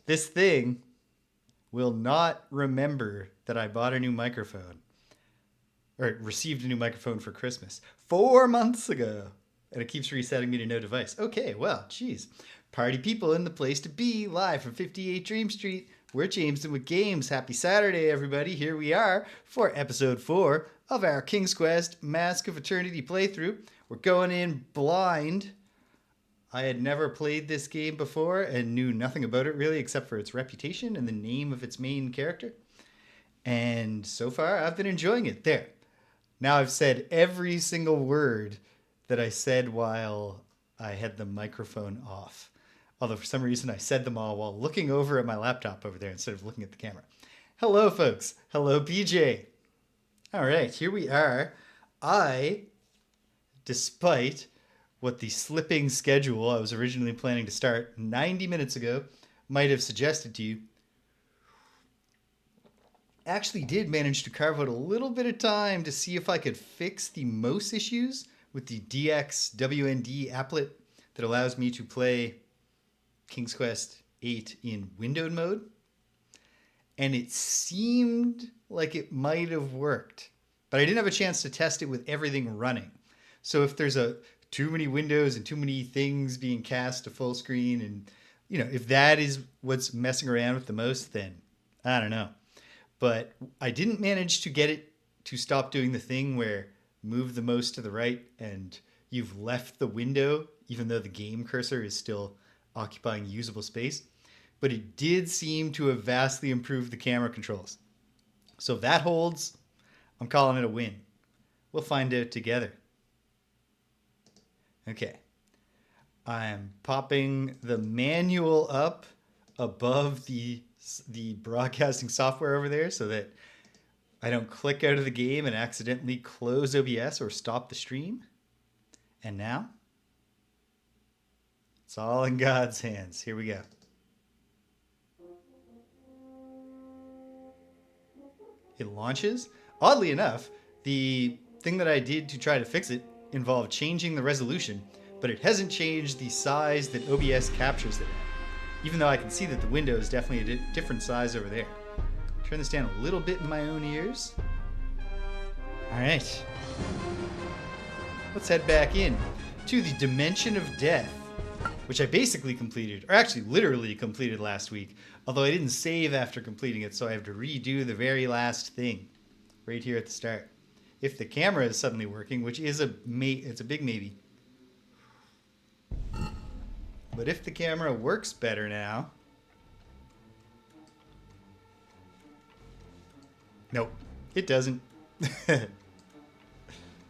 This thing will not remember that I bought a new microphone or received a new microphone for Christmas 4 months ago. And it keeps resetting me to no device. Okay, well, geez. Party people in the place to be, live from 58 Dream Street. We're Jameson with Games. Happy Saturday, everybody. Here we are for episode 4 of our King's Quest Mask of Eternity playthrough. We're going in blind. I had never played this game before and knew nothing about it really except for its reputation and the name of its main character. And so far, I've been enjoying it. There. Now I've said every single word that I said while I had the microphone off. Although for some reason I said them all while looking over at my laptop over there instead of looking at the camera. Hello, folks. Hello, PJ. All right, here we are. Despite what the slipping schedule I was originally planning to start 90 minutes ago might have suggested to you, actually did manage to carve out a little bit of time to see if I could fix the mouse issues with the DXWND applet that allows me to play King's Quest 8 in windowed mode. And it seemed like it might have worked, but I didn't have a chance to test it with everything running. So if there's too many windows and too many things being cast to full screen, and if that is what's messing around with the mouse, then I don't know. But I didn't manage to get it to stop doing the thing where move the mouse to the right and you've left the window, even though the game cursor is still occupying usable space. But it did seem to have vastly improved the camera controls. So if that holds, I'm calling it a win. We'll find out together. Okay. I'm popping the manual up above the broadcasting software over there so that I don't click out of the game and accidentally close OBS or stop the stream. And now, it's all in God's hands. Here we go. It launches. Oddly enough, the thing that I did to try to fix it involved changing the resolution, but it hasn't changed the size that OBS captures it at, even though I can see that the window is definitely a different size over there. Turn this down a little bit in my own ears. All right. Let's head back in to the Dimension of Death, which I basically completed, or actually literally completed last week, although I didn't save after completing it, so I have to redo the very last thing right here at the start. If the camera is suddenly working, which is it's a big maybe. But if the camera works better now... Nope, it doesn't.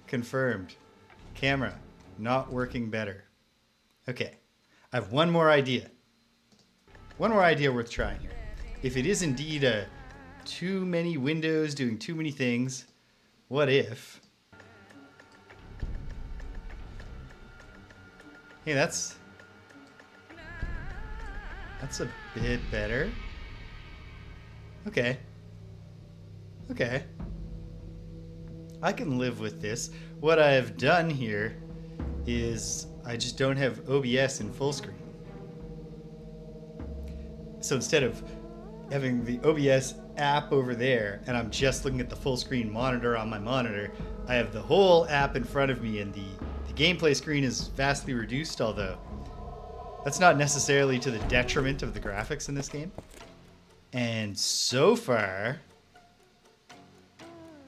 Confirmed. Camera not working better. Okay, I have one more idea. One more idea worth trying here. If it is indeed too many windows doing too many things, what if... Hey, that's a bit better. Okay. I can live with this. What I've done here is I just don't have OBS in full screen. So instead of having the OBS app over there and I'm just looking at the full screen monitor on my monitor, I have the whole app in front of me, and the gameplay screen is vastly reduced, although that's not necessarily to the detriment of the graphics in this game. And so far,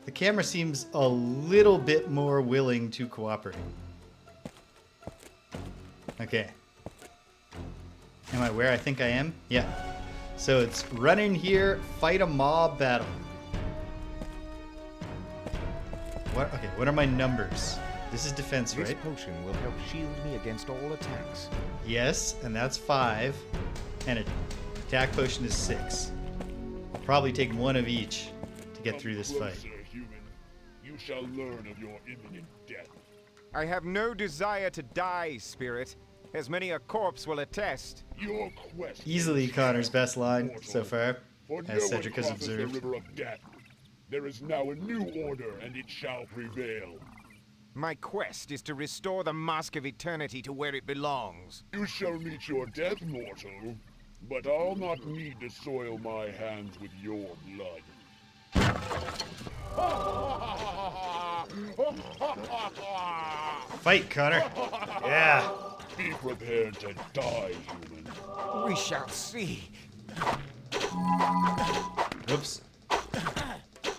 the camera seems a little bit more willing to cooperate. Okay. Am I where I think I am? Yeah. So it's run in here, fight a mob battle. What are my numbers? This is defense, right? This potion will help shield me against all attacks. Yes, and that's 5. And an attack potion is 6. I'll probably take one of each to get through this fight. Human. You shall learn of your imminent death. I have no desire to die, spirit, as many a corpse will attest. Your quest Easily Connor's best line so far, for no as one Cedric has crosses the observed. river of death. There is now a new order, and it shall prevail. My quest is to restore the Mask of Eternity to where it belongs. You shall meet your death, mortal. but I'll not need to soil my hands with your blood. Fight, Connor. Yeah. Be prepared to die, human. We shall see. Oops.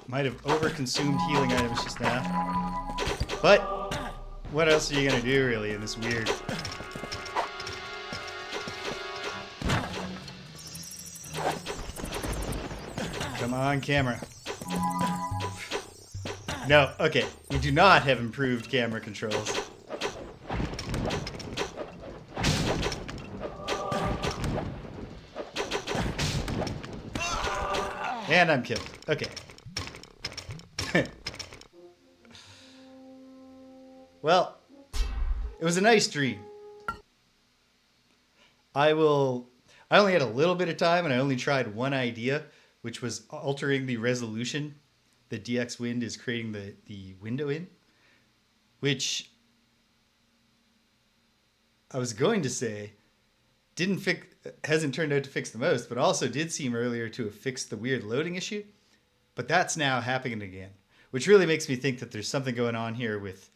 Might have overconsumed healing items just now. But what else are you gonna do really in this weird... Come on, camera. No, okay. We do not have improved camera controls. And I'm killed. Okay. Well, it was a nice dream. I only had a little bit of time and I only tried one idea, which was altering the resolution that DXWND is creating the window in, which I was going to say hasn't turned out to fix the most, but also did seem earlier to have fixed the weird loading issue. But that's now happening again, which really makes me think that there's something going on here with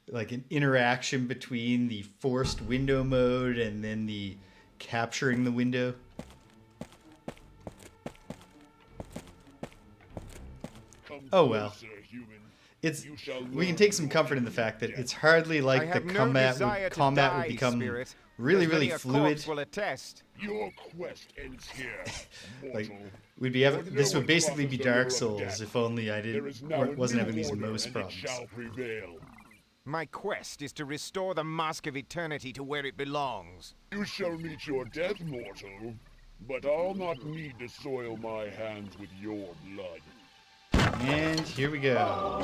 like an interaction between the forced window mode and then the capturing the window. Oh well. We can take some comfort in the fact that it's hardly like the combat would become really fluid. Will attest. Your quest ends here. Like mortal. this would basically be Dark crosses the river of Souls death. if only I There is now a wasn't new having these order, most and it problems. shall prevail. My quest is to restore the Mask of Eternity to where it belongs. You shall meet your death, mortal, but I'll not need to soil my hands with your blood. And here we go.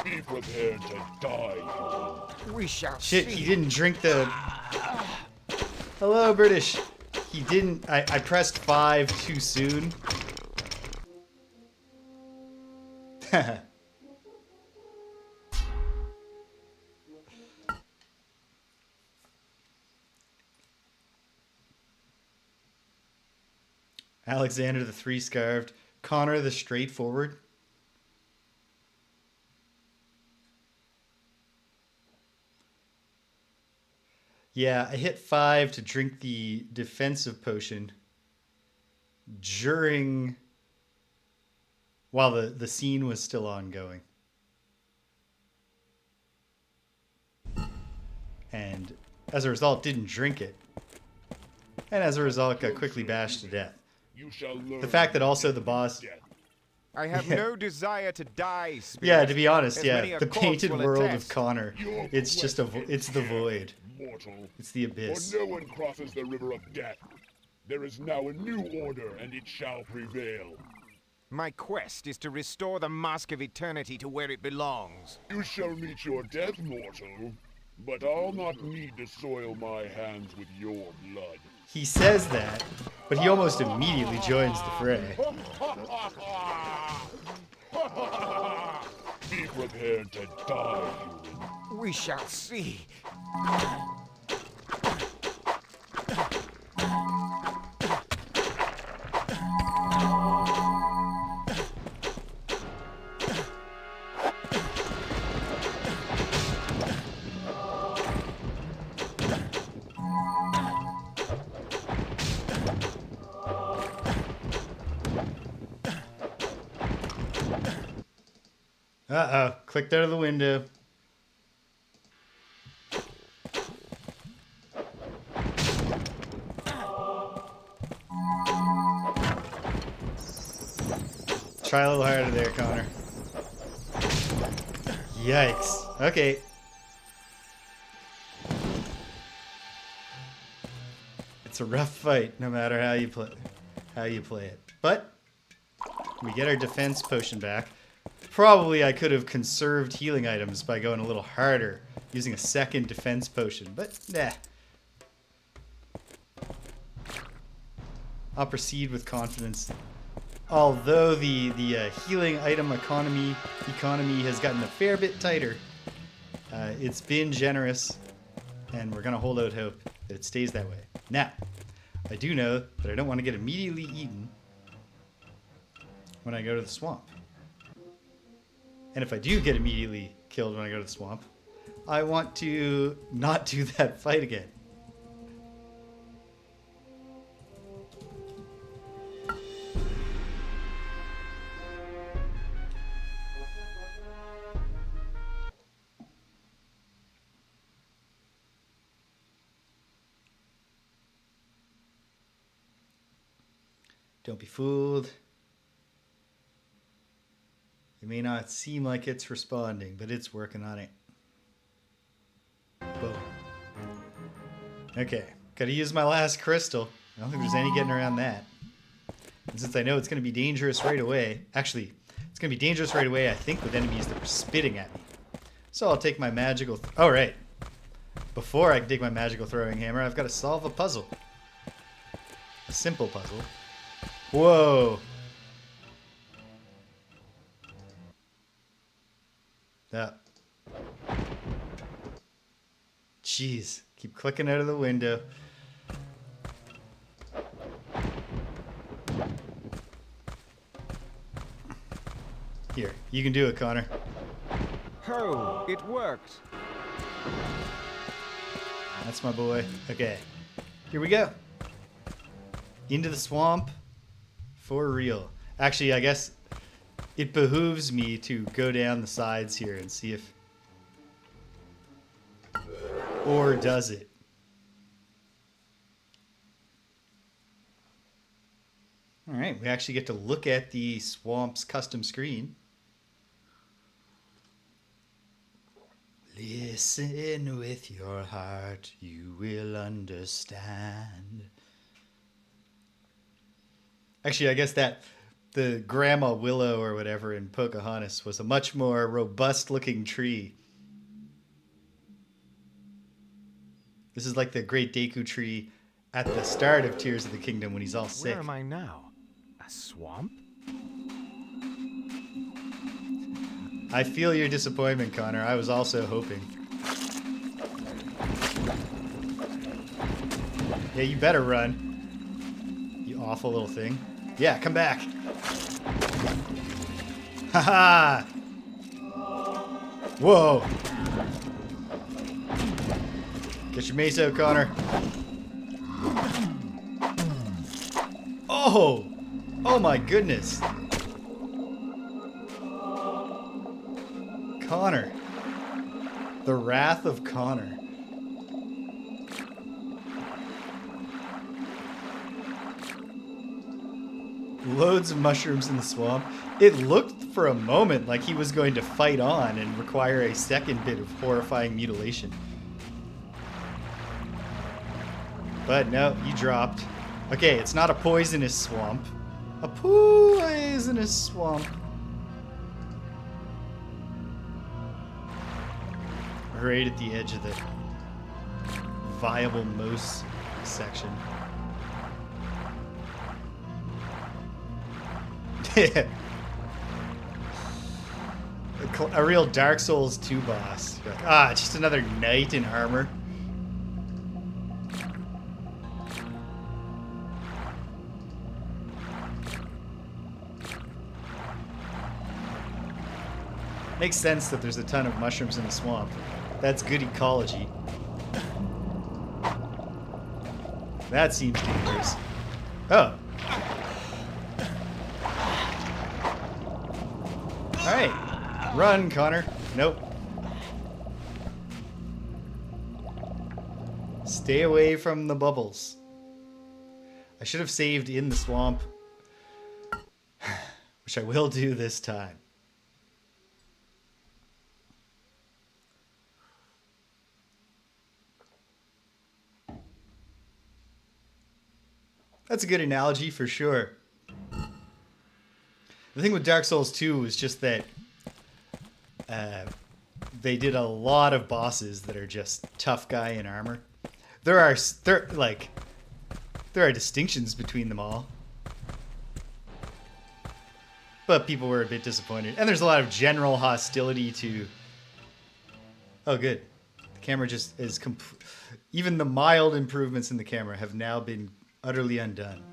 Be prepared to die. We shall Shit, see. he didn't drink the... Hello, British. He didn't... I pressed 5 too soon. Alexander the Three-Scarved. Connor the Straightforward. Yeah, I hit 5 to drink the defensive potion while the scene was still ongoing. And as a result, didn't drink it. And as a result, got quickly bashed to death. You shall learn The fact that also the boss... death. I have no desire to die, spirit. Yeah, to be honest, as yeah, many a the corpse painted will world attest. of Connor, Your it's just quest ends it's the here, void. mortal. It's the abyss. For no one crosses the river of death. There is now a new order, and it shall prevail. My quest is to restore the Mask of Eternity to where it belongs. You shall meet your death, mortal, but I'll not need to soil my hands with your blood. He says that, but he almost immediately joins the fray. Be prepared to die, human. We shall see. Uh-oh, clicked out of the window. Try a little harder there, Connor. Yikes. Okay. It's a rough fight, no matter how you play it. But we get our defense potion back. Probably I could have conserved healing items by going a little harder, using a second defense potion, but nah. I'll proceed with confidence. Although the healing item economy has gotten a fair bit tighter, It's been generous, and we're going to hold out hope that it stays that way. Now, I do know that I don't want to get immediately eaten when I go to the swamp. And if I do get immediately killed when I go to the swamp, I want to not do that fight again. Don't be fooled. It may not seem like it's responding, but it's working on it. Boom. Okay, gotta use my last crystal. I don't think there's any getting around that. And since I know it's gonna be dangerous right away, actually, it's gonna be dangerous right away, I think, with enemies that are spitting at me. So I'll take my magical... Oh, right. Before I can take my magical throwing hammer, I've got to solve a puzzle. A simple puzzle. Whoa. That. Jeez. Keep clicking out of the window. Here, you can do it, Connor. Oh, it worked. That's my boy. Okay. Here we go. Into the swamp. For real. Actually, I guess it behooves me to go down the sides here and see if... Or does it? Alright, we actually get to look at the swamp's custom screen. Listen with your heart, you will understand. Actually, I guess that the Grandma Willow or whatever in Pocahontas was a much more robust-looking tree. This is like the Great Deku tree at the start of Tears of the Kingdom when he's all sick. Where am I now? A swamp? I feel your disappointment, Connor. I was also hoping. Yeah, you better run. You awful little thing. Yeah, come back. Haha! Whoa! Get your mace out, Connor. Oh! Oh my goodness. Connor. The Wrath of Connor. Loads of mushrooms in the swamp. It looked for a moment like he was going to fight on and require a second bit of horrifying mutilation. But no, you dropped. Okay, it's not a poisonous swamp. A poisonous swamp. Right at the edge of the viable moose section. A real Dark Souls 2 boss. You're like, just another knight in armor. Makes sense that there's a ton of mushrooms in the swamp. That's good ecology. That seems dangerous. Oh. Alright. Run, Connor. Nope. Stay away from the bubbles. I should have saved in the swamp. Which I will do this time. That's a good analogy for sure. The thing with Dark Souls 2 was just that they did a lot of bosses that are just tough guy in armor. There are distinctions between them all. But people were a bit disappointed. And there's a lot of general hostility to Oh, good. The camera just is even the mild improvements in the camera have now been utterly undone.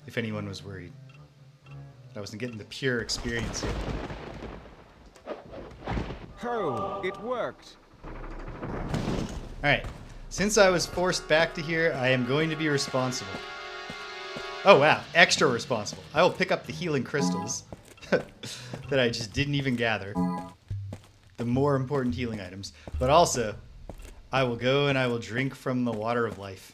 If anyone was worried, I wasn't getting the pure experience here. Oh, it worked. All right. Since I was forced back to here, I am going to be responsible. Oh, wow. Extra responsible. I will pick up the healing crystals that I just didn't even gather. The more important healing items. But also, I will go and I will drink from the water of life.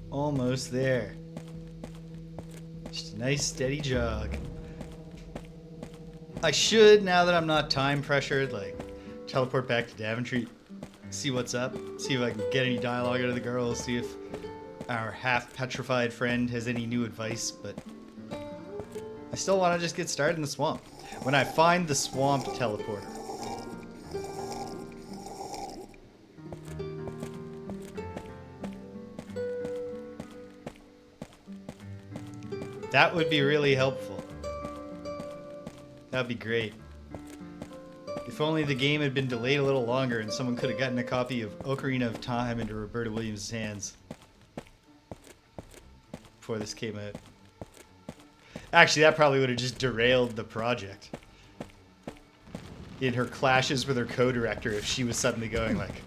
Almost there. Just a nice steady jog. I should, now that I'm not time pressured, like teleport back to Daventry, see what's up, see if I can get any dialogue out of the girls, see if our half petrified friend has any new advice, but I still want to just get started in the swamp. When I find the swamp teleporter. That would be really helpful. That'd be great. If only the game had been delayed a little longer and someone could have gotten a copy of Ocarina of Time into Roberta Williams' hands before this came out. Actually, that probably would have just derailed the project. In her clashes with her co-director, if she was suddenly going like,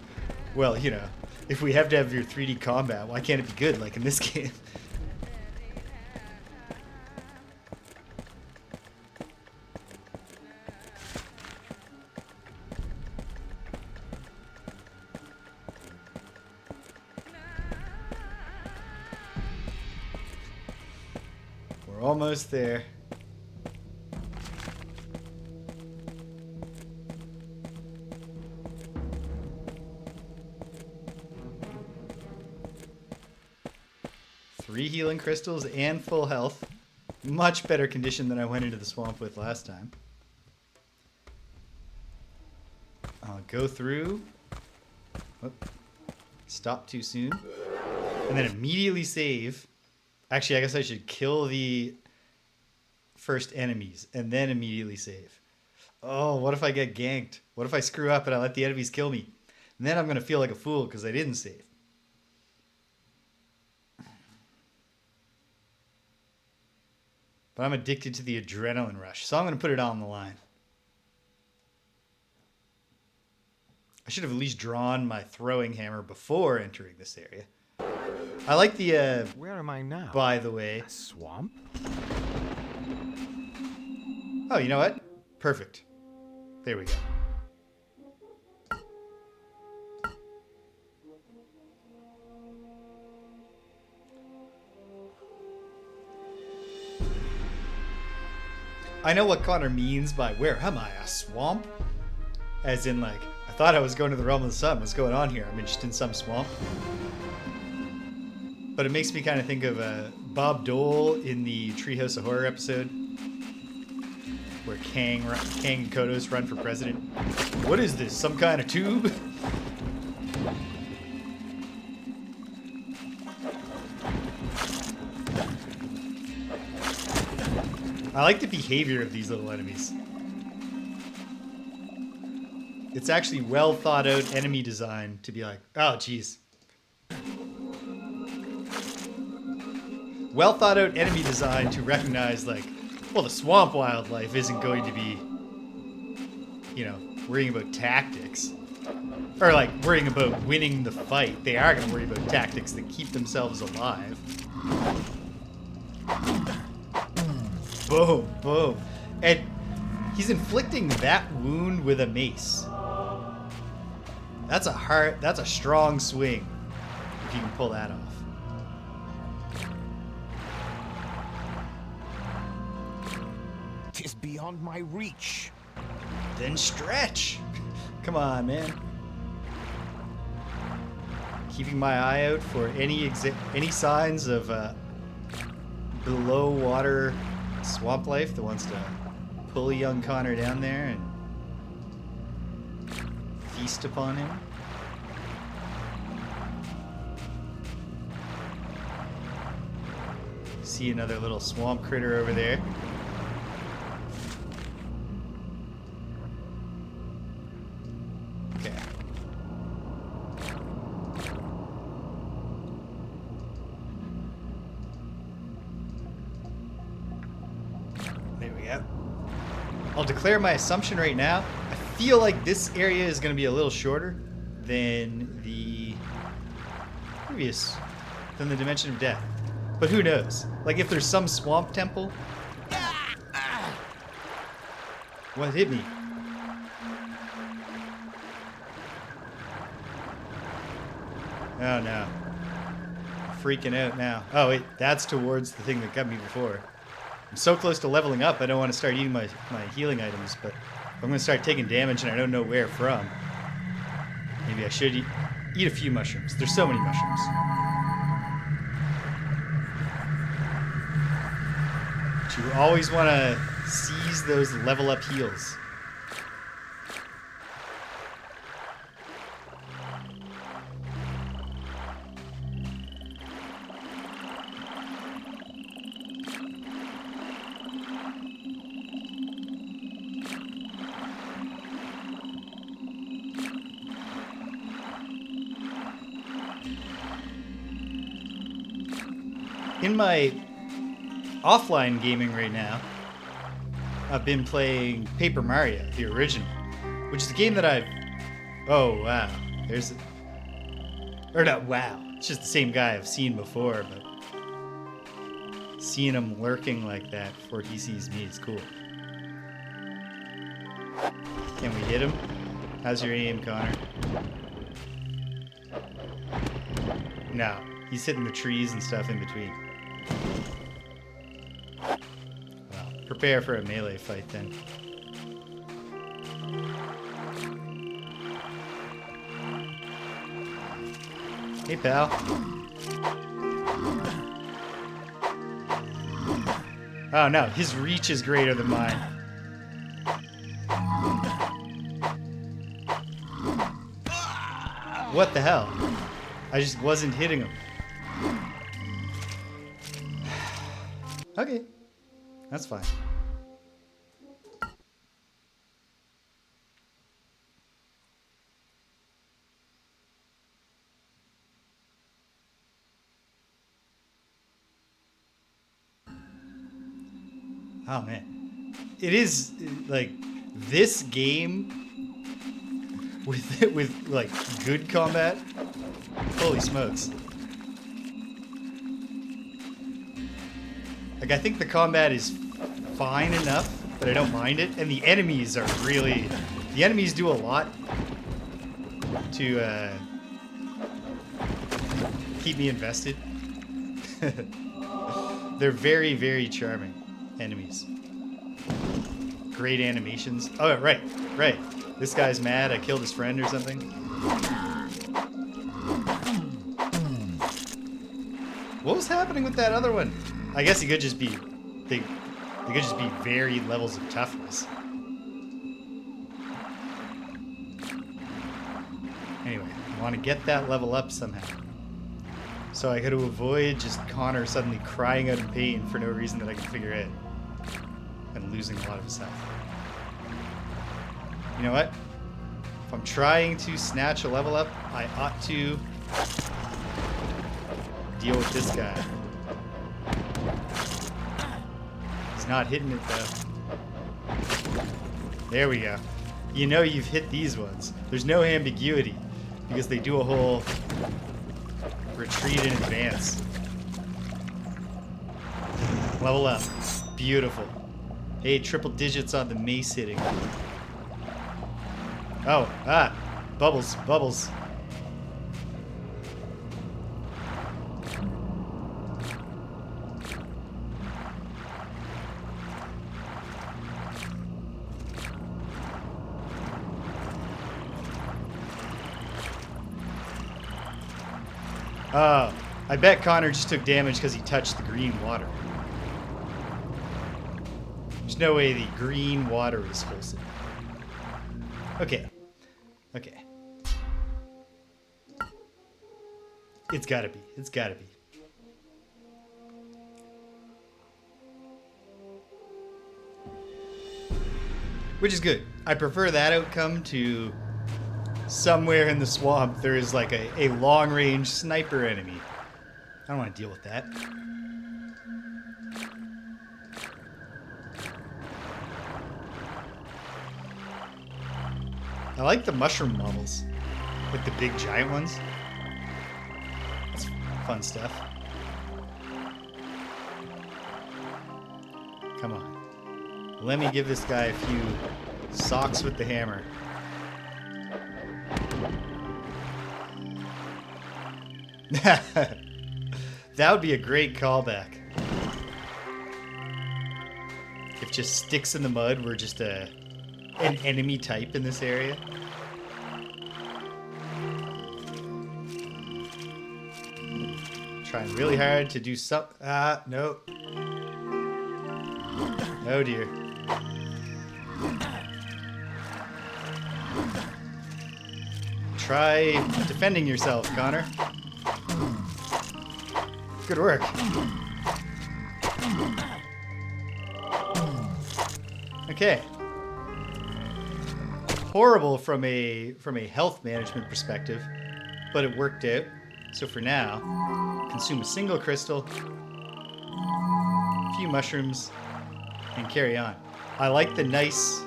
well, you know, if we have to have your 3D combat, why can't it be good like in this game? Almost there. Three healing crystals and full health. Much better condition than I went into the swamp with last time. I'll go through. Whoop. Stop too soon. And then immediately save. Actually, I guess I should kill the first enemies and then immediately save. Oh, what if I get ganked? What if I screw up and I let the enemies kill me? And then I'm going to feel like a fool because I didn't save. But I'm addicted to the adrenaline rush, so I'm going to put it on the line. I should have at least drawn my throwing hammer before entering this area. I like the, Where am I now? by the way. A swamp? Oh, you know what? Perfect. There we go. I know what Connor means by where am I? A swamp? As in, like, I thought I was going to the realm of the sun. What's going on here? I'm just in some swamp. But it makes me kind of think of Bob Dole in the Treehouse of Horror episode where Kang and Kodos run for president. What is this? Some kind of tube? I like the behavior of these little enemies. It's actually well thought out enemy design to be like, oh, geez. Well thought out enemy design to recognize, like, well, the swamp wildlife isn't going to be, you know, worrying about tactics. Or, like, worrying about winning the fight. They are going to worry about tactics that keep themselves alive. Boom, boom. And he's inflicting that wound with a mace. That's a strong swing, if you can pull that off. 'Tis beyond my reach. Then stretch. Come on, man. Keeping my eye out for any signs of below water swamp life that wants to pull a young Connor down there and feast upon him. See another little swamp critter over there. Okay. There we go. I'll declare my assumption right now. I feel like this area is going to be a little shorter than the Dimension of Death. But who knows? Like, if there's some swamp temple... What hit me? Oh, no. Freaking out now. Oh, wait. That's towards the thing that got me before. I'm so close to leveling up, I don't want to start eating my healing items, but if I'm going to start taking damage and I don't know where from, maybe I should eat a few mushrooms. There's so many mushrooms. You always want to seize those level up heals. In my offline gaming right now, I've been playing Paper Mario, the original, which is a game that I've... Oh, wow. There's... Or not wow. It's just the same guy I've seen before, but seeing him lurking like that before he sees me is cool. Can we hit him? How's your aim, Connor? No. He's hitting the trees and stuff in between. Prepare for a melee fight then. Hey, pal. Oh no, his reach is greater than mine. What the hell? I just wasn't hitting him. Okay. That's fine. Oh man. It is like this game with like good combat. Holy smokes. Like, I think the combat is fine enough, but I don't mind it. And the enemies are really... The enemies do a lot to keep me invested. They're very, very charming enemies. Great animations. Oh, right. This guy's mad I killed his friend or something. What was happening with that other one? I guess he could just be... They could just be varied levels of toughness. Anyway, I want to get that level up somehow. So I got to avoid just Connor suddenly crying out in pain for no reason that I can figure out. And losing a lot of his health. You know what? If I'm trying to snatch a level up, I ought to deal with this guy. He's not hitting it though. There we go. You know you've hit these ones. There's no ambiguity because they do a whole retreat in advance. Level up. Beautiful. Hey, triple digits on the mace hitting. Oh, bubbles, bubbles. Oh, I bet Connor just took damage because he touched the green water. There's no way the green water is wholesome. Okay. Okay. It's gotta be. It's gotta be. Which is good. I prefer that outcome to somewhere in the swamp there is like a long-range sniper enemy. I don't want to deal with that. I like the mushroom models. Like the big giant ones. That's fun stuff. Come on. Let me give this guy a few socks with the hammer. That would be a great callback. If just sticks in the mud were just an enemy type in this area. Trying really hard to do something. No. Oh dear. Try defending yourself, Connor. Good work. Okay. Horrible from a health management perspective, but it worked out. So for now, consume a single crystal, a few mushrooms, and carry on. I like the nice,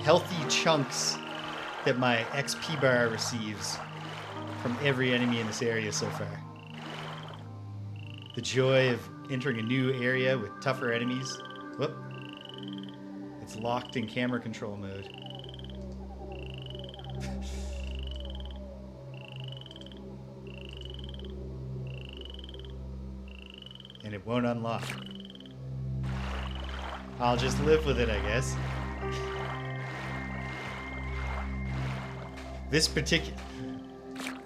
healthy chunks that my XP bar receives from every enemy in this area so far. The joy of entering a new area with tougher enemies. Whoop. It's locked in camera control mode. And it won't unlock. I'll just live with it, I guess. This particular...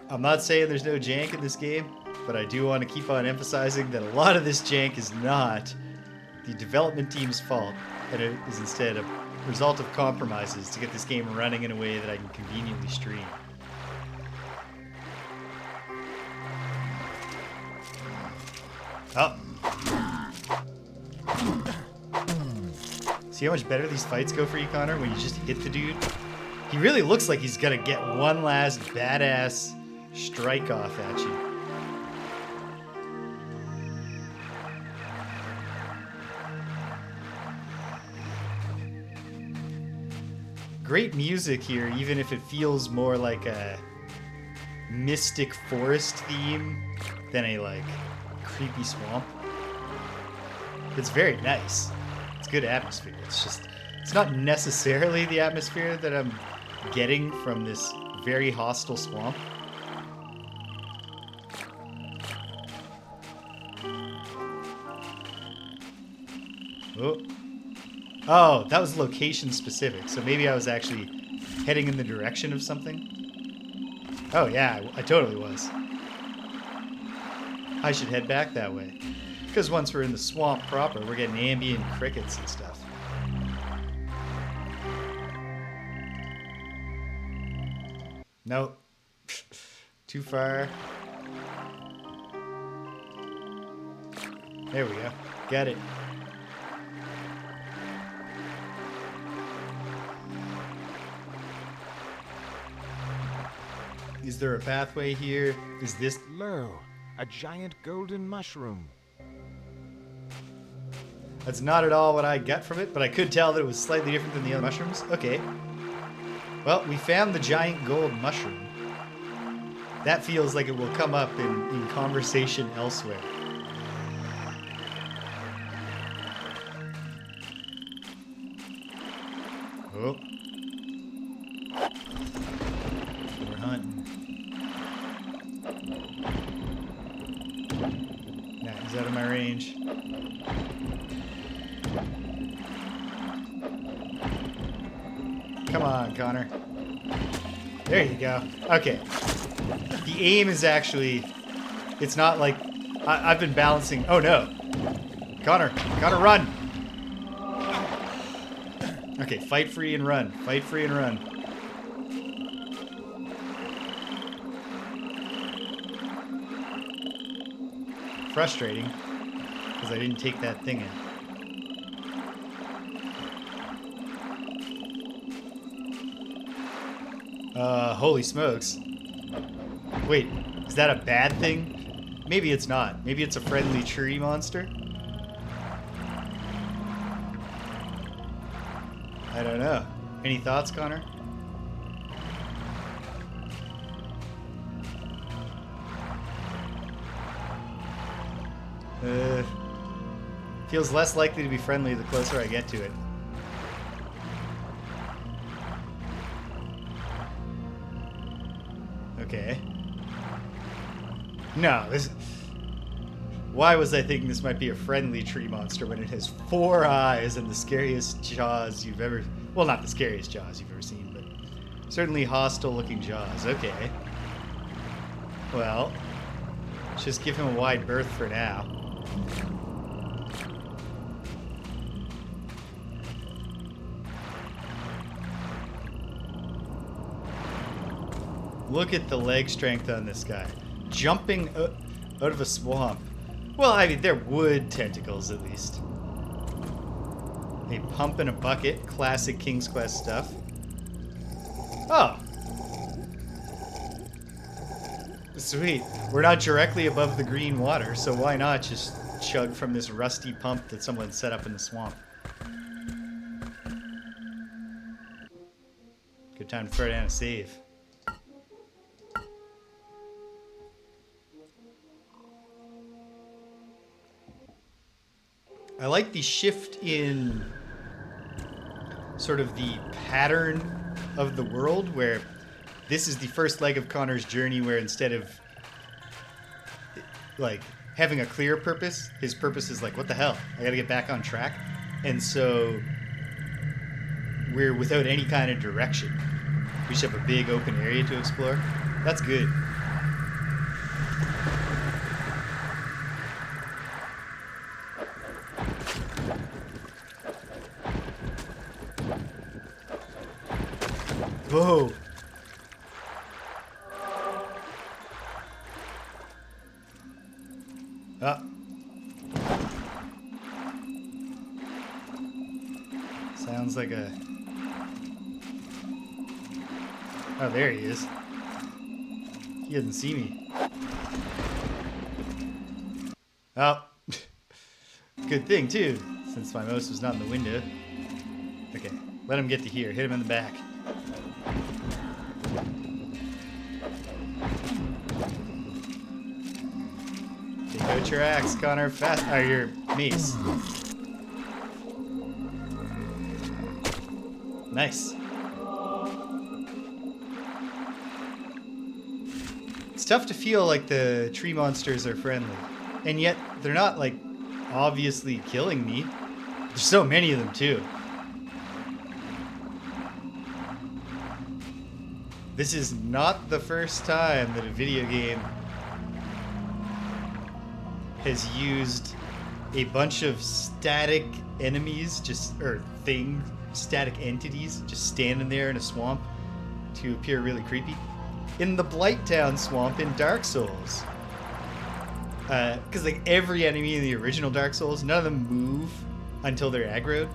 I'm not saying there's no jank in this game, but I do want to keep on emphasizing that a lot of this jank is not the development team's fault, and it is instead a result of compromises to get this game running in a way that I can conveniently stream. Oh. See how much better these fights go for you, Connor, when you just hit the dude? He really looks like he's gonna get one last badass strike off at you. Great music here, even if it feels more like a mystic forest theme than a like creepy swamp. It's very nice. It's good atmosphere. It's just, it's not necessarily the atmosphere that I'm getting from this very hostile swamp. Oh, that was location specific, so maybe I was actually heading in the direction of something. Oh yeah, I totally was. I should head back that way. Because once we're in the swamp proper, we're getting ambient crickets and stuff. Nope. Too far. There we go. Got it. Is there a pathway here? Is this... Lo, a giant golden mushroom. That's not at all what I got from it, but I could tell that it was slightly different than the other mushrooms. Okay. Well, we found the giant gold mushroom. That feels like it will come up in conversation elsewhere. Oh. We're hunting. Nah, he's out of my range. Come on, Connor. There you go. Okay. The aim is actually It's not like I've been balancing. Oh no, Connor, run. Okay, fight free and run. Fight free and run. Frustrating, because I didn't take that thing in. Holy smokes. Wait, is that a bad thing? Maybe it's not. Maybe it's a friendly tree monster? I don't know. Any thoughts, Connor? Feels less likely to be friendly the closer I get to it. Okay. No, this... Why was I thinking this might be a friendly tree monster when it has 4 eyes and the scariest jaws you've ever... Well, not the scariest jaws you've ever seen, but certainly hostile-looking jaws. Okay. Well, let's just give him a wide berth for now. Look at the leg strength on this guy. Jumping out of a swamp. Well, I mean, they're wood tentacles, at least. A pump in a bucket. Classic King's Quest stuff. Oh. Sweet. We're not directly above the green water, so why not just chug from this rusty pump that someone set up in the swamp? Good time to throw down a save. I like the shift in sort of the pattern of the world, where this is the first leg of Connor's journey where instead of like having a clear purpose, his purpose is like, what the hell? I gotta get back on track. And so we're without any kind of direction. We just have a big open area to explore. That's good. Whoa. Ah. Sounds like a... Oh, there he is. He doesn't see me. Oh. Good thing, too, since my mouse was not in the window. Okay, let him get to here. Hit him in the back. Take out your axe, Connor. Fast. Or your mace. Nice. It's tough to feel like the tree monsters are friendly. And yet, they're not, like, obviously killing me. There's so many of them, too. This is not the first time that a video game has used a bunch of static enemies, static entities, just standing there in a swamp to appear really creepy. In the Blighttown swamp in Dark Souls. Because like every enemy in the original Dark Souls, none of them move until they're aggroed.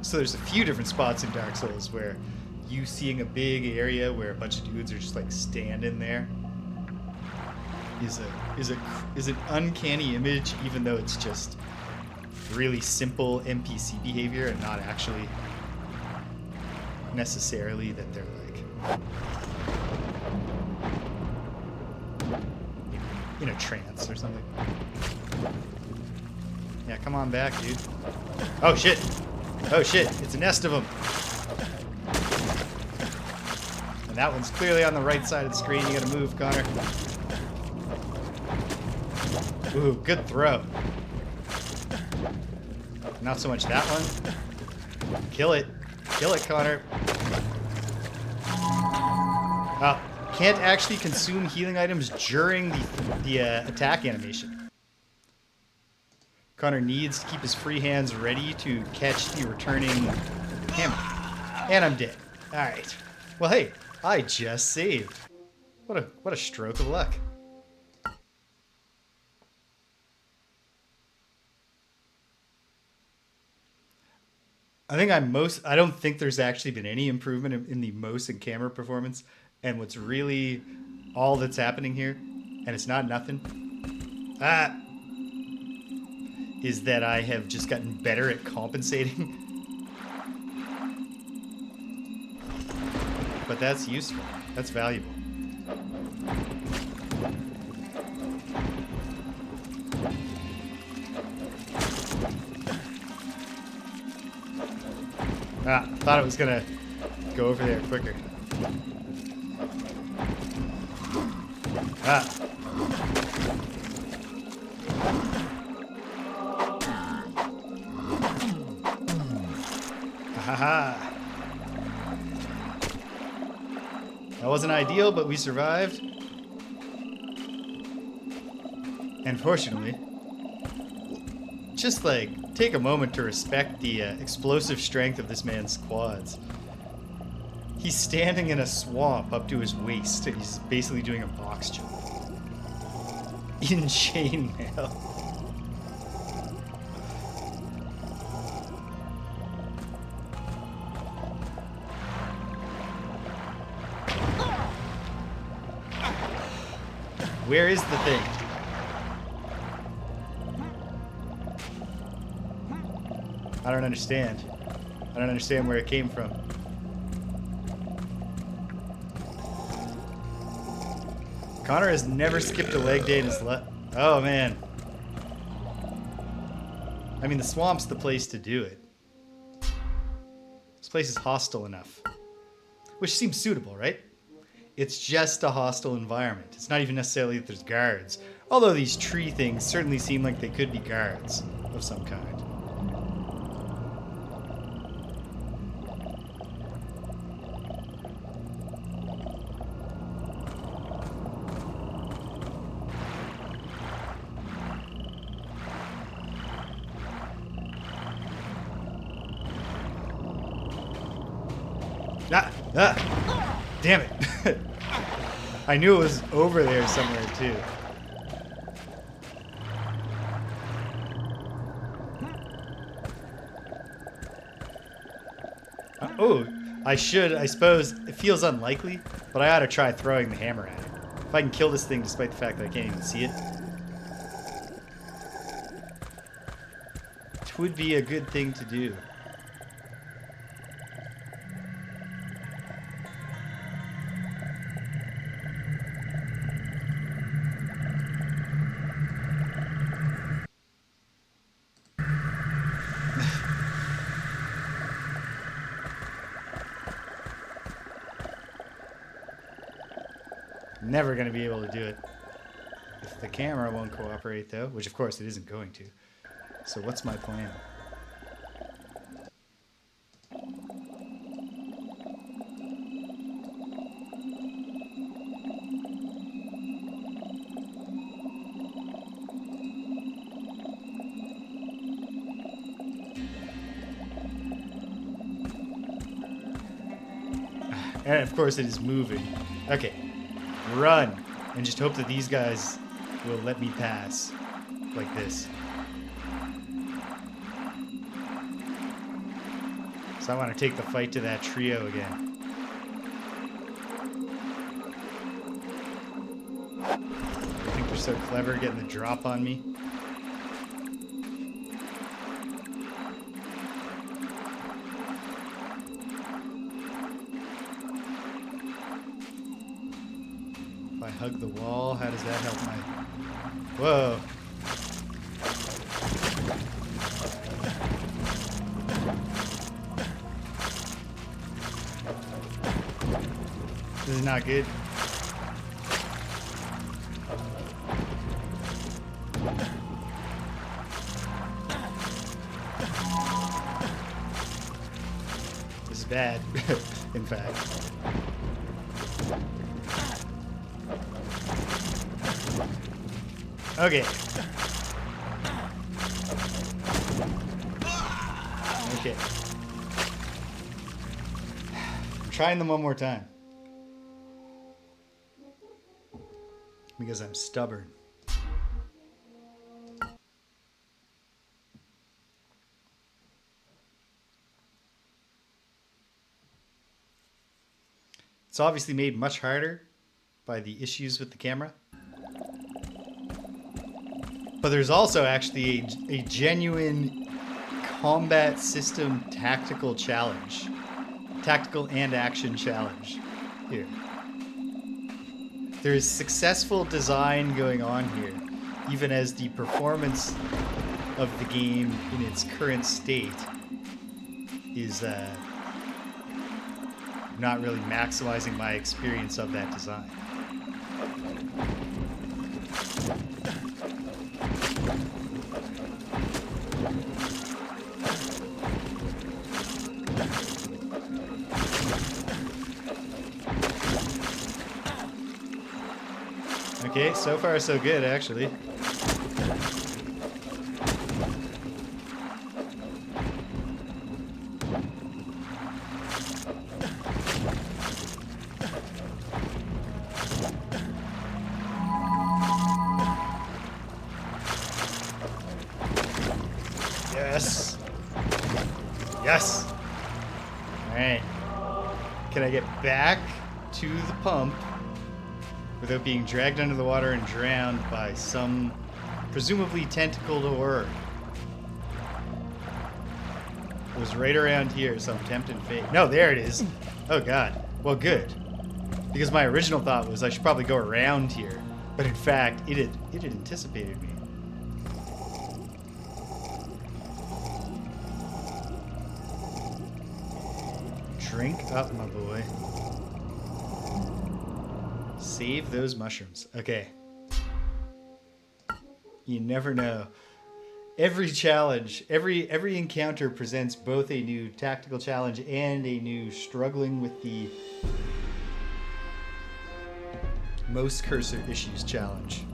So there's a few different spots in Dark Souls where you seeing a big area where a bunch of dudes are just like standing there is an uncanny image, even though it's just really simple NPC behavior and not actually necessarily that they're like in a trance or something. Yeah, come on back, dude. Oh shit! Oh shit! It's a nest of them. And that one's clearly on the right side of the screen. You gotta move, Connor. Ooh, good throw. Not so much that one. Kill it. Kill it, Connor. Oh, can't actually consume healing items during the attack animation. Connor needs to keep his free hands ready to catch the returning hammer. And I'm dead. Alright. Well, hey, I just saved. What a stroke of luck. I don't think there's actually been any improvement in the mouse and camera performance. And what's really all that's happening here, and it's not nothing, is that I have just gotten better at compensating. But that's useful. That's valuable. Thought it was gonna go over there quicker. Haha. That wasn't ideal, but we survived. And fortunately, just like take a moment to respect the explosive strength of this man's quads. He's standing in a swamp up to his waist, and he's basically doing a box jump in chainmail. Where is the thing? I don't understand. I don't understand where it came from. Connor has never skipped a leg day in his life. Oh, man. I mean, the swamp's the place to do it. This place is hostile enough. Which seems suitable, right? It's just a hostile environment. It's not even necessarily that there's guards. Although these tree things certainly seem like they could be guards of some kind. Damn it. I knew it was over there somewhere too. I suppose, it feels unlikely, but I ought to try throwing the hammer at it. If I can kill this thing despite the fact that I can't even see it. It would be a good thing to do. Never going to be able to do it if the camera won't cooperate, though, which of course it isn't going to. So what's my plan? And of course it is moving. Okay. Run, and just hope that these guys will let me pass, like this. So I want to take the fight to that trio again. I think they're so clever getting the drop on me. If I hug the wall, how does that help my... Whoa. This is not good. This is bad, in fact. Okay. Okay. I'm trying them one more time. Because I'm stubborn. It's obviously made much harder by the issues with the camera. But there's also actually a genuine combat system tactical challenge. Tactical and action challenge here. There is successful design going on here, even as the performance of the game in its current state is not really maximizing my experience of that design. Okay, so far so good, actually. Yes. Yes. All right. Can I get back to the pump without being dragged under the water and drowned by some presumably tentacled horror? It was right around here, so I'm tempting fate. No, there it is. Oh god. Well, good. Because my original thought was I should probably go around here. But in fact, it had anticipated me. Drink up, my boy. Save those mushrooms. Okay. You never know. Every challenge, every encounter presents both a new tactical challenge and a new struggling with the most cursor issues challenge.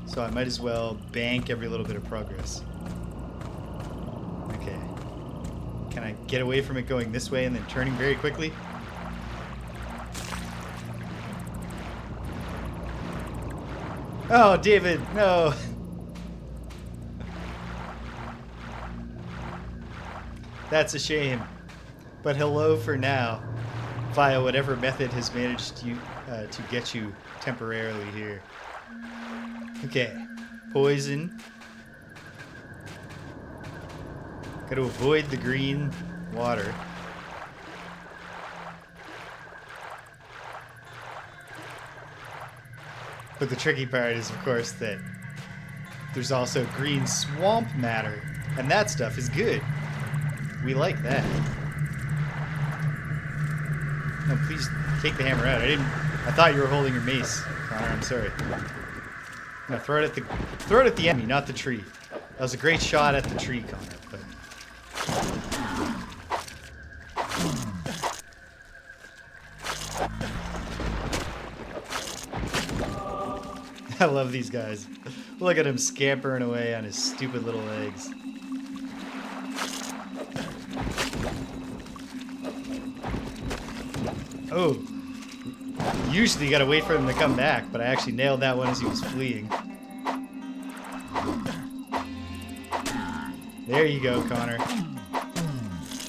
So I might as well bank every little bit of progress. Okay. Can I get away from it going this way and then turning very quickly? Oh, David, no. That's a shame. But hello for now, via whatever method has managed to get you temporarily here. Okay, poison. Got to avoid the green water. But the tricky part is, of course, that there's also green swamp matter, and that stuff is good. We like that. No, please take the hammer out. I thought you were holding your mace, Connor. I'm sorry. No, throw it at the enemy, not the tree. That was a great shot at the tree, Connor. But... I love these guys. Look at him scampering away on his stupid little legs. Oh. Usually you gotta wait for him to come back, but I actually nailed that one as he was fleeing. There you go, Connor.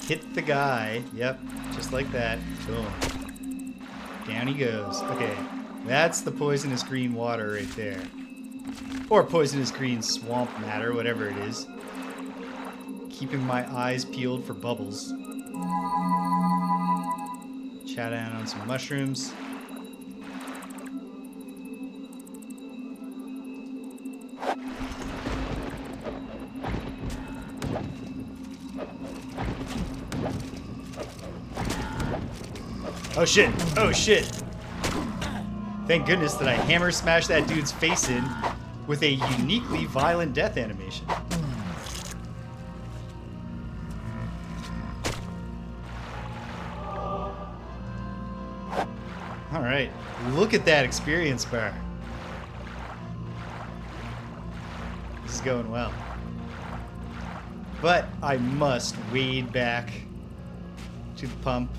Hit the guy. Yep, just like that. Boom. Down he goes. Okay, that's the poisonous green water right there. Or poisonous green swamp matter, whatever it is. Keeping my eyes peeled for bubbles. Chow down on some mushrooms. Oh shit! Oh shit! Thank goodness that I hammer smashed that dude's face in with a uniquely violent death animation. Alright, look at that experience bar. is going well. But I must wade back to the pump,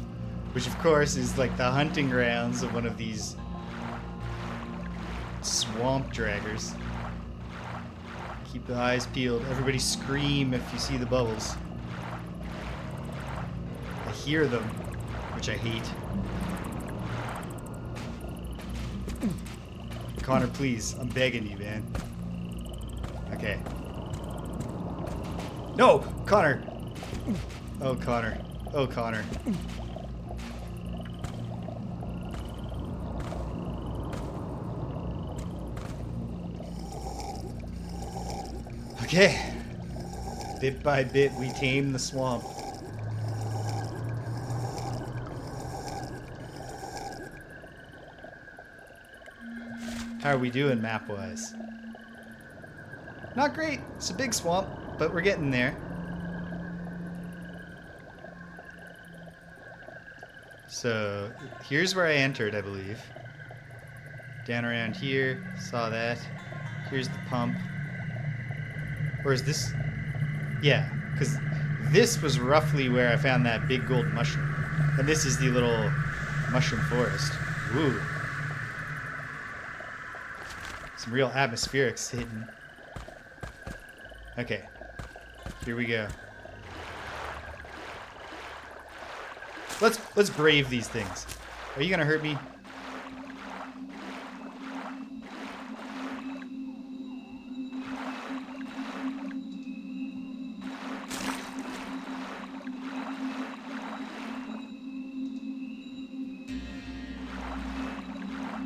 which of course is like the hunting grounds of one of these swamp draggers. Keep the eyes peeled. Everybody scream if you see the bubbles. I hear them, which I hate. Connor, please. I'm begging you, man. Okay. No! Connor! Oh, Connor. Oh, Connor. Okay. Bit by bit, we tame the swamp. How are we doing map-wise? Not great. It's a big swamp, but we're getting there. So, here's where I entered, I believe. Down around here. Saw that. Here's the pump. Or is this... Yeah, because this was roughly where I found that big gold mushroom. And this is the little mushroom forest. Woo. Some real atmospherics hitting. Okay. Here we go. Let's brave these things. Are you gonna hurt me?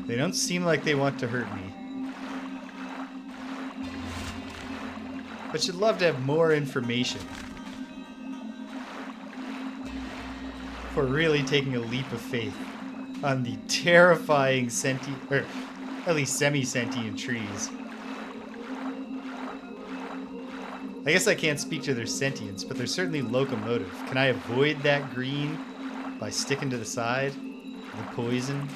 They don't seem like they want to hurt me. But you'd love to have more information for really taking a leap of faith on the terrifying sentient, or at least semi-sentient trees. I guess I can't speak to their sentience, but they're certainly locomotive. Can I avoid that green by sticking to the side? The poison?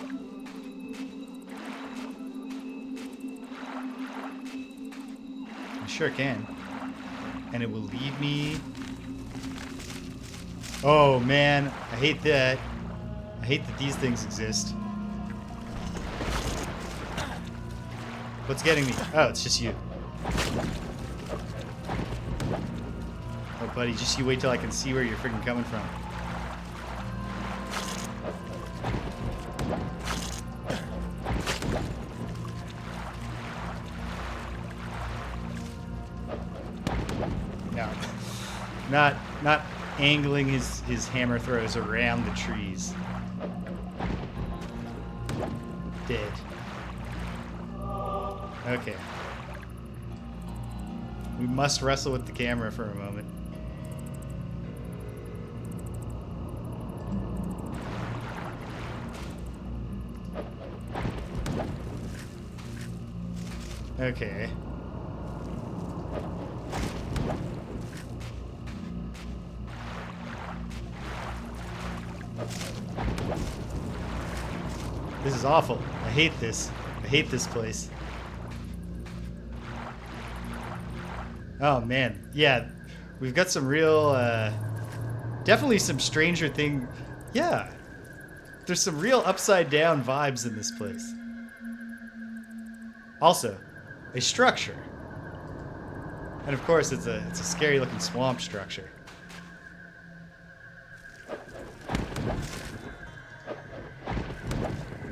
I sure can. And it will lead me... Oh man, I hate that. I hate that these things exist. What's getting me? Oh, it's just you. Oh buddy, just you wait till I can see where you're freaking coming from. No. Not angling his hammer throws around the trees. Dead. Okay. We must wrestle with the camera for a moment. Okay. This is awful. I hate this. I hate this place. Oh man. Yeah. We've got some real, definitely some Stranger Thing. Yeah. There's some real upside down vibes in this place. Also, a structure. And of course it's a scary looking swamp structure.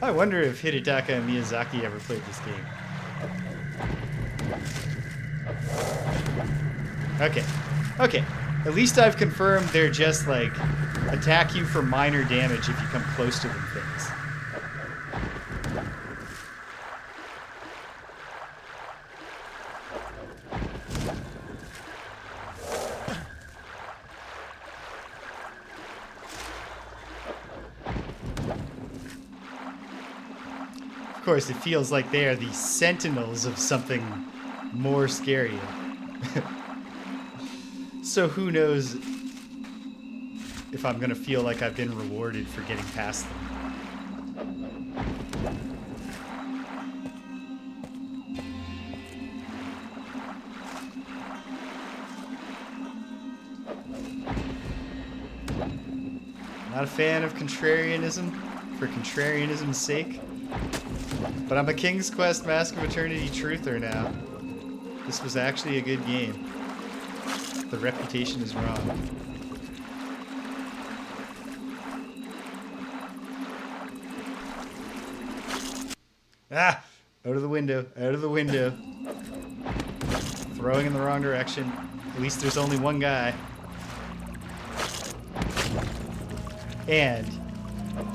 I wonder if Hidetaka and Miyazaki ever played this game. Okay. Okay. At least I've confirmed they're just like attack you for minor damage if you come close to them things. Of course, it feels like they are the sentinels of something more scary. So who knows if I'm gonna feel like I've been rewarded for getting past them. Not a fan of contrarianism for contrarianism's sake. But I'm a King's Quest Mask of Eternity truther now. This was actually a good game. The reputation is wrong. Ah! Out of the window. Out of the window. Throwing in the wrong direction. At least there's only one guy. And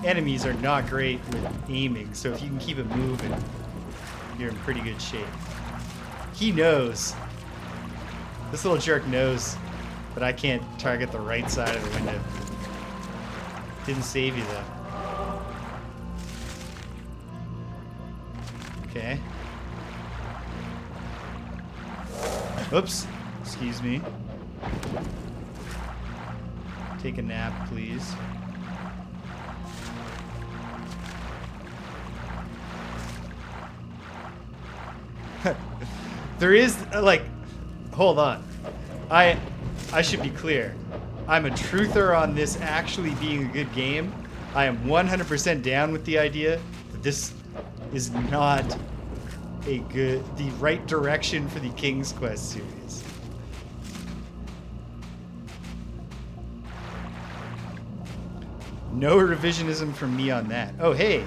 enemies are not great with aiming, so if you can keep it moving, you're in pretty good shape. He knows. This little jerk knows that I can't target the right side of the window. Didn't save you, though. Okay. Oops. Excuse me. Take a nap, please. There is, like, hold on. I should be clear. I'm a truther on this actually being a good game. I am 100% down with the idea that this is not the right direction for the King's Quest series. No revisionism from me on that. Oh, hey.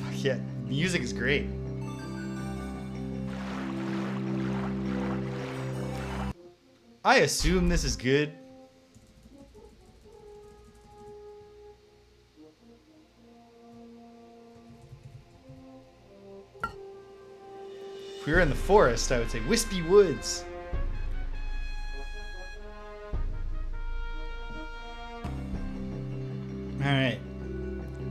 Fuck yeah, music is great. I assume this is good. If we were in the forest, I would say wispy woods. Alright.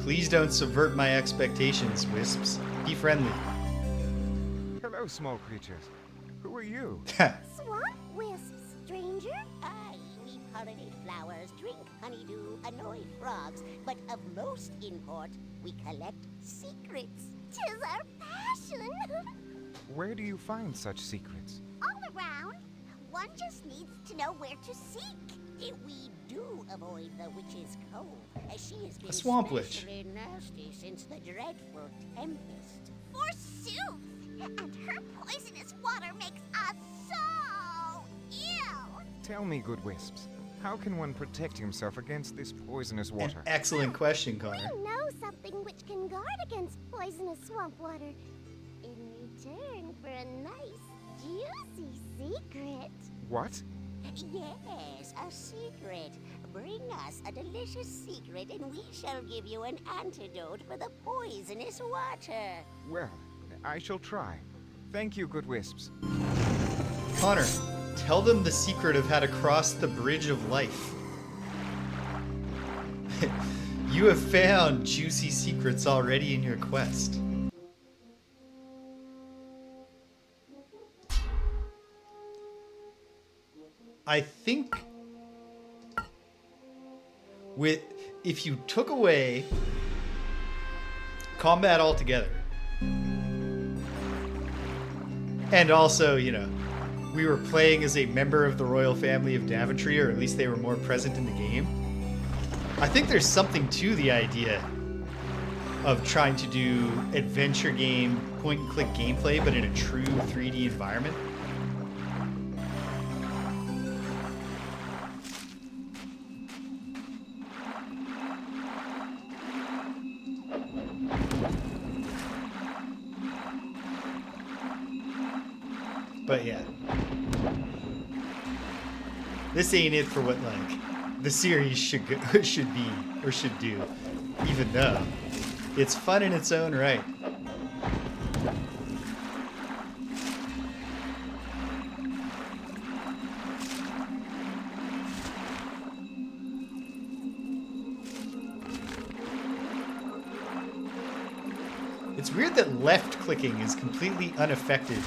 Please don't subvert my expectations, wisps. Be friendly. Hello, small creatures. Who are you? Swamp wisps, stranger. Aye, we pollinate flowers, drink honeydew, annoy frogs, but of most import, we collect secrets. 'Tis our passion. Where do you find such secrets? All around. One just needs to know where to seek. We do avoid the witch's cove, as she has been A swamp witch. especially nasty since the dreadful tempest. Forsooth! And her poisonous water makes us so ill! Tell me, good wisps, how can one protect himself against this poisonous An water? excellent question, Connor. We know something which can guard against poisonous swamp water. In return for a nice, juicy secret. What? Yes, a secret. Bring us a delicious secret and we shall give you an antidote for the poisonous water. Well, I shall try. Thank you, good wisps. Connor, tell them the secret of how to cross the bridge of life. You have found juicy secrets already in your quest. I think if you took away combat altogether, and also, you know, we were playing as a member of the royal family of Daventry, or at least they were more present in the game, I think there's something to the idea of trying to do adventure game, point-and-click gameplay, but in a true 3D environment. But yeah, this ain't it for what like the series should be or should do, even though it's fun in its own right. It's weird that left clicking is completely unaffected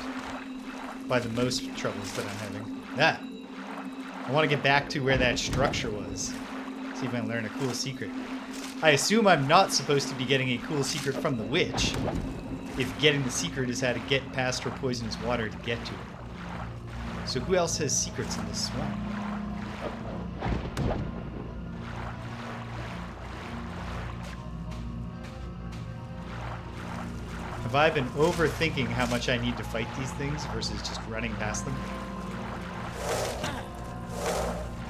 by the most troubles that I'm having. Ah, I want to get back to where that structure was. See if I can learn a cool secret. I assume I'm not supposed to be getting a cool secret from the witch, if getting the secret is how to get past her poisonous water to get to it. So who else has secrets in this swamp? Have I been overthinking how much I need to fight these things versus just running past them?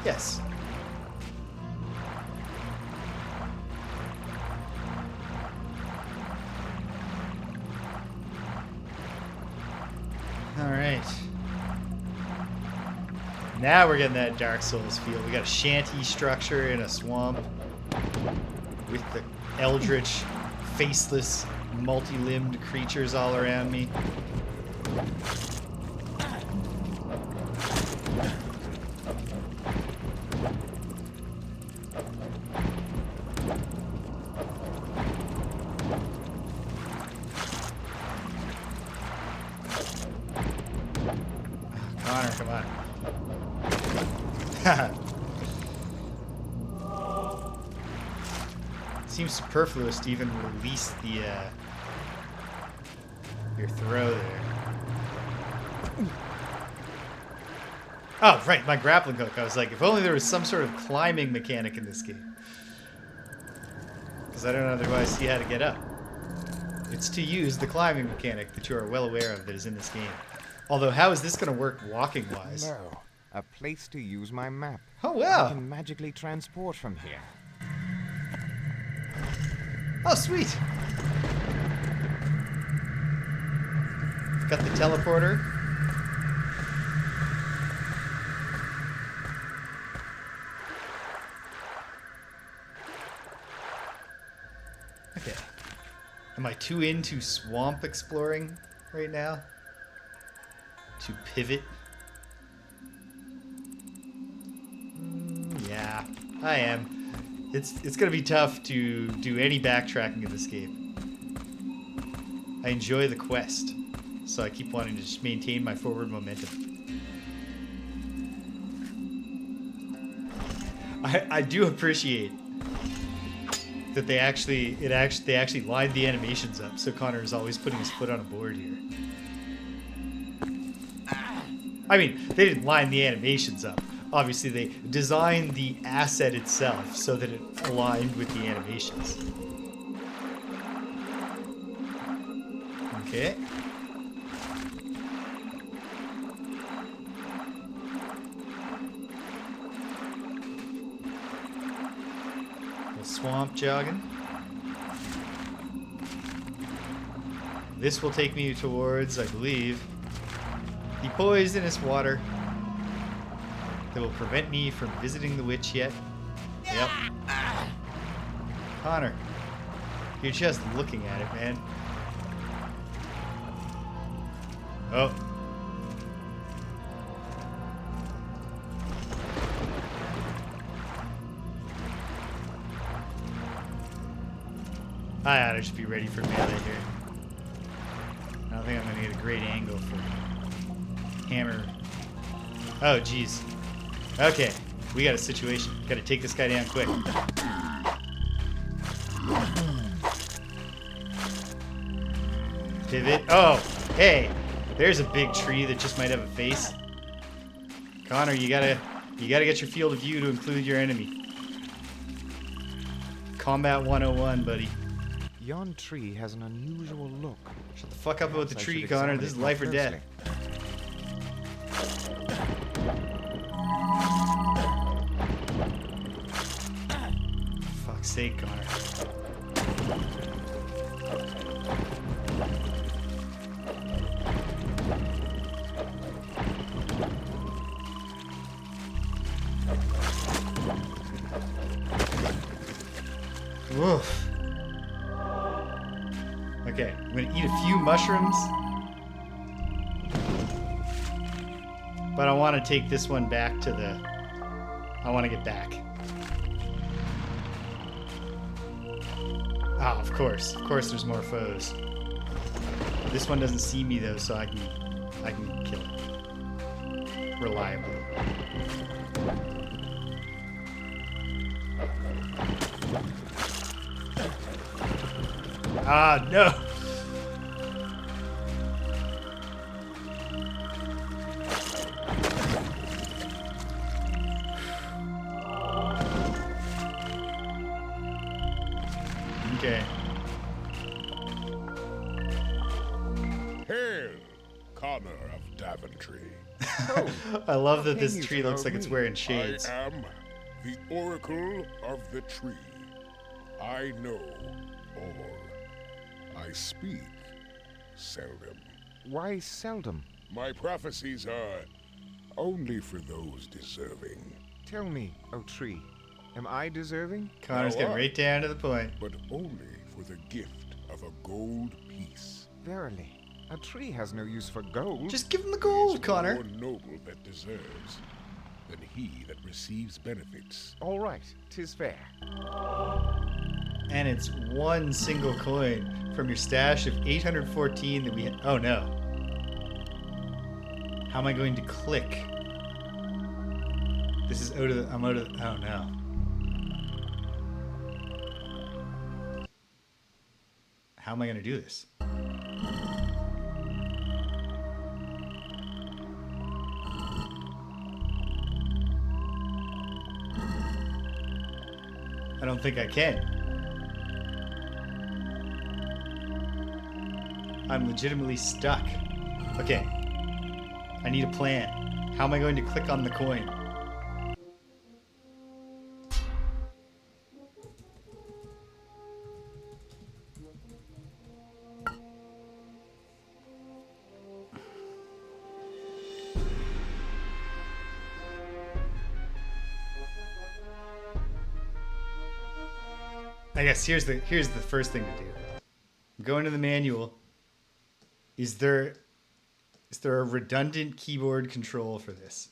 Yes. Alright. Now we're getting that Dark Souls feel. We got a shanty structure in a swamp with the eldritch, faceless, multi-limbed creatures all around me. Connor, come on. Seems superfluous to even release the your throw there. Oh, right, my grappling hook. I was like, if only there was some sort of climbing mechanic in this game. Because I don't otherwise see how to get up. It's to use the climbing mechanic that you are well aware of that is in this game. Although, how is this going to work walking-wise? No, a place to use my map. Oh, wow. I can magically transport from here. Oh, sweet. Got the teleporter. Okay. Am I too into swamp exploring right now? To pivot? Yeah, I am. It's gonna be tough to do any backtracking in this game. I enjoy the quest, so I keep wanting to just maintain my forward momentum. I do appreciate that they actually lined the animations up, so Connor is always putting his foot on a board here. I mean, they didn't line the animations up. Obviously, they designed the asset itself so that it aligned with the animations. Okay. A swamp jogging. This will take me towards, I believe, the poisonous water that will prevent me from visiting the witch yet. Yep. Connor, you're just looking at it, man. Oh. I ought to just be ready for melee here. I don't think I'm going to get a great angle for hammer. Oh, jeez. Okay, we got a situation. Got to take this guy down quick. Pivot. Oh, hey, there's a big tree that just might have a face. Connor, you gotta get your field of view to include your enemy. Combat 101, buddy. Yon tree has an unusual look. Shut the fuck up about the Perhaps I tree, should Connor. examine This it is more life or death. closely. Fuck's sake, Connor. Woof. Okay, I'm gonna eat a few mushrooms. But I want to take this one back to the... I want to get back. Ah, of course. Of course there's more foes. This one doesn't see me though, so I can kill it. Reliably. Ah, no! Hail, Connor of Daventry. I love How that came this you tree to looks know like it's me? wearing shades. I am the Oracle of the Tree. I know all. I speak seldom. Why seldom? My prophecies are only for those deserving, Tell me, O tree, am I deserving? Connor's Now getting what? right down to the point. but only for the gift of a gold piece. Verily, a tree has no use for gold. Just give him the He gold, is Connor. more noble that deserves than he that receives benefits. All right, 'tis fair. And it's one single coin from your stash of 814 that we oh no. How am I going to click? This is out of the, I'm out of, oh no. How am I going to do this? I don't think I can. I'm legitimately stuck. Okay. I need a plan. How am I going to click on the coin? I guess here's the first thing to do. Go into the manual. Is there a redundant keyboard control for this?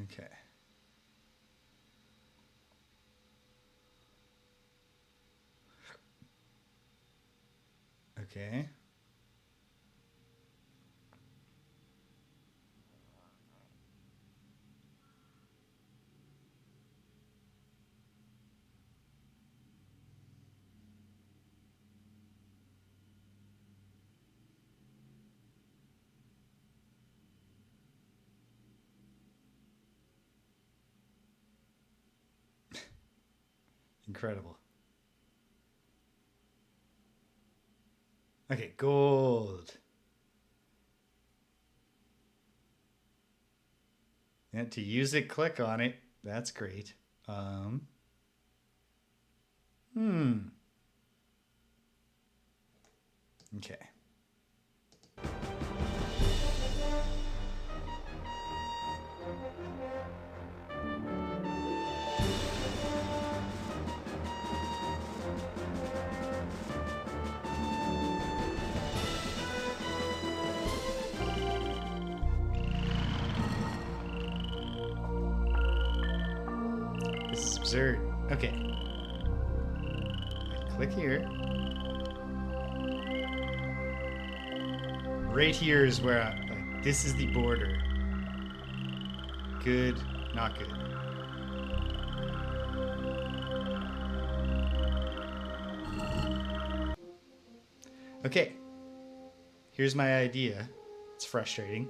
Okay. Okay. Incredible. Okay, gold. And to use it, click on it. That's great. Okay. This is absurd. Okay. Click here. Right here is where like, this is the border. Good, not good. Okay. Here's my idea. It's frustrating.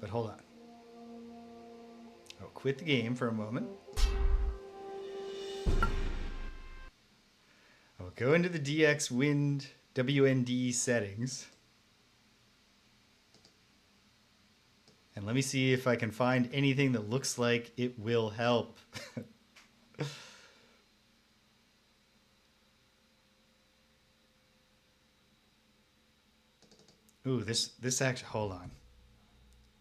But hold on. I'll quit the game for a moment. I'll go into the DXWND settings. And let me see if I can find anything that looks like it will help. Ooh, this actually, hold on.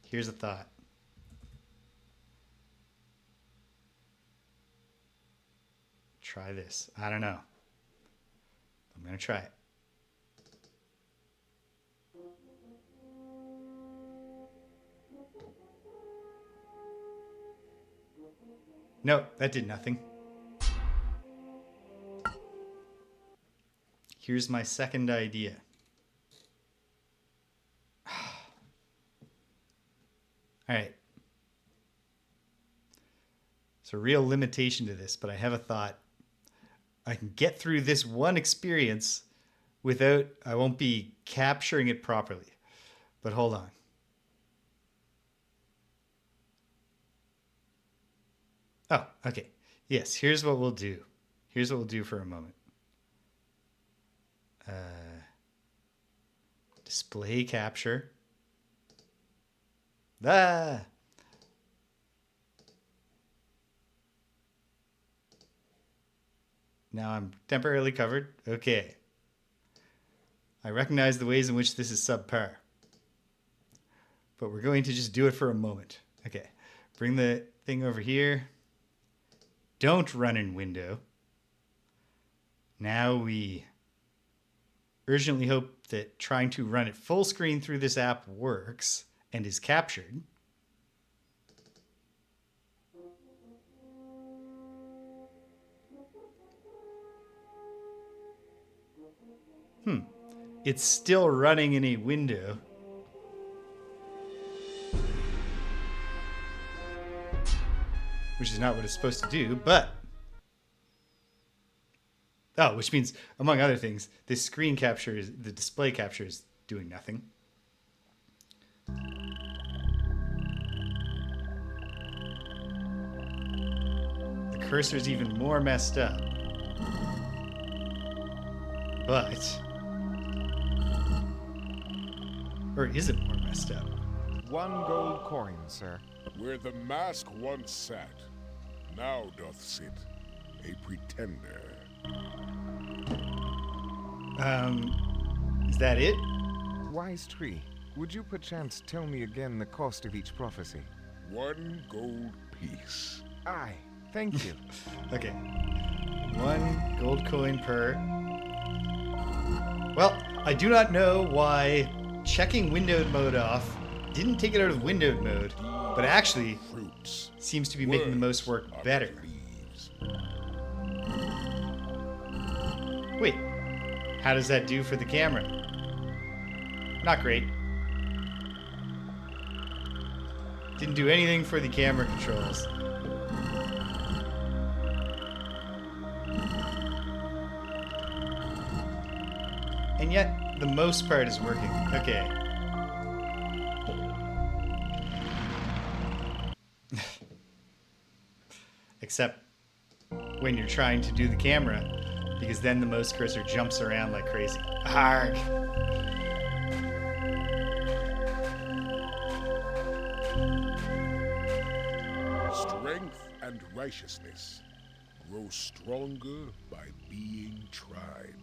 Here's a thought. Try this. I don't know. I'm going to try it. No, that did nothing. Here's my second idea. All right. It's a real limitation to this, but I have a thought. I can get through this one experience without, I won't be capturing it properly. But hold on. Oh, okay. Yes, here's what we'll do. Here's what we'll do for a moment. Display capture. Ah! Now I'm temporarily covered. Okay. I recognize the ways in which this is subpar. But we're going to just do it for a moment. Okay. Bring the thing over here. Don't run in window. Now we urgently hope that trying to run it full screen through this app works and is captured. It's still running in a window. Which is not what it's supposed to do, but... Oh, which means, among other things, this screen capture is... The display capture is doing nothing. The cursor's even more messed up. But... Or is it more messed up? 1 gold coin, sir. Where the mask once sat, now doth sit a pretender. Is that it? Wise tree, would you perchance tell me again the cost of each prophecy? 1 gold piece. Aye, thank you. Okay. 1 gold coin per. Well, I do not know why checking windowed mode off didn't take it out of windowed mode, but actually Fruits. seems to be making the most work better. Leaves. Wait, how does that do for the camera? Not great. Didn't do anything for the camera controls. And yet, the most part is working. Okay. Except when you're trying to do the camera, because then the mouse cursor jumps around like crazy. Arg! Strength and righteousness grow stronger by being tried.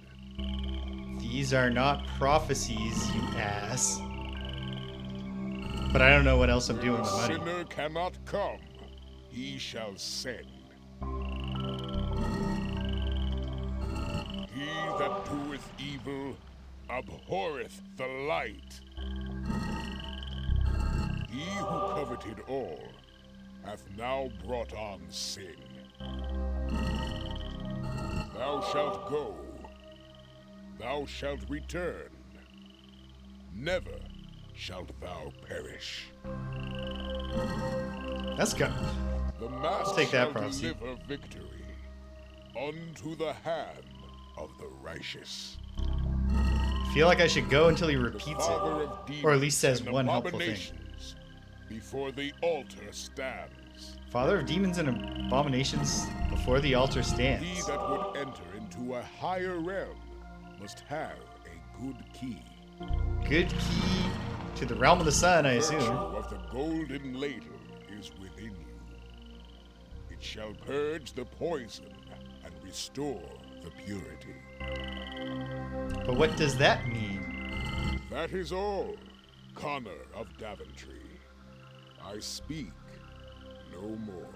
These are not prophecies, you ass. But I don't know what else I'm doing with money. Sinner cannot come, he shall send. He that doeth evil abhorreth the light. He who coveted all hath now brought on sin. Thou shalt go, thou shalt return, never shalt thou perish. That's good. The mask take that shall prophecy. deliver victory unto the hand of the righteous. I feel like I should go until he The repeats father it. of demons Or at least says and one helpful thing. abominations before the altar stands. Father of demons and abominations before the altar He stands. that would enter into a higher realm must have a good key. Good key to the realm of the sun, I Virtue assume. of the golden ladle is within you. It shall purge the poison and restore the purity. But what does that mean? That is all, Connor of Daventry. I speak no more.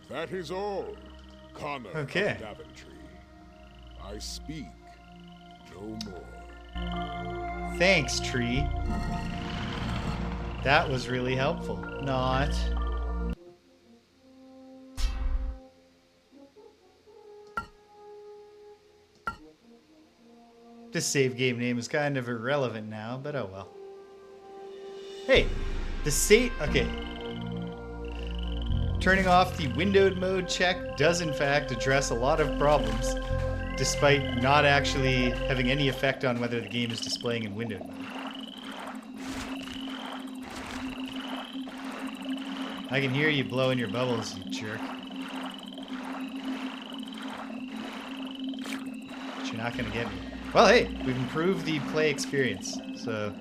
That is all, Connor Okay. of Daventry. I speak no more. Thanks, tree. That was really helpful. Not. This save game name is kind of irrelevant now, but oh well. Hey, the save. Okay. Turning off the windowed mode check does in fact address a lot of problems, despite not actually having any effect on whether the game is displaying in windowed mode. I can hear you blowing your bubbles, you jerk. But you're not gonna get me. Well, hey, we've improved the play experience, so...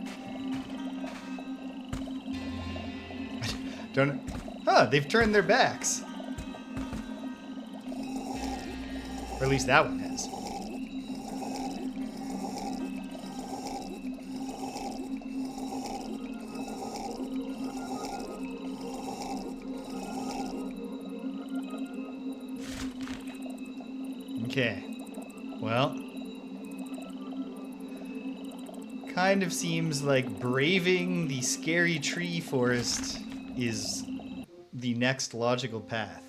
Don't... Huh, they've turned their backs. Or at least that one has. Okay. Well... Kind of seems like braving the scary tree forest is the next logical path.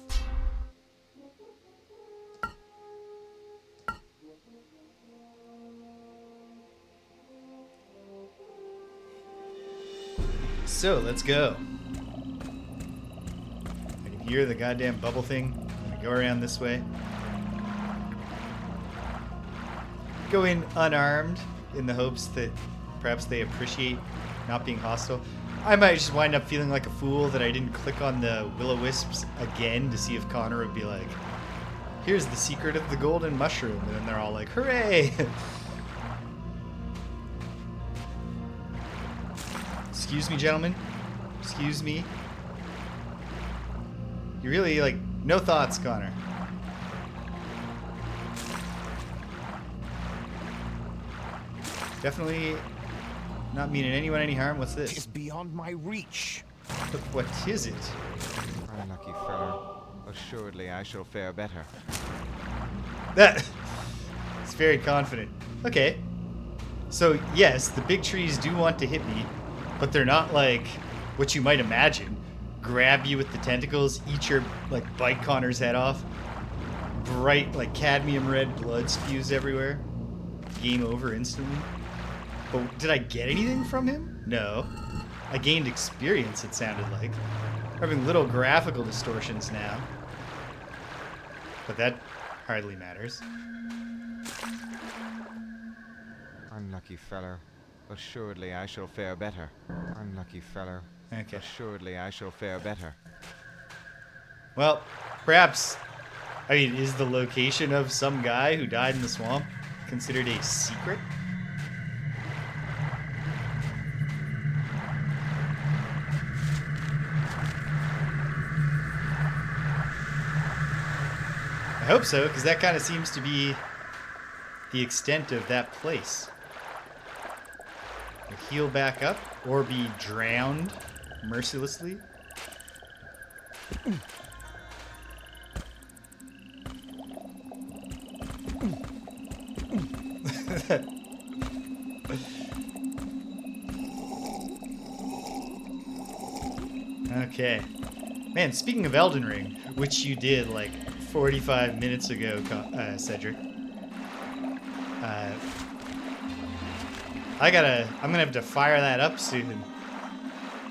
So, let's go. I can hear the goddamn bubble thing. I'm gonna go around this way. Go in unarmed in the hopes that perhaps they appreciate not being hostile. I might just wind up feeling like a fool that I didn't click on the will-o-wisps again to see if Connor would be like, here's the secret of the golden mushroom. And then they're all like, hooray! Excuse me, gentlemen. Excuse me. You really, like, no thoughts, Connor. Definitely not meaning anyone any harm. What's It's this? beyond my reach. But what is it? Unlucky fellow. Assuredly I shall fare better. That... It's very confident. Okay. So, yes, the big trees do want to hit me, but they're not like what you might imagine. Grab you with the tentacles, eat your, like, bite Connor's head off. Bright, like, cadmium red blood spews everywhere. Game over instantly. But did I get anything from him? No. I gained experience, it sounded like. We're having little graphical distortions now. But that hardly matters. Unlucky fellow. Assuredly I shall fare better. Unlucky fellow. Okay. Assuredly I shall fare better. Well, perhaps... I mean, is the location of some guy who died in the swamp considered a secret? I hope so, because that kind of seems to be the extent of that place. We'll heal back up, or be drowned mercilessly. Okay. Man, speaking of Elden Ring, which you did like 45 minutes ago, Cedric. I'm gonna have to fire that up soon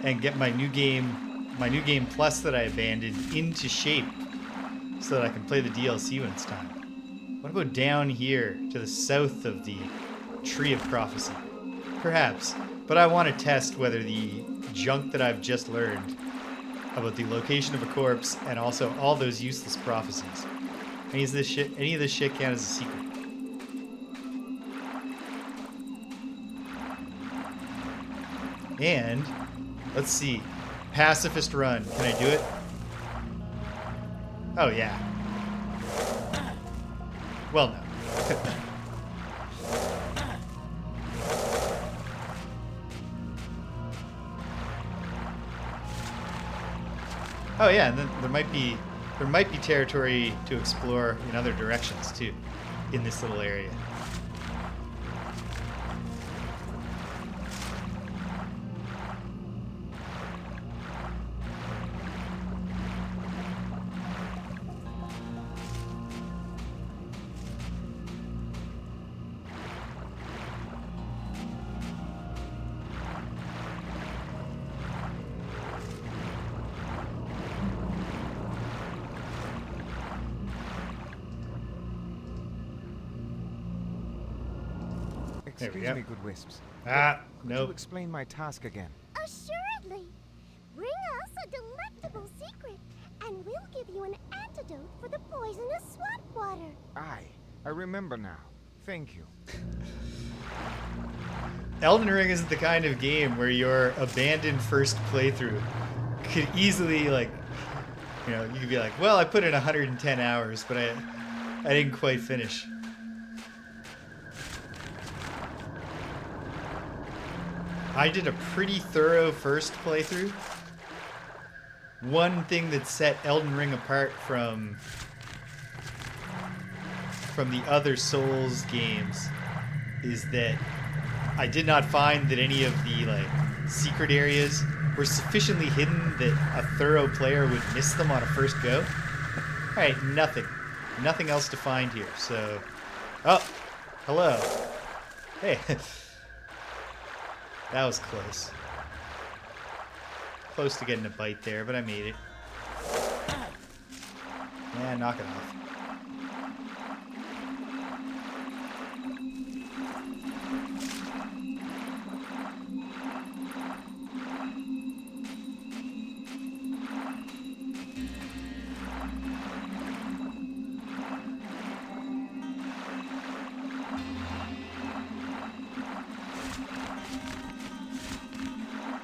and get my new game plus that I abandoned into shape so that I can play the DLC when it's time. What about down here to the south of the Tree of Prophecy? Perhaps, but I want to test whether the junk that I've just learned about the location of a corpse and also all those useless prophecies. Any of this shit count as a secret? And let's see. Pacifist run. Can I do it? Oh yeah. Well, no. Oh yeah, and then there might be territory to explore in other directions too, in this little area. There we Excuse go. me, good wisps. Ah, Could you nope. explain my task again? Assuredly. Bring us a delectable secret, and we'll give you an antidote for the poisonous swamp water. Aye, I remember now. Thank you. Elden Ring isn't the kind of game where your abandoned first playthrough could easily, like, you know, you could be like, well, I put in 110 hours, but I didn't quite finish. I did a pretty thorough first playthrough. One thing that set Elden Ring apart from the other Souls games is that I did not find that any of the like secret areas were sufficiently hidden that a thorough player would miss them on a first go. Alright, nothing else to find here, so... Oh, hello. Hey. That was close. Close to getting a bite there, but I made it. Yeah, knock it off.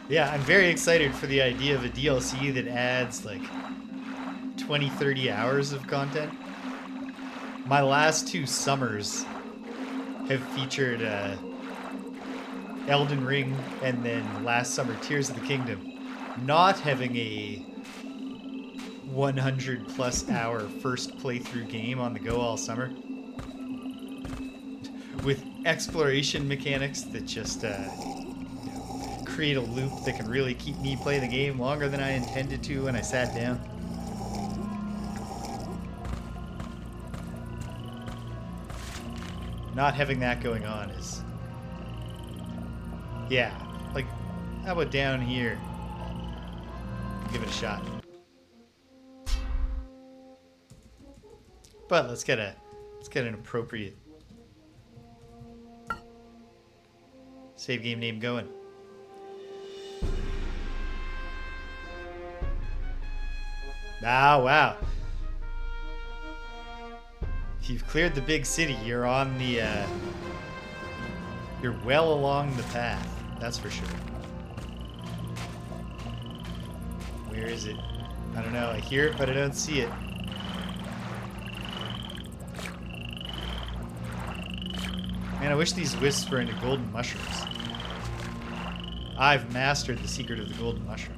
Yeah, I'm very excited for the idea of a DLC that adds like 20, 30 hours of content. My last two summers have featured Elden Ring and then last summer Tears of the Kingdom not having a 100 plus hour first playthrough game on the go all summer with exploration mechanics that just create a loop that can really keep me playing the game longer than I intended to when I sat down. Not having that going on is... Yeah, like, how about down here? Give it a shot. But let's get an appropriate save game name going. Ah, wow. You've cleared the big city. You're on the, you're well along the path. That's for sure. Where is it? I don't know. I hear it, but I don't see it. Man, I wish these wisps were into golden mushrooms. I've mastered the secret of the golden mushroom.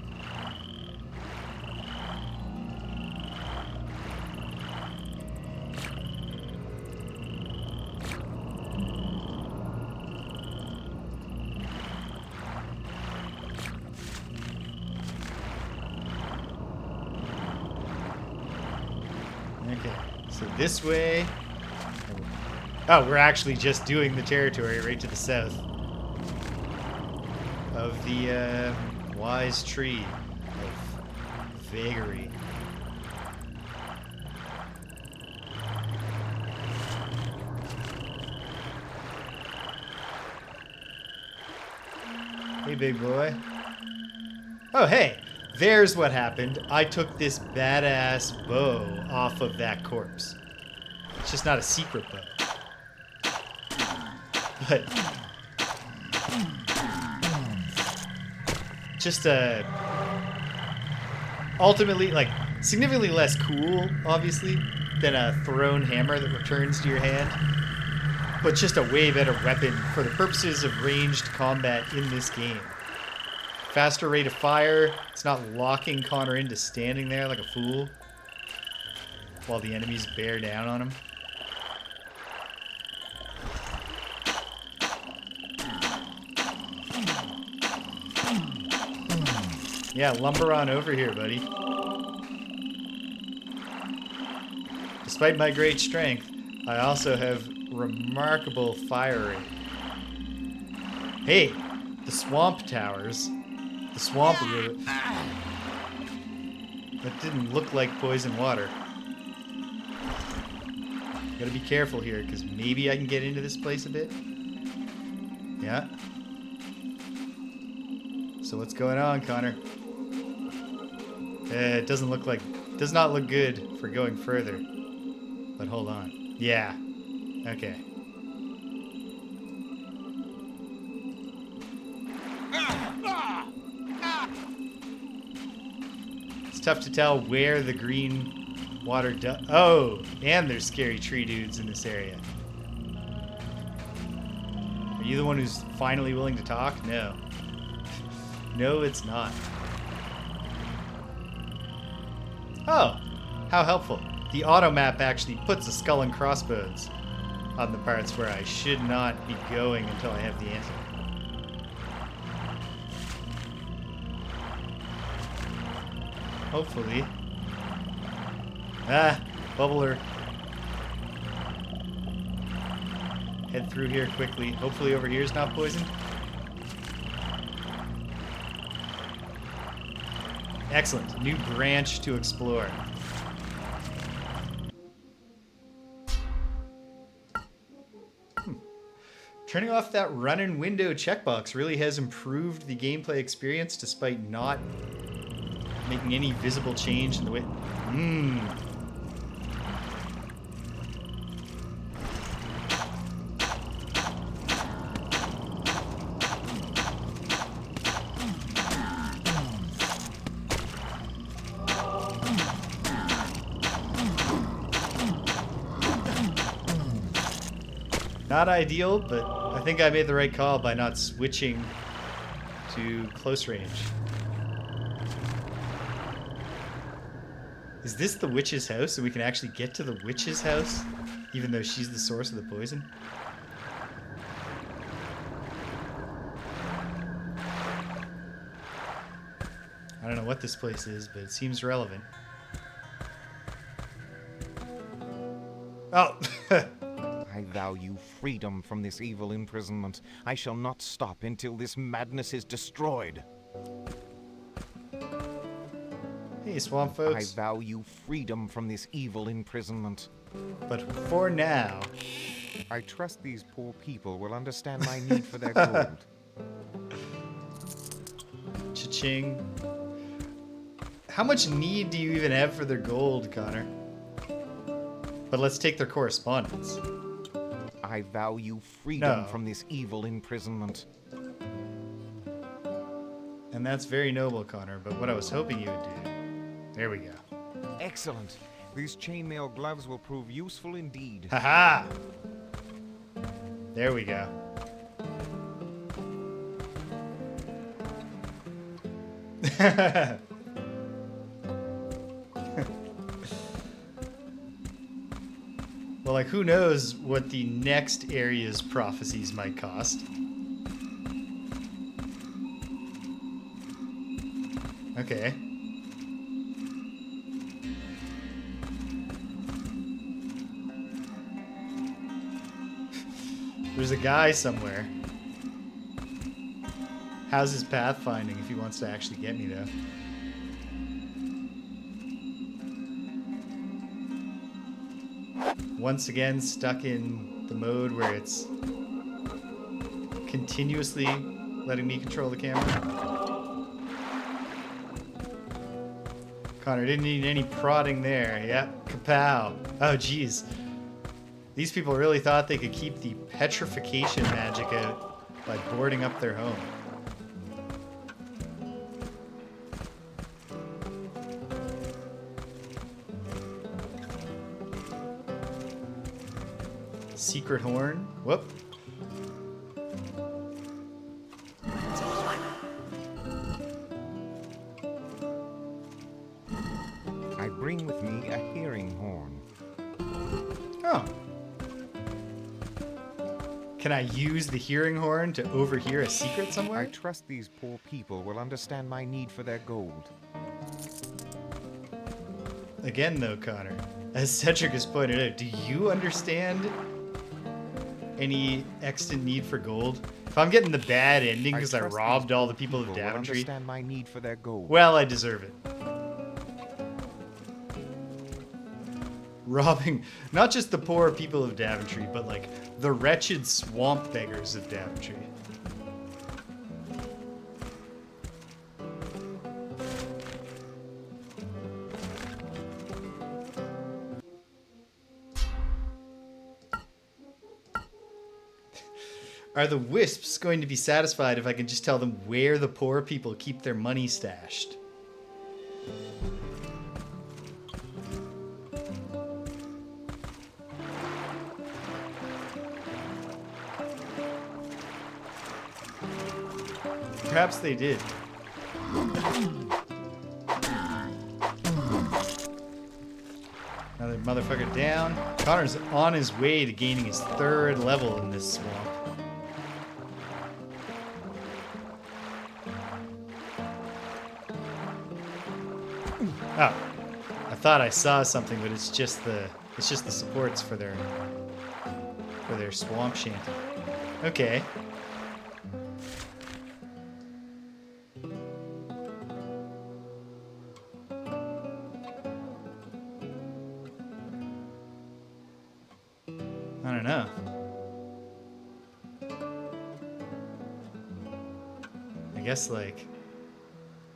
Okay, so this way. Oh, we're actually just doing the territory right to the south of the wise tree of vagary. Hey, big boy. Oh, hey. There's what happened. I took this badass bow off of that corpse. It's just not a secret bow. But just ultimately, like, significantly less cool, obviously, than a thrown hammer that returns to your hand. But just a way better weapon for the purposes of ranged combat in this game. Faster rate of fire. It's not locking Connor into standing there like a fool while the enemies bear down on him. Yeah, lumber on over here, buddy. Despite my great strength, I also have remarkable fire rate. Hey, the swamp towers. The swamp root. That didn't look like poison water. Gotta be careful here, because maybe I can get into this place a bit. Yeah. So what's going on, Connor? It does not look good for going further. But hold on. Yeah. Okay. It's tough to tell where the green water does. Oh, and there's scary tree dudes in this area. Are you the one who's finally willing to talk? No. No, it's not. Oh, how helpful. The auto map actually puts a skull and crossbones on the parts where I should not be going until I have the answer. Hopefully. Ah, bubbler. Head through here quickly. Hopefully over here is not poisoned. Excellent. New branch to explore. Turning off that run-in window checkbox really has improved the gameplay experience despite not making any visible change in the way... Not ideal, but I think I made the right call by not switching to close range. Is this the witch's house so we can actually get to the witch's house even though she's the source of the poison? I don't know what this place is, but it seems relevant. Oh! I value freedom from this evil imprisonment. I shall not stop until this madness is destroyed. Hey, swamp folks. I value freedom from this evil imprisonment. But for now... I trust these poor people will understand my need for their gold. Cha-ching. How much need do you even have for their gold, Connor? But let's take their correspondence. I value freedom from this evil imprisonment. And that's very noble, Connor, but what I was hoping you would do... There we go. Excellent. These chainmail gloves will prove useful indeed. Haha! There we go. Well, like, who knows what the next area's prophecies might cost. Okay. There's a guy somewhere. How's his pathfinding if he wants to actually get me, though? Once again, stuck in the mode where it's continuously letting me control the camera. Connor didn't need any prodding there. Yep, kapow. Oh, geez. These people really thought they could keep the petrification magic out by boarding up their home. Secret horn. Whoop. I bring with me a hearing horn. Oh. Can I use the hearing horn to overhear a secret I somewhere? trust these poor people will understand my need for their gold. Again, though, Connor, as Cedric has pointed out, do you understand any extant need for gold? If I'm getting the bad ending because I trust robbed these all the poor people of will Daventry, understand my need for their gold. well, I deserve it. Robbing not just the poor people of Daventry, but like the wretched swamp beggars of Daventry. Are the wisps going to be satisfied if I can just tell them where the poor people keep their money stashed? Perhaps they did. Another motherfucker down. Connor's on his way to gaining his 3rd level in this swamp. Oh, I thought I saw something, but it's just the supports for their swamp shanty. Okay. I don't know. I guess, like,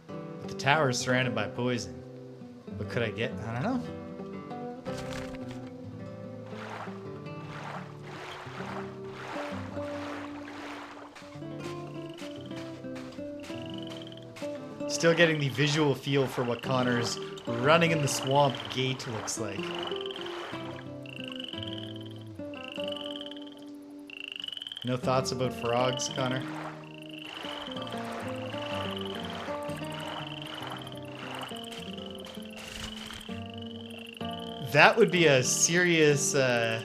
but the tower's surrounded by poison. What could I get? I don't know. Still getting the visual feel for what Connor's running in the swamp gate looks like. No thoughts about frogs, Connor? That would be a serious, I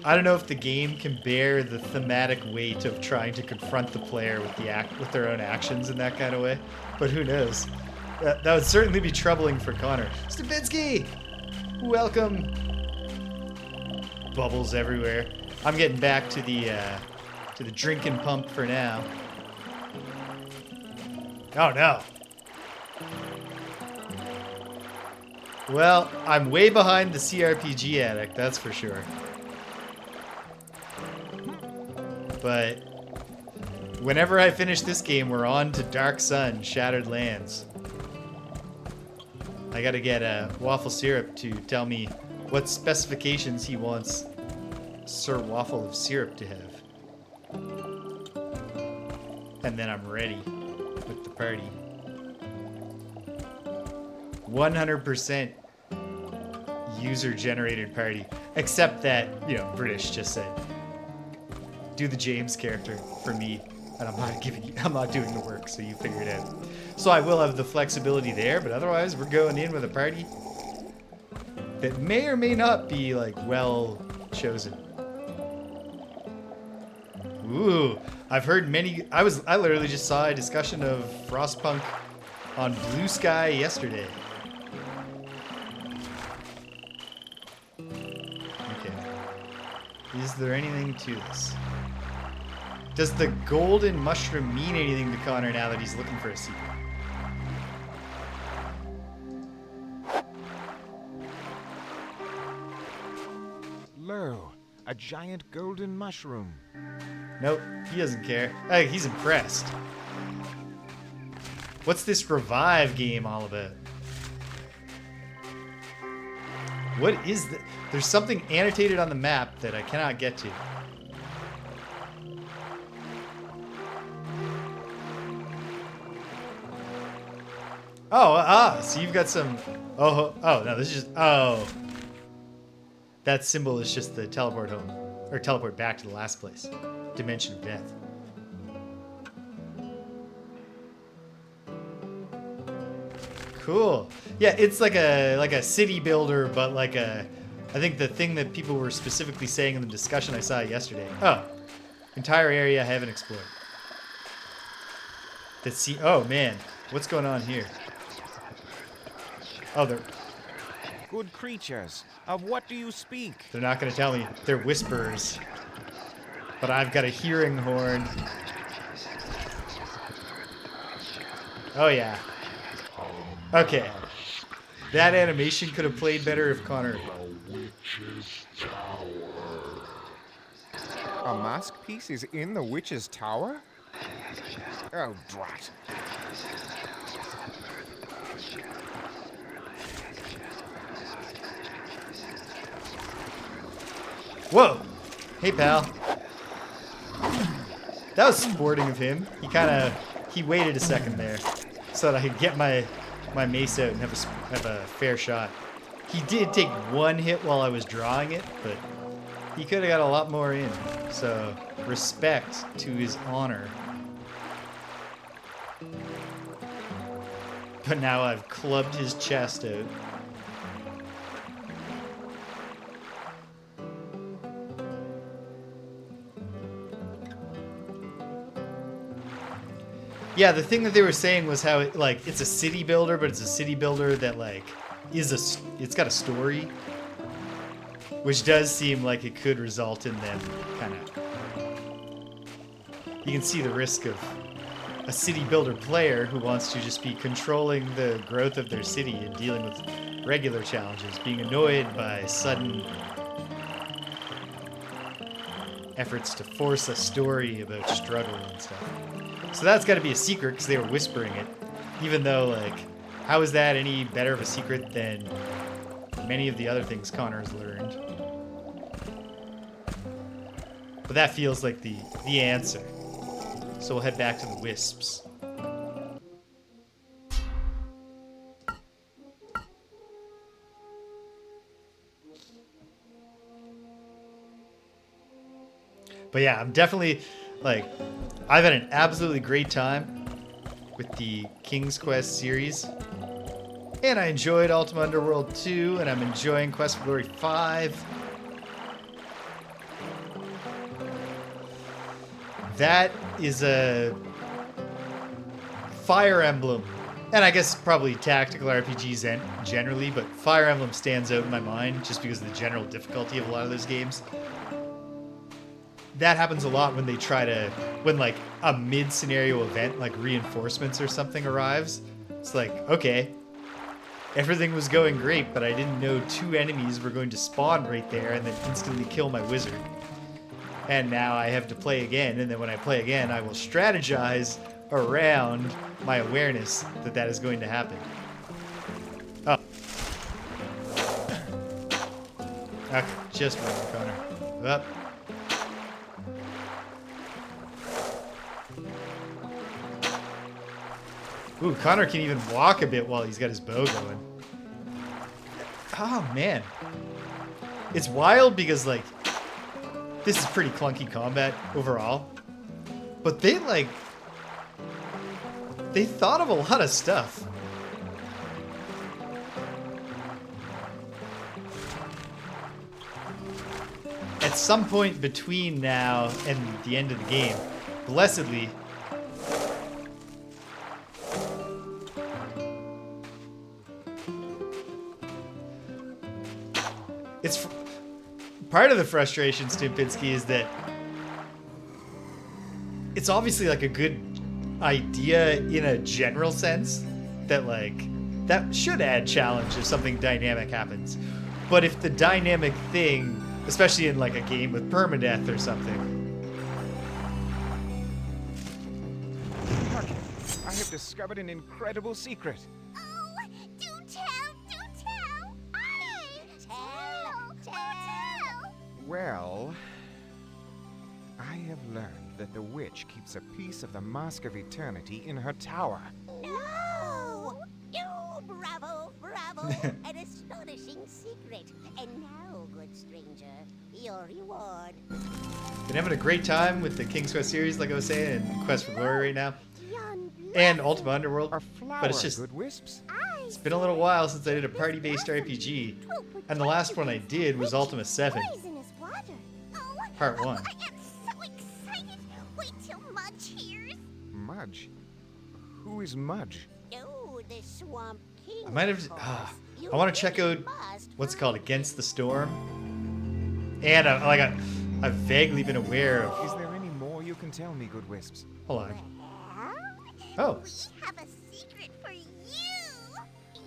don't know if the game can bear the thematic weight of trying to confront the player with their own actions in that kind of way, but who knows? That would certainly be troubling for Connor. Stavinsky! Welcome! Bubbles everywhere. I'm getting back to the drinking pump for now. Oh no. Well, I'm way behind the CRPG addict, that's for sure. But whenever I finish this game, we're on to Dark Sun, Shattered Lands. I gotta get Waffle Syrup to tell me what specifications he wants Sir Waffle of Syrup to have. And then I'm ready with the party. 100% user-generated party. Except that, you know, British just said, do the James character for me, and I'm not doing the work, so you figure it out. So I will have the flexibility there, but otherwise we're going in with a party that may or may not be, like, well chosen. Ooh, I've heard many. I literally just saw a discussion of Frostpunk on Blue Sky yesterday. Okay. Is there anything to this? Does the golden mushroom mean anything to Connor now that he's looking for a secret? Lo, a giant golden mushroom. Nope, he doesn't care. Hey, he's impressed. What's this revive game all about? What is that? There's something annotated on the map that I cannot get to. Oh, so you've got some... Oh, no, this is just... Oh. That symbol is just the teleport home. Or teleport back to the last place. Dimension of Death. Cool. Yeah, it's like a city builder, but like a... I think the thing that people were specifically saying in the discussion I saw yesterday. Oh. Entire area I haven't explored. Oh, man. What's going on here? Oh, they're... Good creatures, of what do you speak? They're not going to tell me. They're whisperers. But I've got a hearing horn. Oh, yeah. Okay. That animation could have played better if Connor... A mask piece is in the witch's tower? Oh, drat. Whoa! Hey, pal. That was sporting of him. He waited a second there so that I could get my mace out and have a fair shot. He did take one hit while I was drawing it, but he could have got a lot more in. So respect to his honor. But now I've clubbed his chest out. Yeah, the thing that they were saying was how it's a city builder, but it's a city builder that it's got a story, which does seem like it could result in them kind of. You can see the risk of a city builder player who wants to just be controlling the growth of their city and dealing with regular challenges, being annoyed by sudden efforts to force a story about struggle and stuff. So that's got to be a secret because they were whispering it. Even though, how is that any better of a secret than many of the other things Connor's learned? But that feels like the answer. So we'll head back to the wisps. But yeah, I'm definitely, I've had an absolutely great time with the King's Quest series. And I enjoyed Ultima Underworld 2, and I'm enjoying Quest for Glory 5. That is a Fire Emblem. And I guess probably tactical RPGs generally, but Fire Emblem stands out in my mind just because of the general difficulty of a lot of those games. That happens a lot when they when a mid-scenario event, like reinforcements or something arrives. It's okay, everything was going great, but I didn't know 2 enemies were going to spawn right there and then instantly kill my wizard. And now I have to play again, and then when I play again, I will strategize around my awareness that is going to happen. Oh. Okay, just one, Connor. Up. Ooh, Connor can even walk a bit while he's got his bow going. Oh, man. It's wild because, this is pretty clunky combat overall. But they thought of a lot of stuff. At some point between now and the end of the game, blessedly, it's part of the frustration, Stumpinski, is that it's obviously a good idea in a general sense that that should add challenge if something dynamic happens. But if the dynamic thing, especially in a game with permadeath or something. Hark! I have discovered an incredible secret. Oh, do tell, do tell! Tell! Well, I have learned that the witch keeps a piece of the Mask of Eternity in her tower. No! No! Bravo, bravo! An astonishing secret. And now, good stranger, your reward. Been having a great time with the King's Quest series, like I was saying, and Quest for Glory right now. Yon And Ultima Underworld. Are flowers But it's just, good wisps? it's been a little while since I did a party-based RPG. And the last one I did was Ultima 7, poisonous water. Oh, Part 1. I am so excited. Wait till Mudge hears. Mudge? Who is Mudge? Oh, the Swamp King. I might have. I want to check out what's it called, Against the Storm. And I've vaguely been aware of. Is there any more you can tell me, good wisps? Hold on. Well, Oh. we have a secret for you.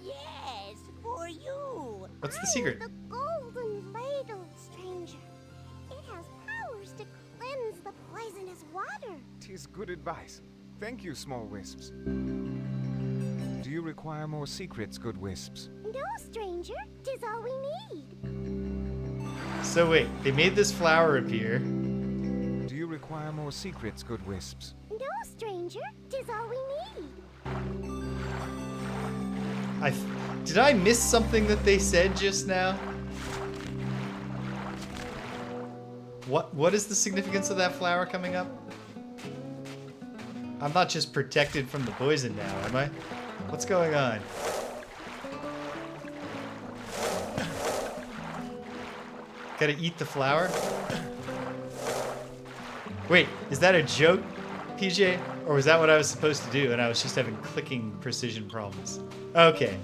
Yes, for you. What's the secret? The golden ladle, stranger. It has powers to cleanse the poisonous water. 'Tis good advice. Thank you, small wisps. Do you require more secrets, good wisps? No, stranger. 'Tis all we need. So wait, they made this flower appear. Do you require more secrets, good wisps? No, stranger. 'Tis all we need. Did I miss something that they said just now? What is the significance of that flower coming up? I'm not just protected from the poison now, am I? What's going on? Gotta eat the flower? Wait, is that a joke, PJ? Or was that what I was supposed to do and I was just having clicking precision problems? Okay.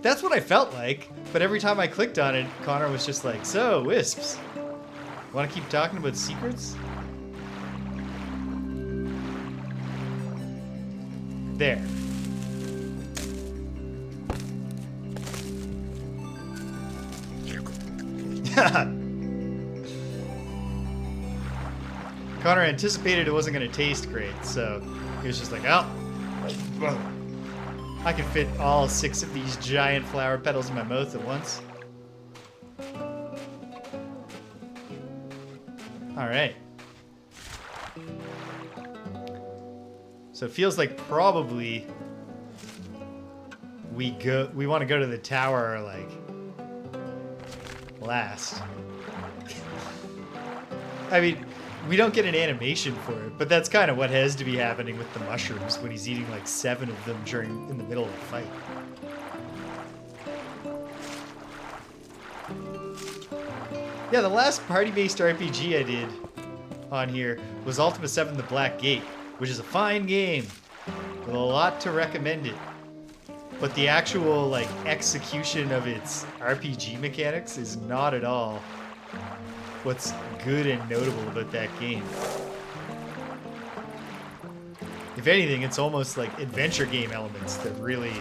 That's what I felt like, but every time I clicked on it, Connor was just like, so, wisps. Want to keep talking about secrets? There. Connor anticipated it wasn't going to taste great, so he was just like, oh, I can fit all 6 of these giant flower petals in my mouth at once. All right. So it feels like probably we want to go to the tower like last. I mean, we don't get an animation for it, but that's kind of what has to be happening with the mushrooms when he's eating like 7 of them in the middle of the fight. Yeah, the last party-based RPG I did on here was Ultima 7 The Black Gate, which is a fine game with a lot to recommend it. But the actual like execution of its RPG mechanics is not at all what's good and notable about that game. If anything, it's almost like adventure game elements that really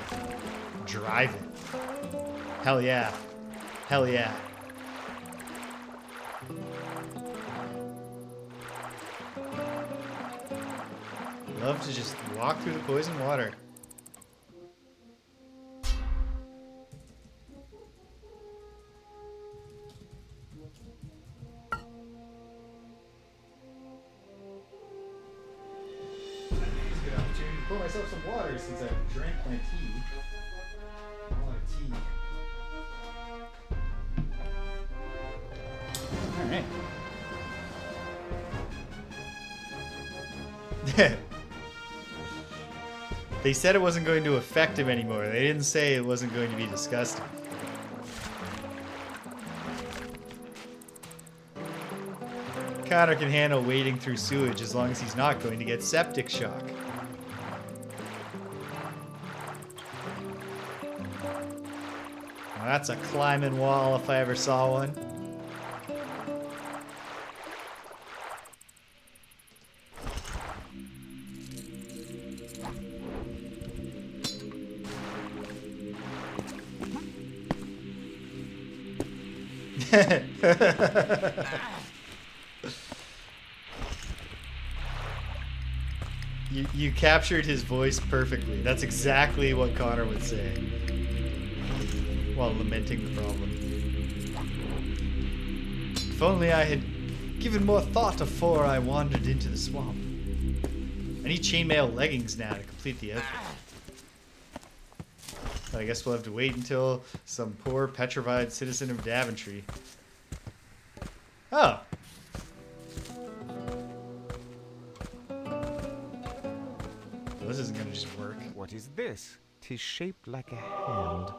drive it. Hell yeah. Hell yeah. Love to just walk through the poison water. Good opportunity to pour myself some water since I drank my tea. A lot of tea. All right. They said it wasn't going to affect him anymore. They didn't say it wasn't going to be disgusting. Connor can handle wading through sewage as long as he's not going to get septic shock. Well, that's a climbing wall if I ever saw one. You captured his voice perfectly. That's exactly what Connor would say while lamenting the problem. If only I had given more thought before I wandered into the swamp. I need chainmail leggings now to complete the outfit. But I guess we'll have to wait until some poor petrified citizen of Daventry. Oh. Well, this isn't gonna just work. What is this? 'Tis shaped like a hand,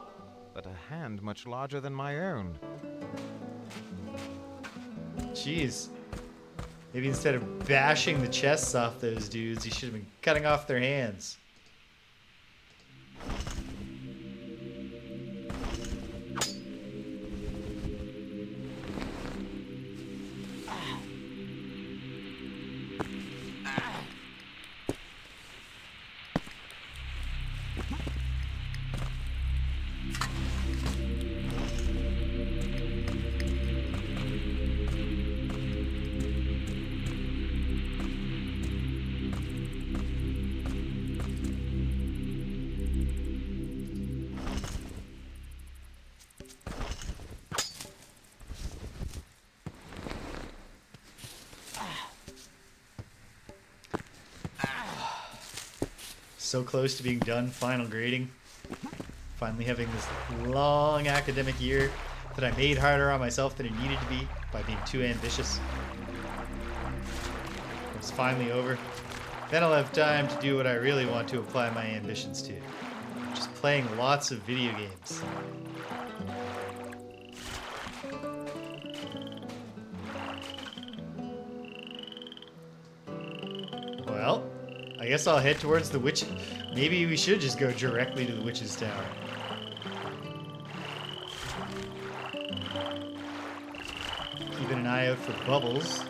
but a hand much larger than my own. Jeez. Maybe instead of bashing the chests off those dudes, you should have been cutting off their hands. so close to being done, final grading. Finally having this long academic year that I made harder on myself than it needed to be by being too ambitious. It's finally over. Then I'll have time to do what I really want to apply my ambitions to. Just playing lots of video games. Well, I guess I'll head towards the witch. Maybe we should just go directly to the witch's tower. Keeping an eye out for bubbles.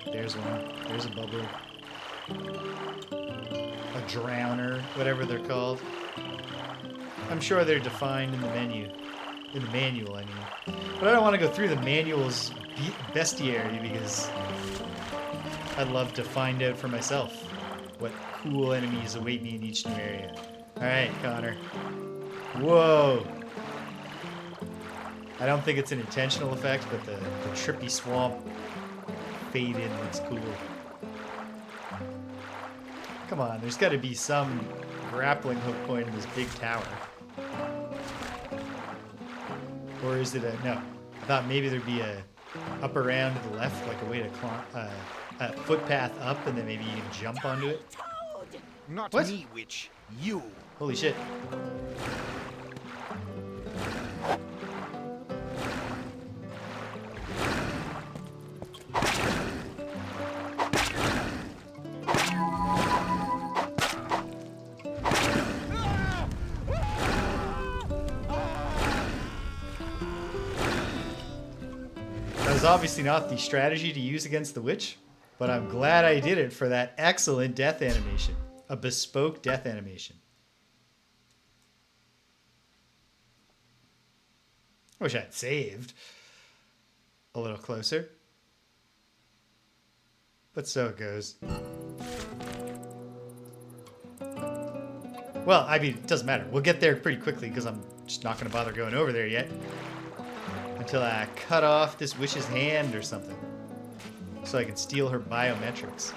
There's one. There's a bubbler. A drowner, whatever they're called. I'm sure they're defined in the menu. In the manual, I mean. But I don't want to go through the manual's bestiary because I'd love to find out for myself what cool enemies await me in each new area. Alright, Connor. Whoa! I don't think it's an intentional effect, but the trippy swamp fade in looks cool. Come on, there's got to be some grappling hook point in this big tower. Or is it a... No. I thought maybe there'd be a up around to the left, like a way to climb... a footpath up, and then maybe you can jump onto it. Not What? me, witch. You. Holy shit. That was obviously not the strategy to use against the witch, but I'm glad I did it for that excellent death animation. A bespoke death animation. I wish I'd saved a little closer. But so it goes. Well, I mean, it doesn't matter. We'll get there pretty quickly because I'm just not going to bother going over there yet. Until I cut off this witch's hand or something. So I can steal her biometrics.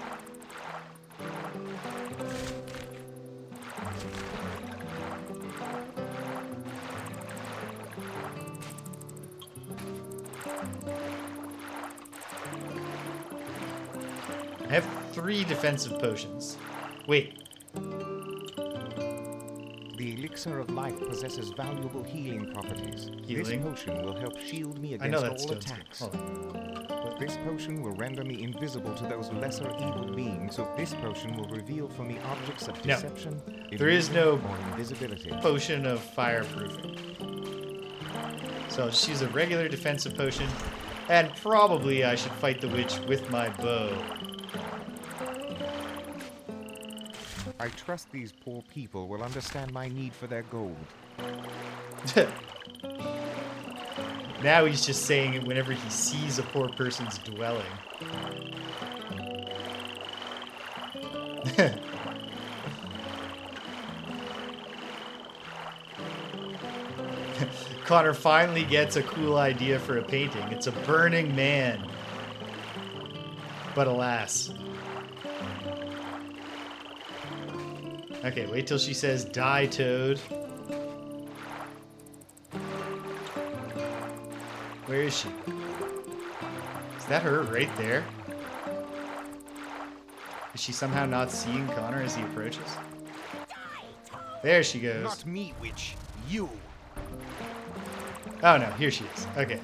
I have 3 defensive potions. Wait. The elixir of life possesses valuable healing properties. Healing? This potion will help shield me I know against that's all stone's attacks. Hold on. This potion will render me invisible to those lesser evil beings, so this potion will reveal for me objects of No. deception, There is no illusion, or invisibility. Potion of fireproofing. So I'll just use a regular defensive potion. And probably I should fight the witch with my bow. I trust these poor people will understand my need for their gold. Now he's just saying it whenever he sees a poor person's dwelling. Connor finally gets a cool idea for a painting. It's a burning man. But alas. Okay, wait till she says, "Die, Toad." Where is she? Is that her right there? Is she somehow not seeing Connor as he approaches? There she goes. Not me, witch. You. Oh no, here she is. Okay.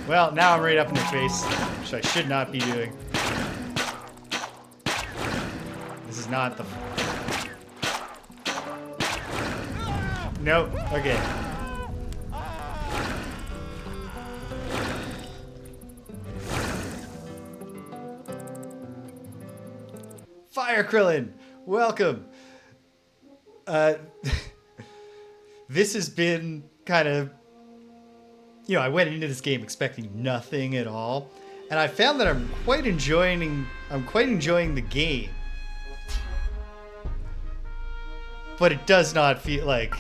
Well, now I'm right up in their face, which I should not be doing. This is not the... Nope. Okay. Fire Krillin, welcome. This has been kind of, I went into this game expecting nothing at all, and I found that I'm quite enjoying the game. But it does not feel like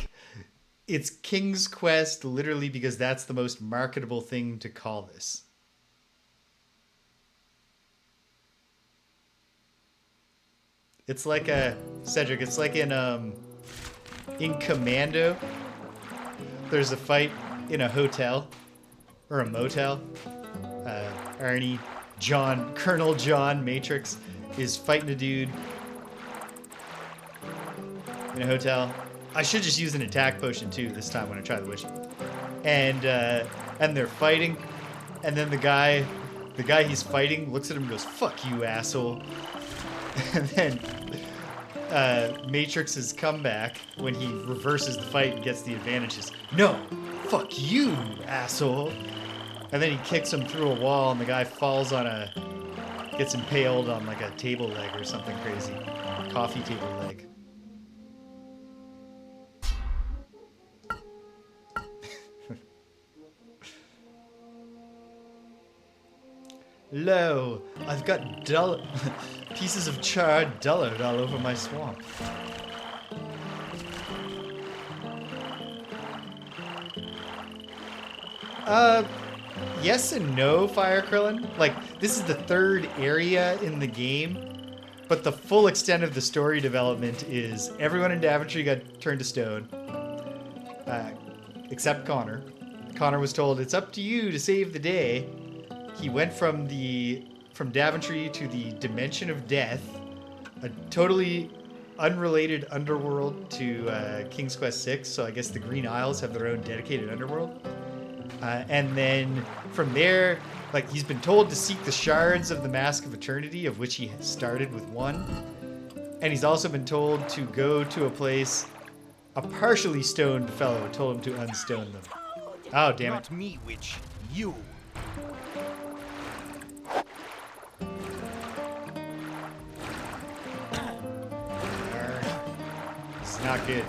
it's King's Quest literally because that's the most marketable thing to call this. It's like Cedric, it's like in Commando, there's a fight in a hotel or a motel. Colonel John Matrix is fighting a dude in a hotel. I should just use an attack potion too this time when I try the witch. And they're fighting, and then the guy he's fighting looks at him and goes, "Fuck you, asshole." And then Matrix's comeback when he reverses the fight and gets the advantage is, "No, fuck you, asshole." And then he kicks him through a wall, and the guy gets impaled on like a table leg or something crazy, coffee table leg. Lo, I've got pieces of charred dullard all over my swamp. Yes and no, Fire Krillin. Like, this is the third area in the game, but the full extent of the story development is everyone in Daventry got turned to stone, except Connor. Connor was told, "It's up to you to save the day." He went from Daventry to the Dimension of Death, a totally unrelated underworld to King's Quest VI, so I guess the Green Isles have their own dedicated underworld. And then from there, like, he's been told to seek the shards of the Mask of Eternity, of which he has started with one. And he's also been told to go to a place, a partially stoned fellow told him to unstone them. Oh, damn it. Not me, witch. You. It's not good.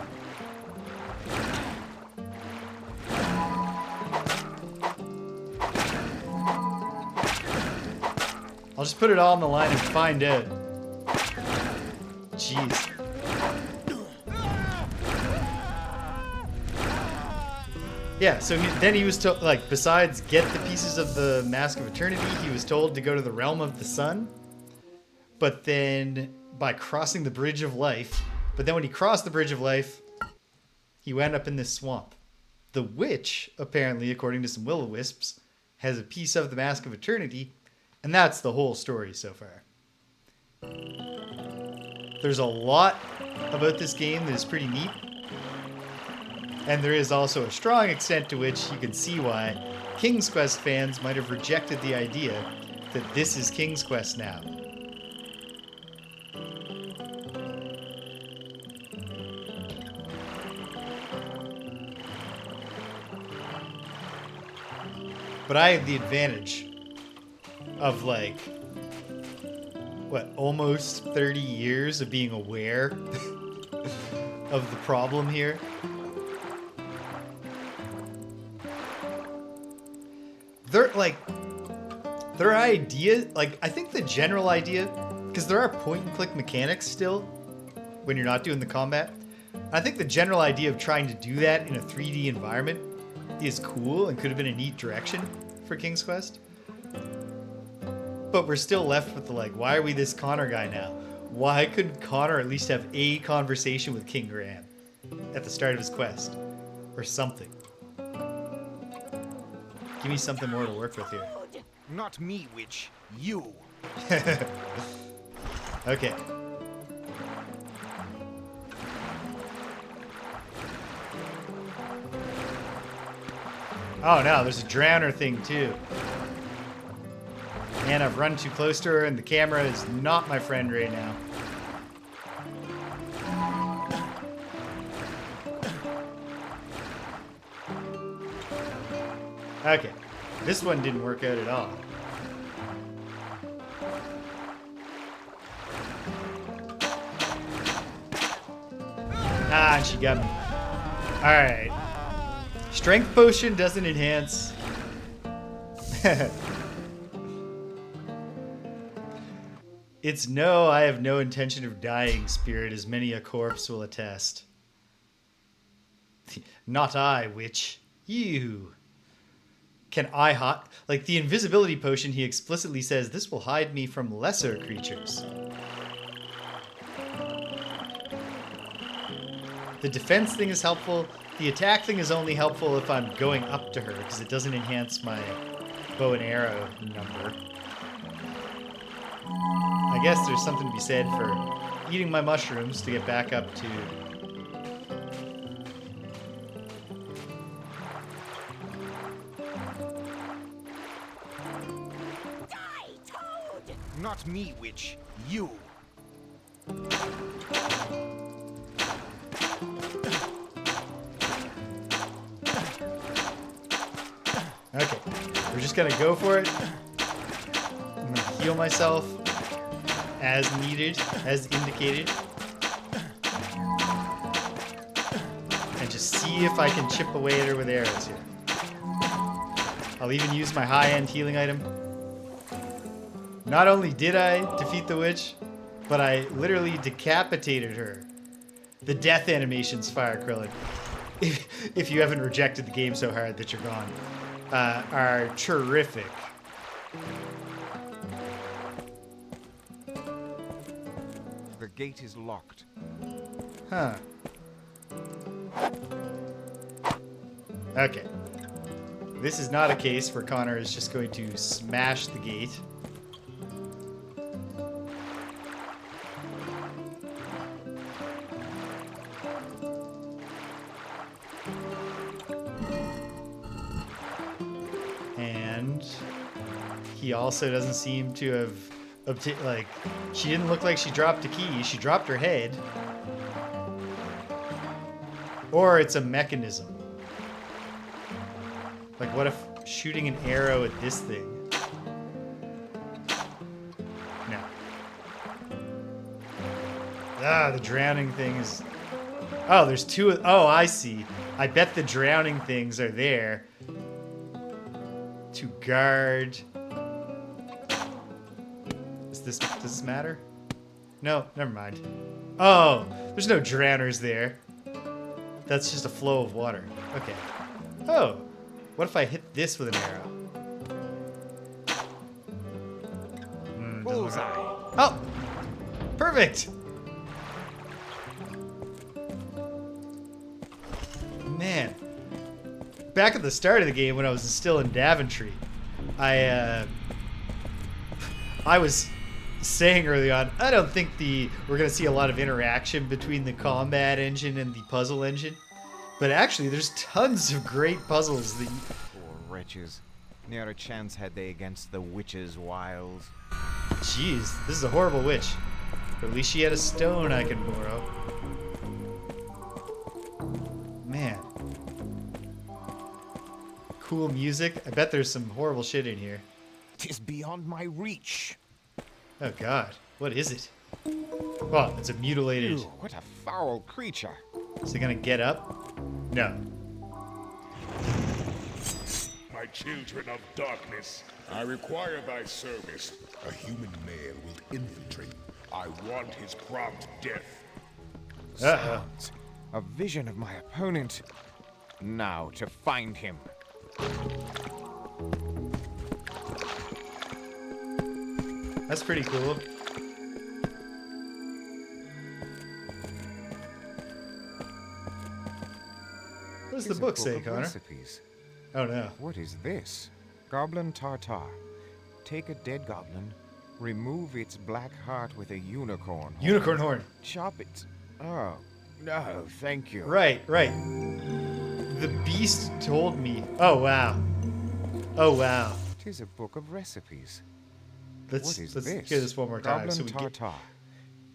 I'll just put it all on the line and find out. Jeez. Yeah, so then he was told, like, besides get the pieces of the Mask of Eternity, he was told to go to the Realm of the Sun. But then, by crossing the Bridge of Life, but then when he crossed the Bridge of Life, he wound up in this swamp. The witch, apparently, according to some will-o-wisps, has a piece of the Mask of Eternity, and that's the whole story so far. There's a lot about this game that is pretty neat. And there is also a strong extent to which you can see why King's Quest fans might have rejected the idea that this is King's Quest now. But I have the advantage of, like, almost 30 years of being aware of the problem here. Their idea, like, I think the general idea, because there are point and click mechanics still when you're not doing the combat. I think the general idea of trying to do that in a 3D environment is cool and could have been a neat direction for King's Quest. But we're still left with the, like, why are we this Connor guy now? Why couldn't Connor at least have a conversation with King Graham at the start of his quest? Or something. Give me something more to work with here. Not me, witch. You. Okay. Oh no, there's a drowner thing too. Man, I've run too close to her and the camera is not my friend right now. Okay, this one didn't work out at all. Ah, and she got me. Alright. Strength potion doesn't enhance. It's no, I have no intention of dying, spirit, as many a corpse will attest. Not I, witch. You. Can I hide? Like the invisibility potion, he explicitly says this will hide me from lesser creatures. The defense thing is helpful. The attack thing is only helpful if I'm going up to her, because it doesn't enhance my bow and arrow number. I guess there's something to be said for eating my mushrooms to get back up to... Die, Toad! Not me, witch. You. Okay, we're just gonna go for it. I'm gonna heal myself as needed, as indicated. And just see if I can chip away at her with arrows here. I'll even use my high-end healing item. Not only did I defeat the witch, but I literally decapitated her. The death animations, Fire Krillin, if you haven't rejected the game so hard that you're gone, are terrific. The gate is locked. Huh. Okay. This is not a case where Connor is just going to smash the gate. And he also doesn't seem to have like, she didn't look like she dropped a key. She dropped her head. Or it's a mechanism. Like, what if shooting an arrow at this thing? No. Ah, the drowning thing is... Oh, there's two... Oh, I see. I bet the drowning things are there to guard... Does this matter? No, never mind. Oh, there's no drowners there. That's just a flow of water. Okay. Oh, what if I hit this with an arrow? Bullseye. Oh, perfect. Man, back at the start of the game when I was still in Daventry, I was saying early on, I don't think we're going to see a lot of interaction between the combat engine and the puzzle engine. But actually, there's tons of great puzzles that Poor wretches. Ne'er a chance had they against the witch's wiles. Jeez, this is a horrible witch. But at least she had a stone I can borrow. Man. Cool music. I bet there's some horrible shit in here. 'Tis beyond my reach. Oh god, what is it? Oh, it's a mutilated... Ew, what a foul creature. Is it gonna get up? No. My children of darkness, I require thy service. A human male will infiltrate. I want his prompt death. Uh-oh. Sounds. A vision of my opponent. Now to find him. That's pretty cool. What does the It's a book say, of Connor? Recipes. Oh no. What is this? Goblin tartar. Take a dead goblin, remove its black heart with a unicorn horn. Unicorn horn. Chop it. Oh, no, thank you. Right, right. The beast told me. Oh wow. Oh wow. 'Tis a book of recipes. Let's What is let's this? hear this one more time Goblin so we get... tartar.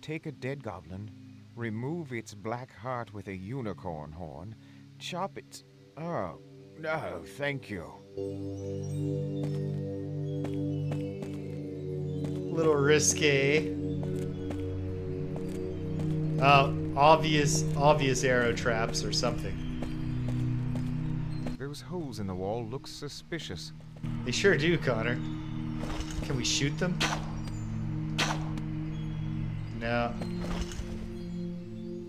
Take a dead goblin, remove its black heart with a unicorn horn, chop it. Oh, no, thank you. Little risque. Obvious arrow traps or something. Those holes in the wall look suspicious. They sure do, Connor. Can we shoot them? No.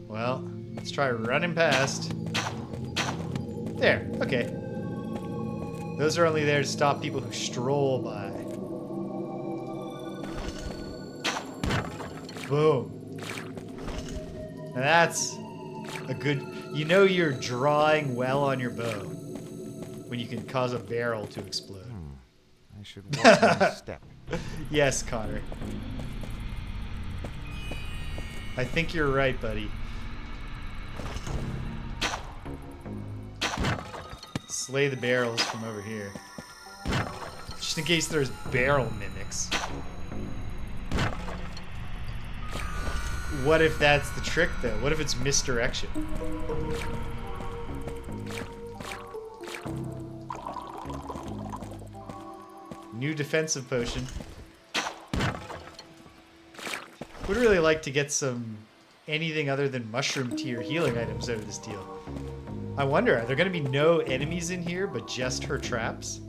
Well, let's try running past. There, okay. Those are only there to stop people who stroll by. Boom. Now that's a good... You know you're drawing well on your bow when you can cause a barrel to explode. I should watch my step. Yes, Connor. I think you're right, buddy. Slay the barrels from over here. Just in case there's barrel mimics. What if that's the trick, though? What if it's misdirection? New defensive potion. Would really like to get some anything other than mushroom tier healing items out of this deal. I wonder, are there going to be no enemies in here but just her traps?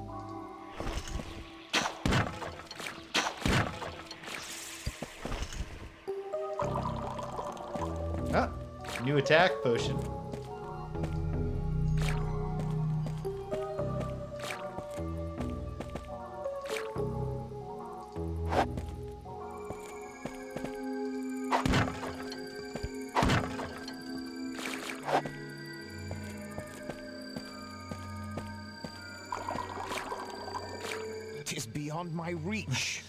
Ah, new attack potion. Tis beyond my reach.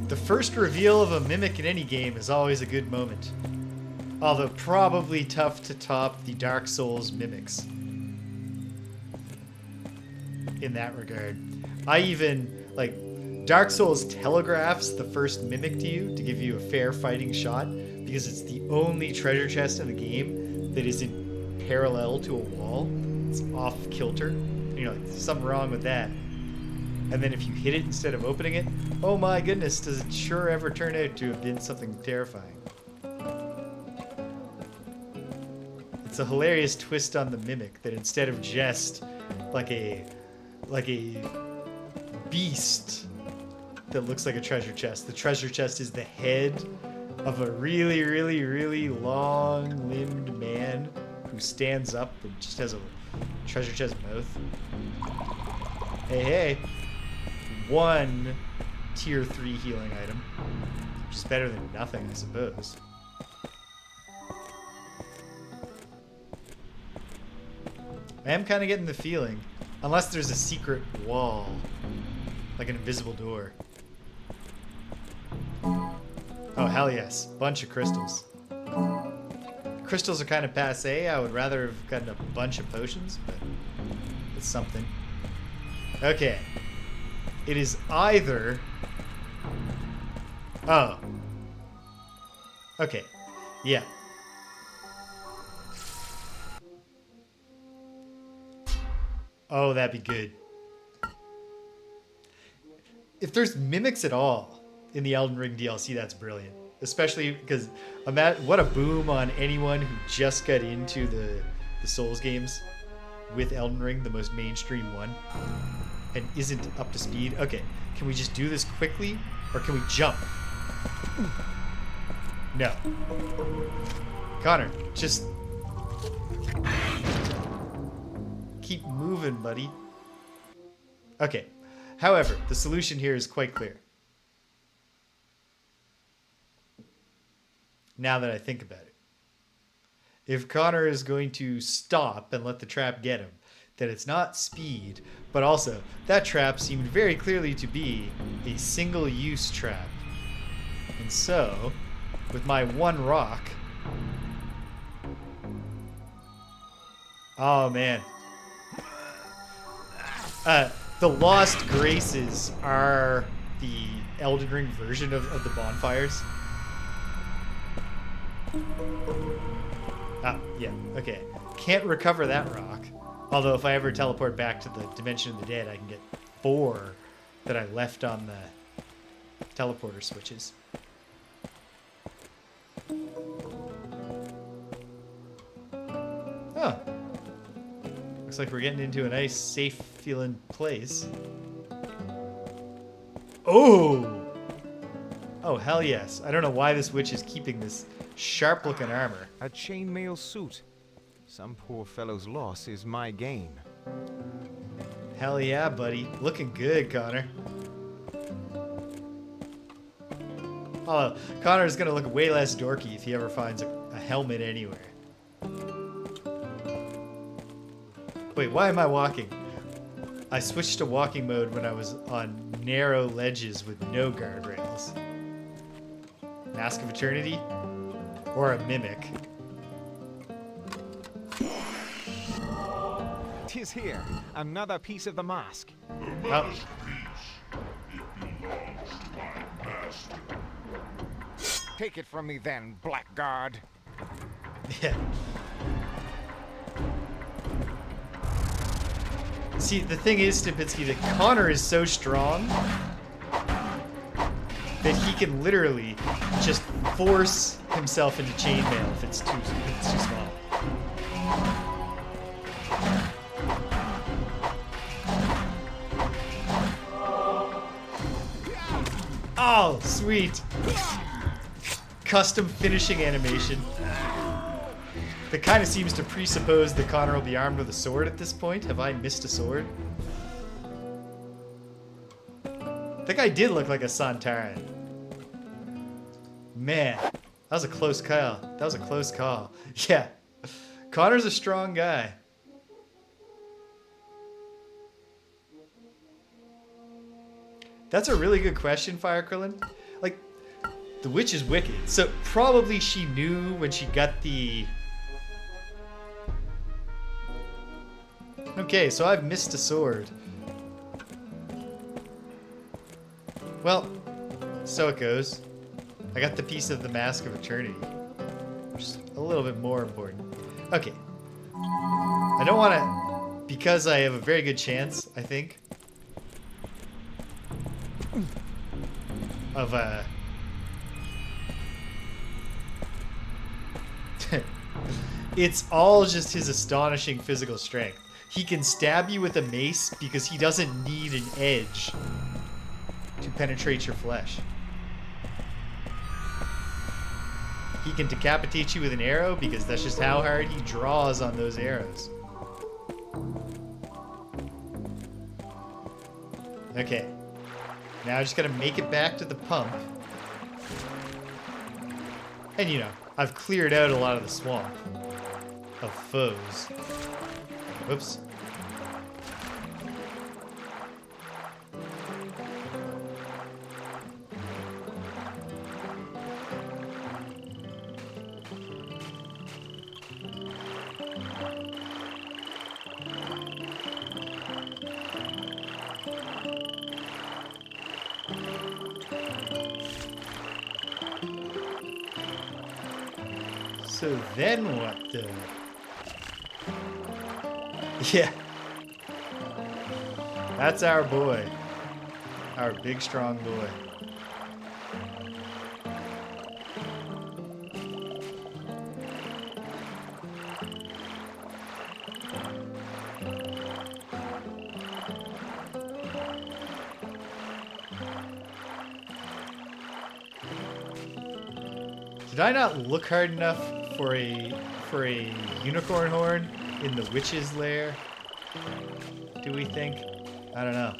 The first reveal of a mimic in any game is always a good moment. Although probably tough to top the Dark Souls mimics. In that regard. I even, like, Dark Souls telegraphs the first mimic to you to give you a fair fighting shot because it's the only treasure chest in the game that isn't parallel to a wall. It's off kilter. You know, like, there's something wrong with that. And then if you hit it instead of opening it, oh my goodness, does it sure ever turn out to have been something terrifying. It's a hilarious twist on the mimic that instead of just like a beast that looks like a treasure chest, the treasure chest is the head of a really, really, really long-limbed man who stands up and just has a treasure chest mouth. Hey, hey. One tier 3 healing item, which is better than nothing, I suppose. I am kind of getting the feeling, unless there's a secret wall, like an invisible door. Oh, hell yes. Bunch of crystals. Crystals are kind of passé. I would rather have gotten a bunch of potions, but it's something. Okay. It is either... Oh. Okay. Yeah. Oh, that'd be good. If there's mimics at all in the Elden Ring DLC, that's brilliant. Especially because what a boom on anyone who just got into the Souls games with Elden Ring, the most mainstream one, and isn't up to speed. Okay, can we just do this quickly, or can we jump? No. Connor, just keep moving, buddy. Okay. However, the solution here is quite clear. Now that I think about it. If Connor is going to stop and let the trap get him, then it's not speed, but also that trap seemed very clearly to be a single-use trap. And so, with my one rock... Oh, man. The Lost Graces are the Elden Ring version of the bonfires. Ah, yeah, okay. Can't recover that rock. Although if I ever teleport back to the Dimension of the Dead, I can get 4 that I left on the teleporter switches. Oh. Looks like we're getting into a nice, safe feeling place. Oh! Oh, hell yes. I don't know why this witch is keeping this sharp-looking armor. A chainmail suit. Some poor fellow's loss is my gain. Hell yeah, buddy. Looking good, Connor. Oh, Connor's gonna look way less dorky if he ever finds a helmet anywhere. Wait, why am I walking? I switched to walking mode when I was on narrow ledges with no guardrails. Mask of Eternity? Or a mimic? 'Tis here, another piece of the mask. Oh. Take it from me then, blackguard. Yeah. See, the thing is, Stupinski, that Connor is so strong that he can literally just force himself into chainmail if it's too small. Oh, sweet. Custom finishing animation. That kind of seems to presuppose that Connor will be armed with a sword at this point. Have I missed a sword? That guy did look like a Santaran. Man, that was a close call. That was a close call. Yeah, Connor's a strong guy. That's a really good question, Fire Krillin. Like, the witch is wicked, so probably she knew when she got the... Okay, so I've missed a sword. Well, so it goes. I got the piece of the Mask of Eternity, which is a little bit more important. Okay. I don't want to... Because I have a very good chance, I think, of it's all just his astonishing physical strength. He can stab you with a mace because he doesn't need an edge to penetrate your flesh. He can decapitate you with an arrow because that's just how hard he draws on those arrows. Okay. Now I just gotta make it back to the pump. And you know, I've cleared out a lot of the swamp of foes. Whoops. So then what the... Yeah. That's our boy. Our big, strong boy. Did I not look hard enough for a unicorn horn in the witch's lair? Do we think? I don't know.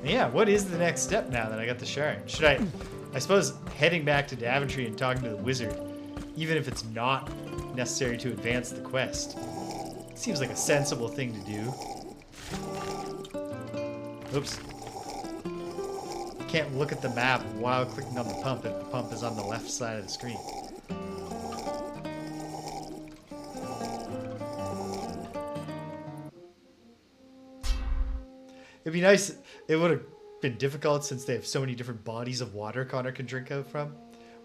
Yeah, what is the next step now that I got the shard? Should I suppose heading back to Daventry and talking to the wizard, even if it's not necessary to advance the quest, seems like a sensible thing to do. Oops. Can't look at the map while clicking on the pump if the pump is on the left side of the screen. It'd be nice. It would have been difficult since they have so many different bodies of water Connor can drink out from.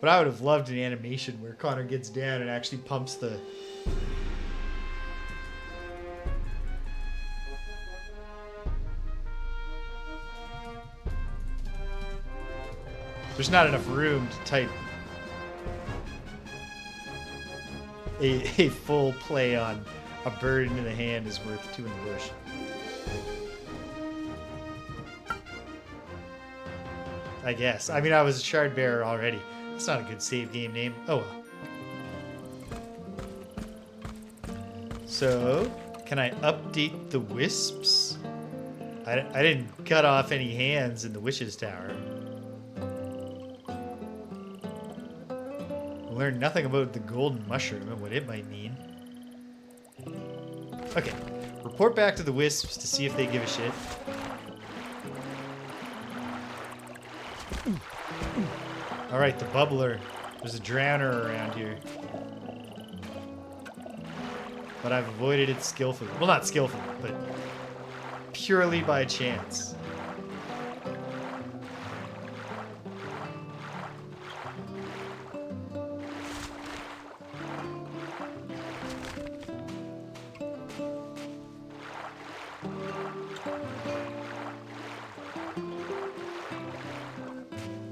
But I would have loved an animation where Connor gets down and actually pumps the... There's not enough room to type a full play on a bird in the hand is worth 2 in the bush. I guess. I mean, I was a shard bearer already. That's not a good save game name. Oh well. So, can I update the wisps? I didn't cut off any hands in the witch's tower. Learned nothing about the golden mushroom and what it might mean. Okay, report back to the wisps to see if they give a shit. Alright, the bubbler. There's a drowner around here. But I've avoided it skillfully. Well, not skillfully, but purely by chance.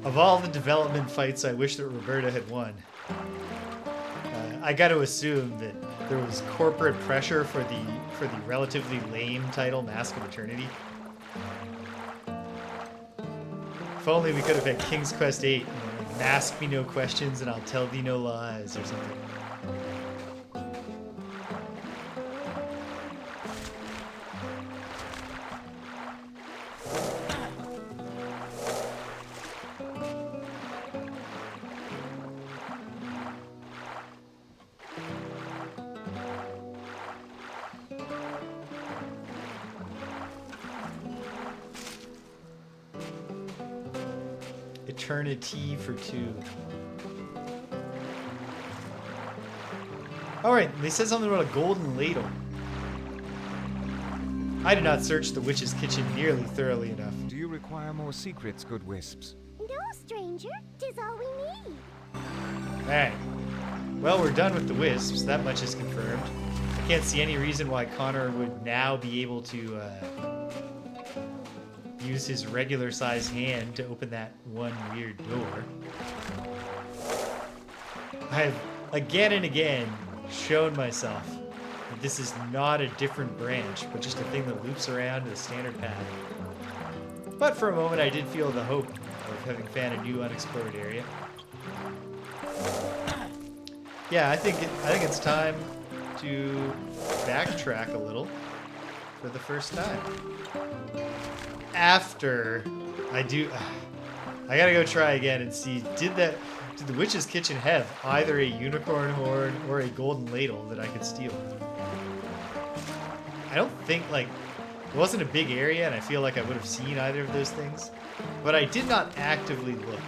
Of all the development fights I wish that Roberta had won, I got to assume that there was corporate pressure for the relatively lame title Mask of Eternity. If only we could have had King's Quest VIII, you know, like, ask me no questions and I'll tell thee no lies or something. Eternity for 2. Alright, they said something about a golden ladle. I did not search the witch's kitchen nearly thoroughly enough. Do you require more secrets, good wisps? No, stranger. 'Tis all we need. Alright. Well, we're done with the wisps. That much is confirmed. I can't see any reason why Connor would now be able to use his regular sized hand to open that one weird door. I have again and again shown myself that this is not a different branch, but just a thing that loops around the standard path. But for a moment I did feel the hope of having found a new unexplored area. Yeah, I think it's time to backtrack a little for the first time. After I gotta go try again and see, did the witch's kitchen have either a unicorn horn or a golden ladle that I could steal? I don't think, like, it wasn't a big area and I feel like I would have seen either of those things, but I did not actively look.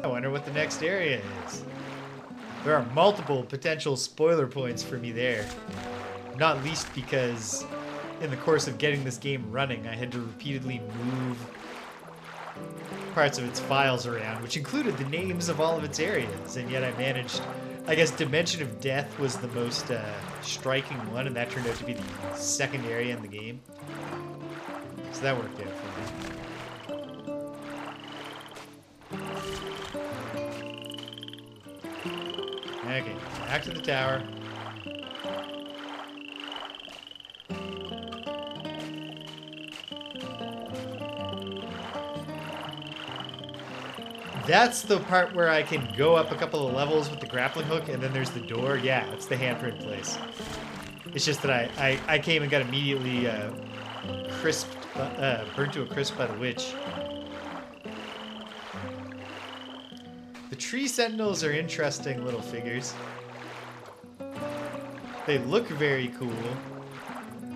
I wonder what the next area is. There are multiple potential spoiler points for me there. Not least because in the course of getting this game running, I had to repeatedly move parts of its files around, which included the names of all of its areas, and yet I managed, I guess Dimension of Death was the most striking one, and that turned out to be the second area in the game. So that worked out for me. Okay, back to the tower. That's the part where I can go up a couple of levels with the grappling hook, and then there's the door. Yeah, it's the handprint place. It's just that I came and got immediately burnt to a crisp by the witch. The tree sentinels are interesting little figures. They look very cool,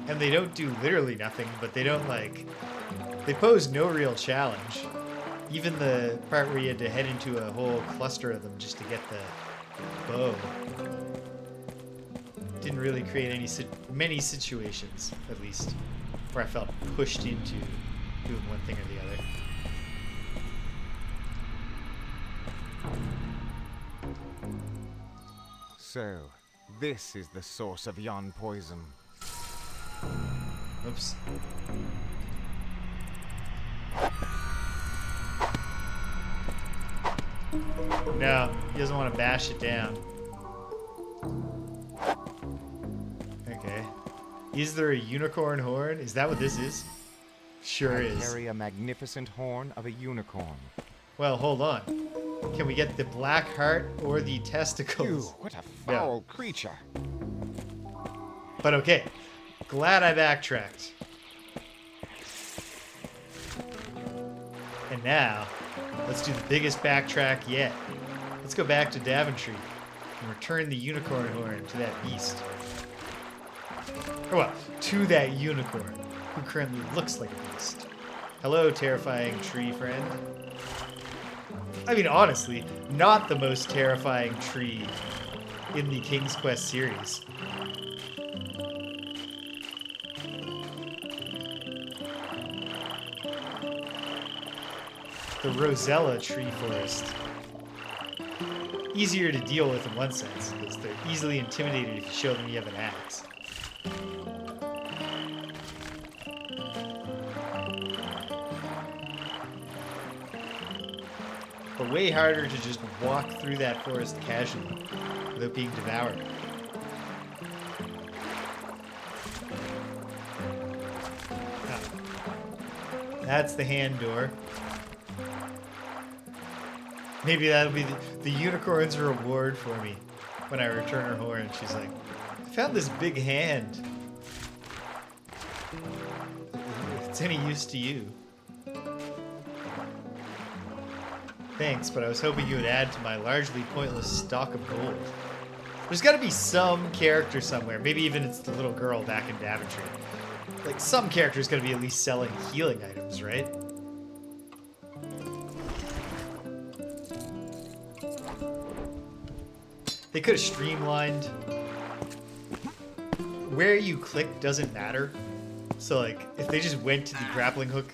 and they don't do literally nothing, but they don't, like, they pose no real challenge. Even the part where you had to head into a whole cluster of them just to get the bow didn't really create many situations, at least, where I felt pushed into doing one thing or the other. So, this is the source of yon poison. Oops. No, he doesn't want to bash it down. Okay. Is there a unicorn horn? Is that what this is? Sure I is. carry a magnificent horn of a unicorn. Well, hold on. Can we get the black heart or the Ew, testicles? what a foul creature. But okay. Glad I backtracked. And now, let's do the biggest backtrack yet. Let's go back to Daventry and return the unicorn horn to that beast. Or well, to that unicorn, who currently looks like a beast. Hello, terrifying tree friend. I mean, honestly, not the most terrifying tree in the King's Quest series. The Rosella tree forest. Easier to deal with in one sense, because they're easily intimidated if you show them you have an axe. But way harder to just walk through that forest casually without being devoured. Ah. That's the hand door. Maybe that'll be the unicorn's reward for me when I return her horn. She's like, I found this big hand. If it's any use to you. Thanks, but I was hoping you would add to my largely pointless stock of gold. There's got to be some character somewhere. Maybe even it's the little girl back in Daventry. Like, some character's got to be at least selling healing items, right? They could have streamlined. Where you click doesn't matter. So, like, if they just went to the grappling hook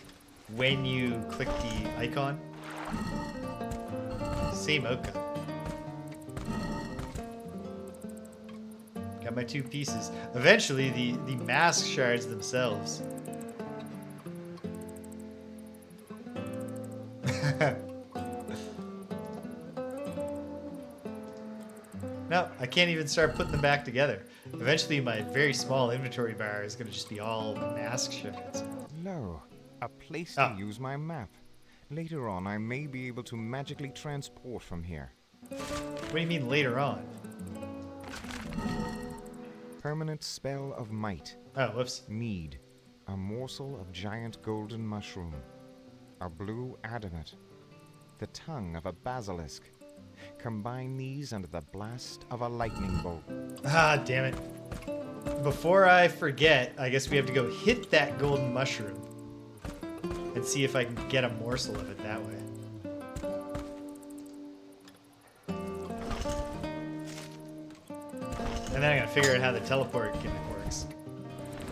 when you click the icon, same outcome. Got my 2 pieces. Eventually, the mask shards themselves. No, I can't even start putting them back together. Eventually, my very small inventory bar is going to just be all mask shards. Lo, a place to use my map. Later on, I may be able to magically transport from here. What do you mean later on? Permanent spell of might. Oh, whoops. Mead. A morsel of giant golden mushroom. A blue adamant. The tongue of a basilisk. Combine these under the blast of a lightning bolt. Ah, damn it. Before I forget, I guess we have to go hit that golden mushroom and see if I can get a morsel of it that way. And then I gotta figure out how the teleport gimmick works.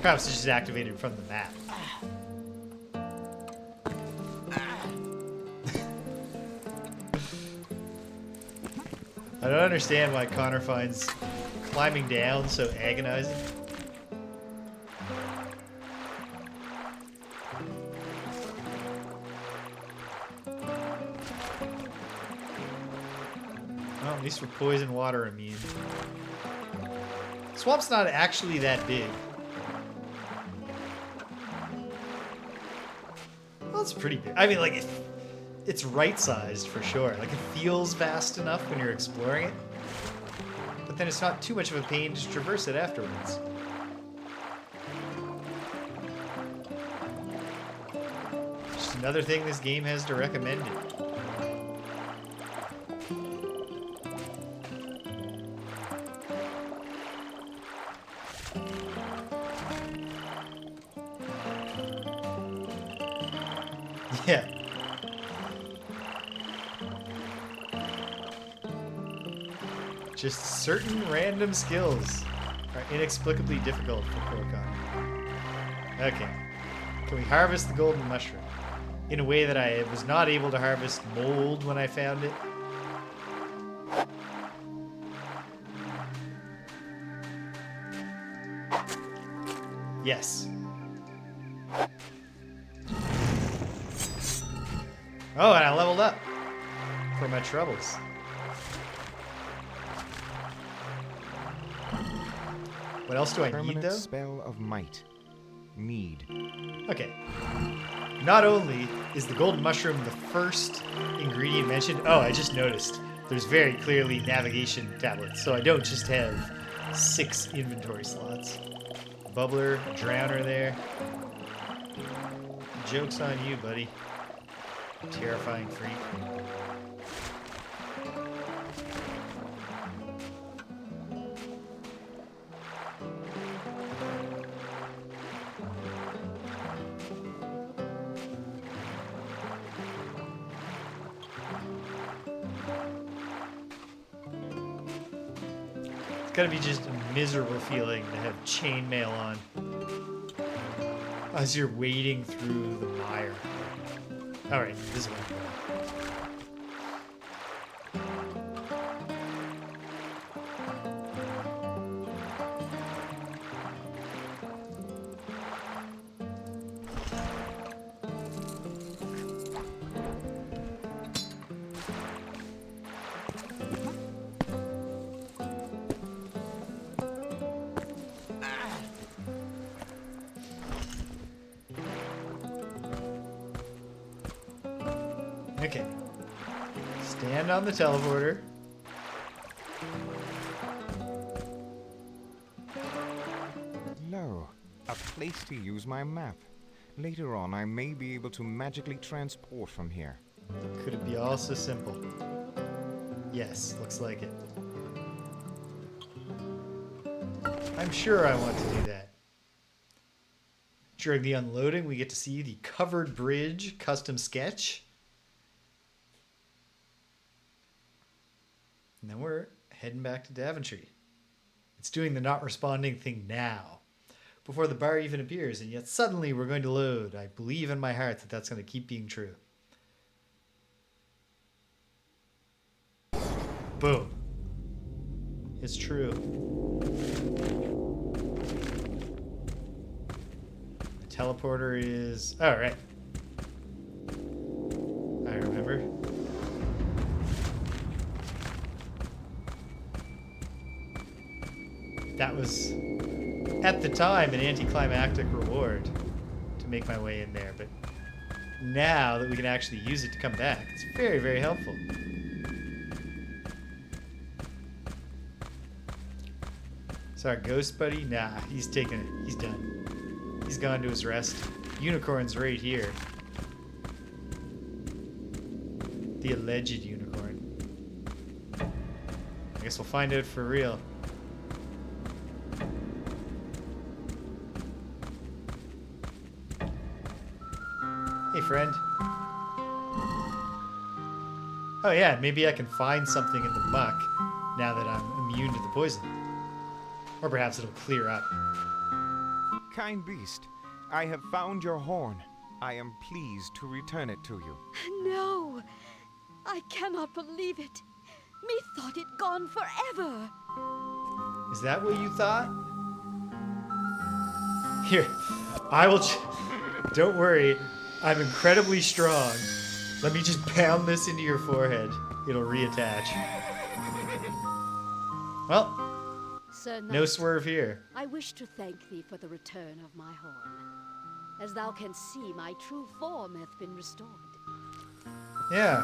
Perhaps it's just activated from the map. I don't understand why Connor finds climbing down so agonizing. Well, at least we're poison water immune. Swamp's not actually that big. Well, it's pretty big. I mean, like, it's right-sized for sure. Like, it feels vast enough when you're exploring it. But then it's not too much of a pain to traverse it afterwards. Just another thing this game has to recommend it. Yeah. Just certain random skills are inexplicably difficult for poor Connor. Okay. Can we harvest the golden mushroom? In a way that I was not able to harvest mold when I found it. Yes. Oh, and I leveled up for my troubles. What else do I need, Permanent though? spell of might. Need. Okay. Not only is the golden mushroom the first ingredient mentioned, oh, I just noticed there's very clearly navigation tablets, so I don't just have 6 inventory slots. Bubbler, drowner there. Joke's on you, buddy. Terrifying freak. It's gotta be just a miserable feeling to have chainmail on as you're wading through the mire. Alright, this one. Okay. Stand on the teleporter. Lo, a place to use my map. Later on, I may be able to magically transport from here. Could it be all so simple? Yes, looks like it. I'm sure I want to do that. During the unloading, we get to see the covered bridge custom sketch. And then we're heading back to Daventry. It's doing the not responding thing now, before the bar even appears, and yet suddenly we're going to load. I believe in my heart that that's going to keep being true. Boom. It's true. The teleporter is... Oh, right. I remember. That was, at the time, an anticlimactic reward to make my way in there, but now that we can actually use it to come back, it's very, very helpful. So our ghost buddy? Nah, he's taking it. He's done. He's gone to his rest. Unicorn's right here. The alleged unicorn. I guess we'll find out for real. Hey, friend. Oh yeah, maybe I can find something in the muck now that I'm immune to the poison. Or perhaps it'll clear up. Kind beast, I have found your horn. I am pleased to return it to you. No, I cannot believe it. Methought it gone forever. Is that what you thought? Here, I will... Don't worry, I'm incredibly strong. Let me just pound this into your forehead. It'll reattach. Well, Sir Knight, no swerve here. I wish to thank thee for the return of my horn. As thou canst see, my true form hath been restored. Yeah.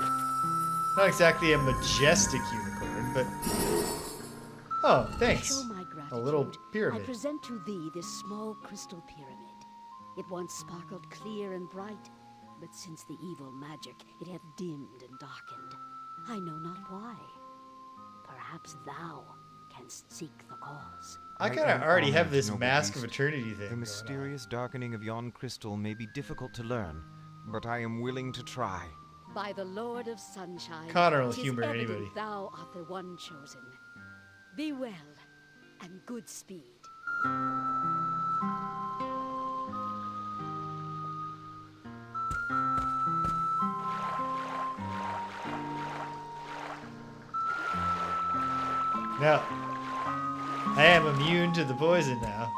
Not exactly a majestic unicorn, but... Oh, To thanks. show my gratitude, A little pyramid. I present to thee this small crystal pyramid. It once sparkled clear and bright, but since the evil magic, it hath dimmed and darkened. I know not why. Perhaps thou canst seek the cause. I kind am of already honored, have this noble Mask of beast. Eternity thing The going on. mysterious darkening of yon crystal may be difficult to learn, but I am willing to try. By the Lord of Sunshine, Connor will 'tis humor evident anybody. thou art the one chosen. Be well, and good speed. No. I am immune to the poison now.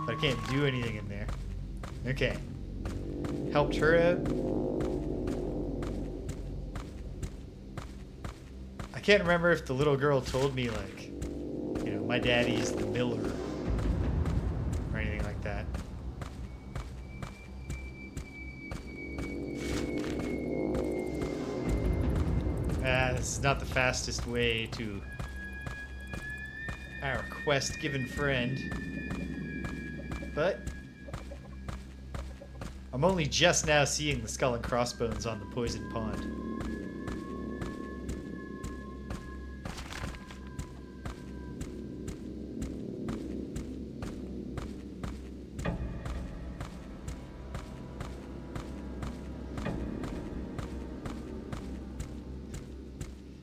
But I can't do anything in there. Okay. Helped her out. I can't remember if the little girl told me, like, you know, my daddy's the miller or anything like that. This is not the fastest way to our quest-given friend. But I'm only just now seeing the skull and crossbones on the poisoned pond.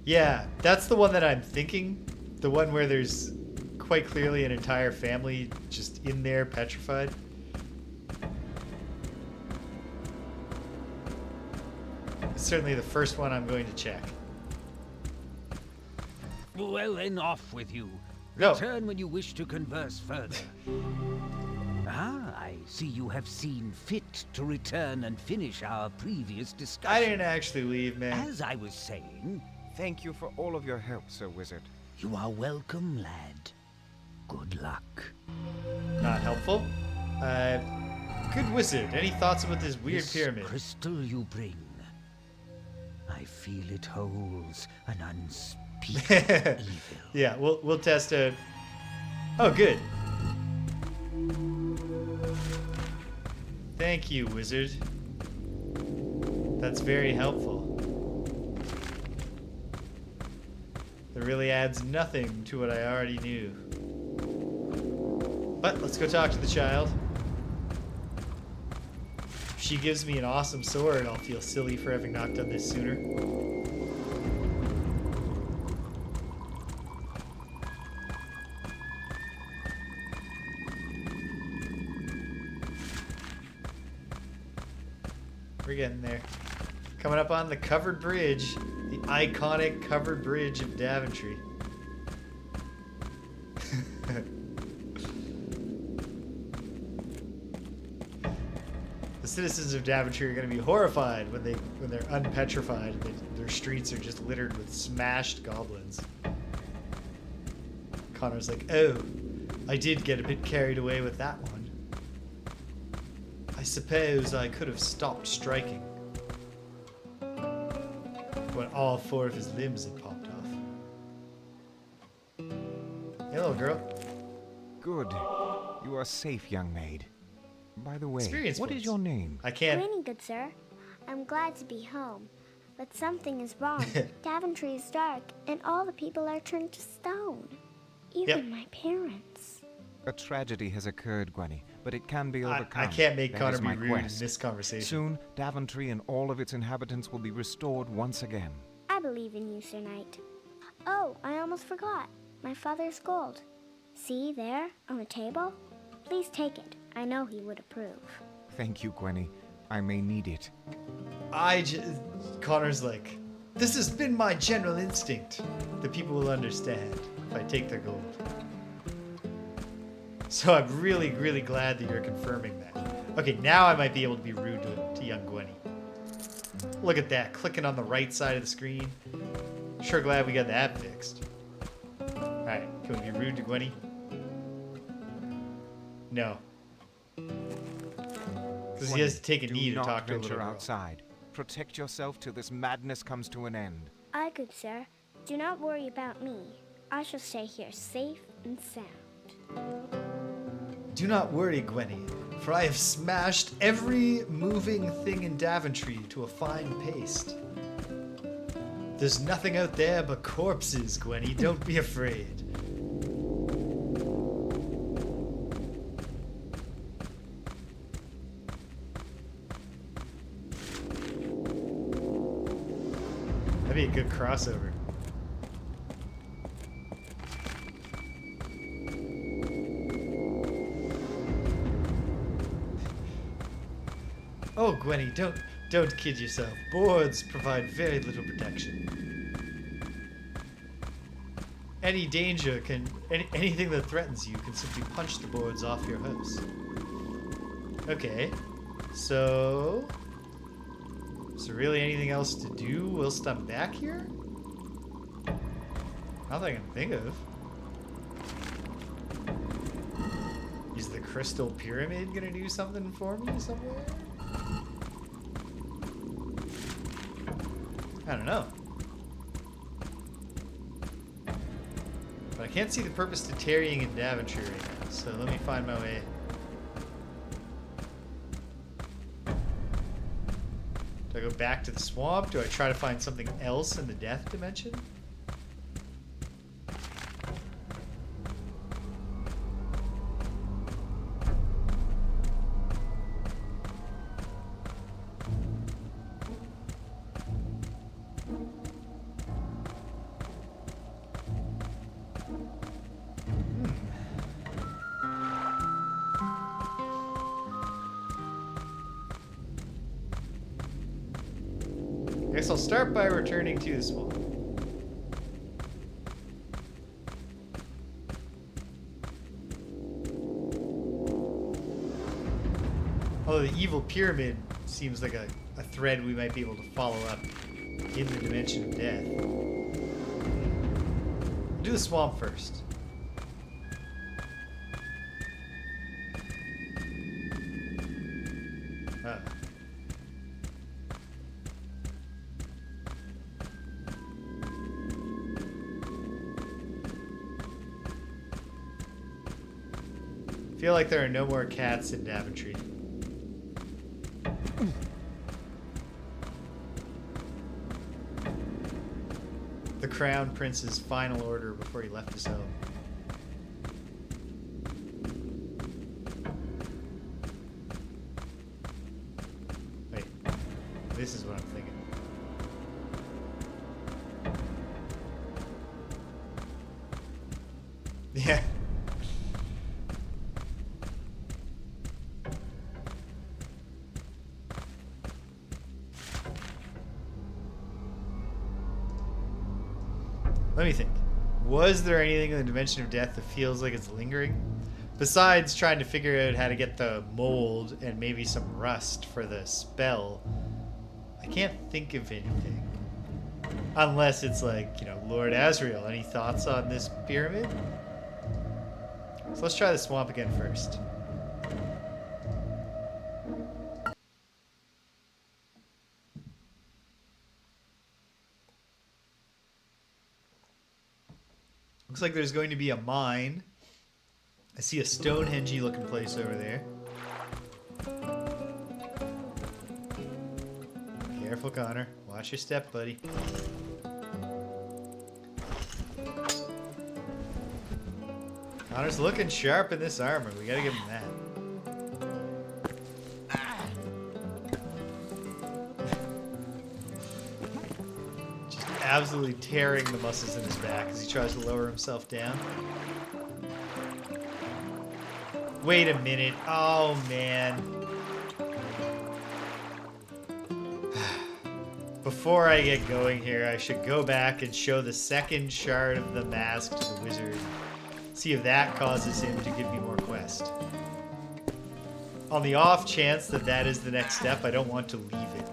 Yeah, that's the one that I'm thinking. The one where there's quite clearly an entire family just in there petrified. It's certainly the first one I'm going to check. Well then, off with you. No. Return when you wish to converse further. I see you have seen fit to return and finish our previous discussion. I didn't actually leave, man. As I was saying, Thank you for all of your help, Sir Wizard. you are welcome, lad. Good luck. Not helpful. Good wizard. Any thoughts about this weird This pyramid? crystal you bring, I feel it holds an unspeakable evil. Yeah, we'll test it. Oh, good. Thank you, wizard. That's very helpful. That really adds nothing to what I already knew. But let's go talk to the child. If she gives me an awesome sword, I'll feel silly for having not done this sooner. We're getting there. Coming up on the covered bridge, the iconic covered bridge of Daventry. The citizens of Daventry are going to be horrified when they're unpetrified and their streets are just littered with smashed goblins. Connor's like, oh, I did get a bit carried away with that one. I suppose I could have stopped striking when all 4 of his limbs had popped off. Hello, girl. Good. You are safe, young maid. By the way, Experience what is points. your name? I can't. Greeting, good sir. I'm glad to be home, but something is wrong. Daventry is dark, and all the people are turned to stone. Even my parents. A tragedy has occurred, Gwenny, but it can be overcome. I can't make That Connor is be my rude quest. in this conversation. Soon, Daventry and all of its inhabitants will be restored once again. I believe in you, Sir Knight. Oh, I almost forgot. My father's gold. See there, on the table? Please take it. I know he would approve. Thank you, Gwenny. I may need it. Connor's like, this has been my general instinct. The people will understand if I take their gold. So I'm really, really glad that you're confirming that. Okay, now I might be able to be rude to young Gwenny. Look at that, clicking on the right side of the screen. Sure glad we got that fixed. Alright, can we be rude to Gwenny? No. Because he has to take a knee Do to talk not to a little venture girl. outside. Protect yourself till this madness comes to an end. Aye, good sir. Do not worry about me. I shall stay here safe and sound. Do not worry, Gwenny, for I have smashed every moving thing in Daventry to a fine paste. There's nothing out there but corpses, Gwenny. Don't be afraid. That'd be a good crossover. Oh, Gwenny, don't kid yourself. Boards provide very little protection. Any danger can... anything that threatens you can simply punch the boards off your house. Okay. So... is there really anything else to do whilst I'm back here? Not that I can think of. Is the crystal pyramid gonna do something for me somewhere? I don't know. But I can't see the purpose to tarrying in Daventry right now, so let me find my way. Do I go back to the swamp? Do I try to find something else in the death dimension? I guess I'll start by returning to the swamp. Although the evil pyramid seems like a thread we might be able to follow up in the dimension of death. I'll do the swamp first. I feel like there are no more cats in Daventry. The Crown Prince's final order before he left his home. Wait, this is what I'm thinking. Yeah. Let me think. Was there anything in the Dimension of Death that feels like it's lingering? Besides trying to figure out how to get the mold and maybe some rust for the spell, I can't think of anything. Unless it's like, you know, Lord Asriel. Any thoughts on this pyramid? So let's try the swamp again first. Looks like there's going to be a mine. I see a Stonehenge-y looking place over there. Careful, Connor. Watch your step, buddy. Connor's looking sharp in this armor. We gotta give him that. Absolutely tearing the muscles in his back as he tries to lower himself down. Wait a minute. Oh, man. Before I get going here, I should go back and show the second shard of the mask to the wizard. See if that causes him to give me more quest. On the off chance that that is the next step, I don't want to leave it.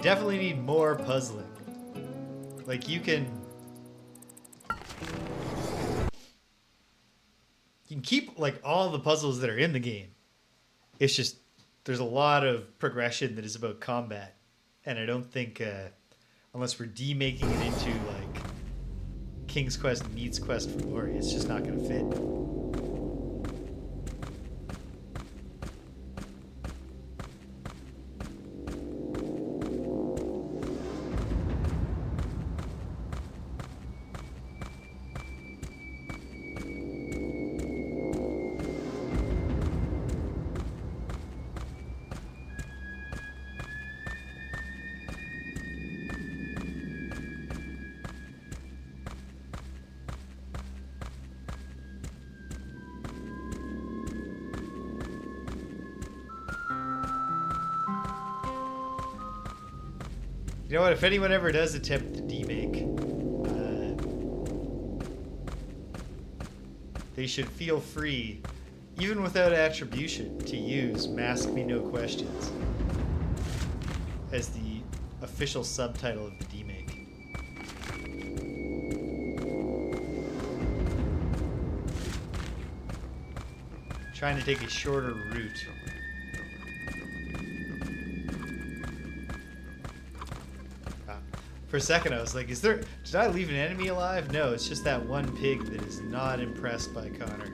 Definitely need more puzzling. Like you can keep like all the puzzles that are in the game. It's just there's a lot of progression that is about combat, and I don't think unless we're demaking it into like King's Quest meets Quest for Glory, it's just not going to fit. You know what? If anyone ever does attempt to demake, they should feel free, even without attribution, to use "Mask Me No Questions" as the official subtitle of the demake. Trying to take a shorter route. For a second, I was like, did I leave an enemy alive? No, it's just that one pig that is not impressed by Connor.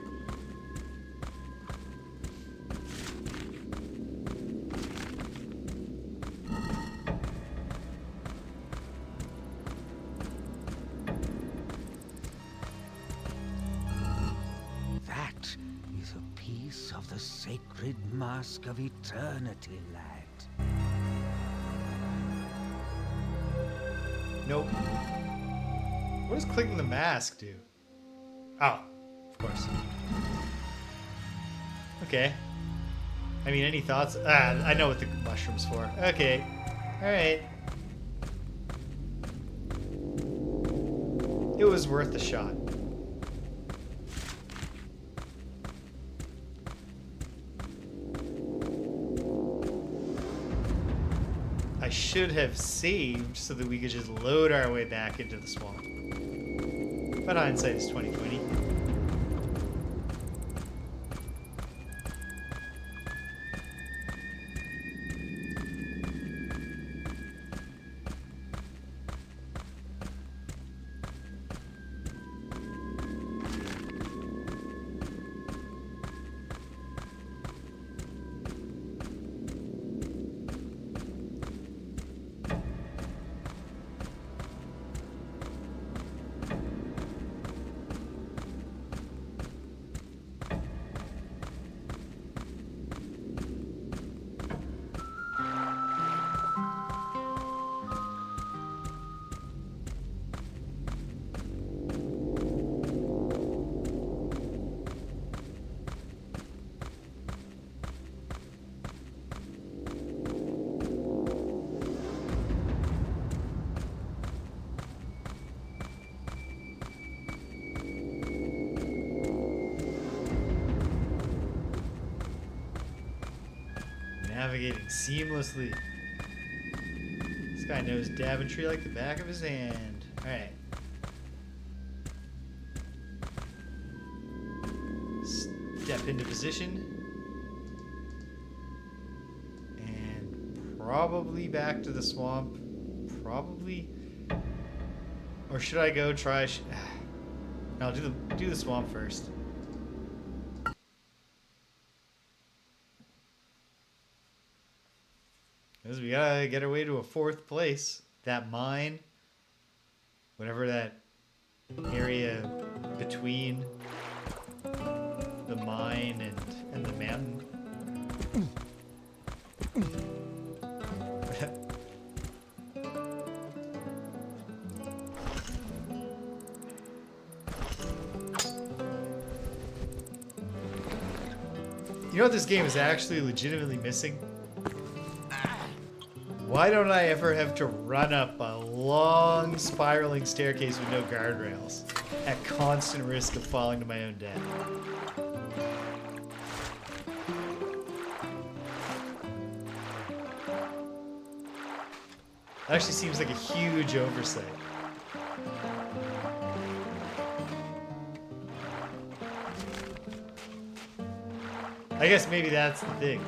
That is a piece of the sacred mask of eternity, lad. Nope. What does clicking the mask do? Oh, of course. Okay. I mean, any thoughts? I know what the mushroom's for. Okay. Alright. It was worth a shot. I should have saved so that we could just load our way back into the swamp. But hindsight is 20/20. Navigating seamlessly. This guy knows Daventry like the back of his hand. Alright. Step into position. And probably back to the swamp. Probably. Or should I go try... No, do the swamp first. Because we gotta get our way to a 4th place. That mine, whatever that area between the mine and the mountain. You know what this game is actually legitimately missing? Why don't I ever have to run up a long spiraling staircase with no guardrails at constant risk of falling to my own death? That actually seems like a huge oversight. I guess maybe that's the thing.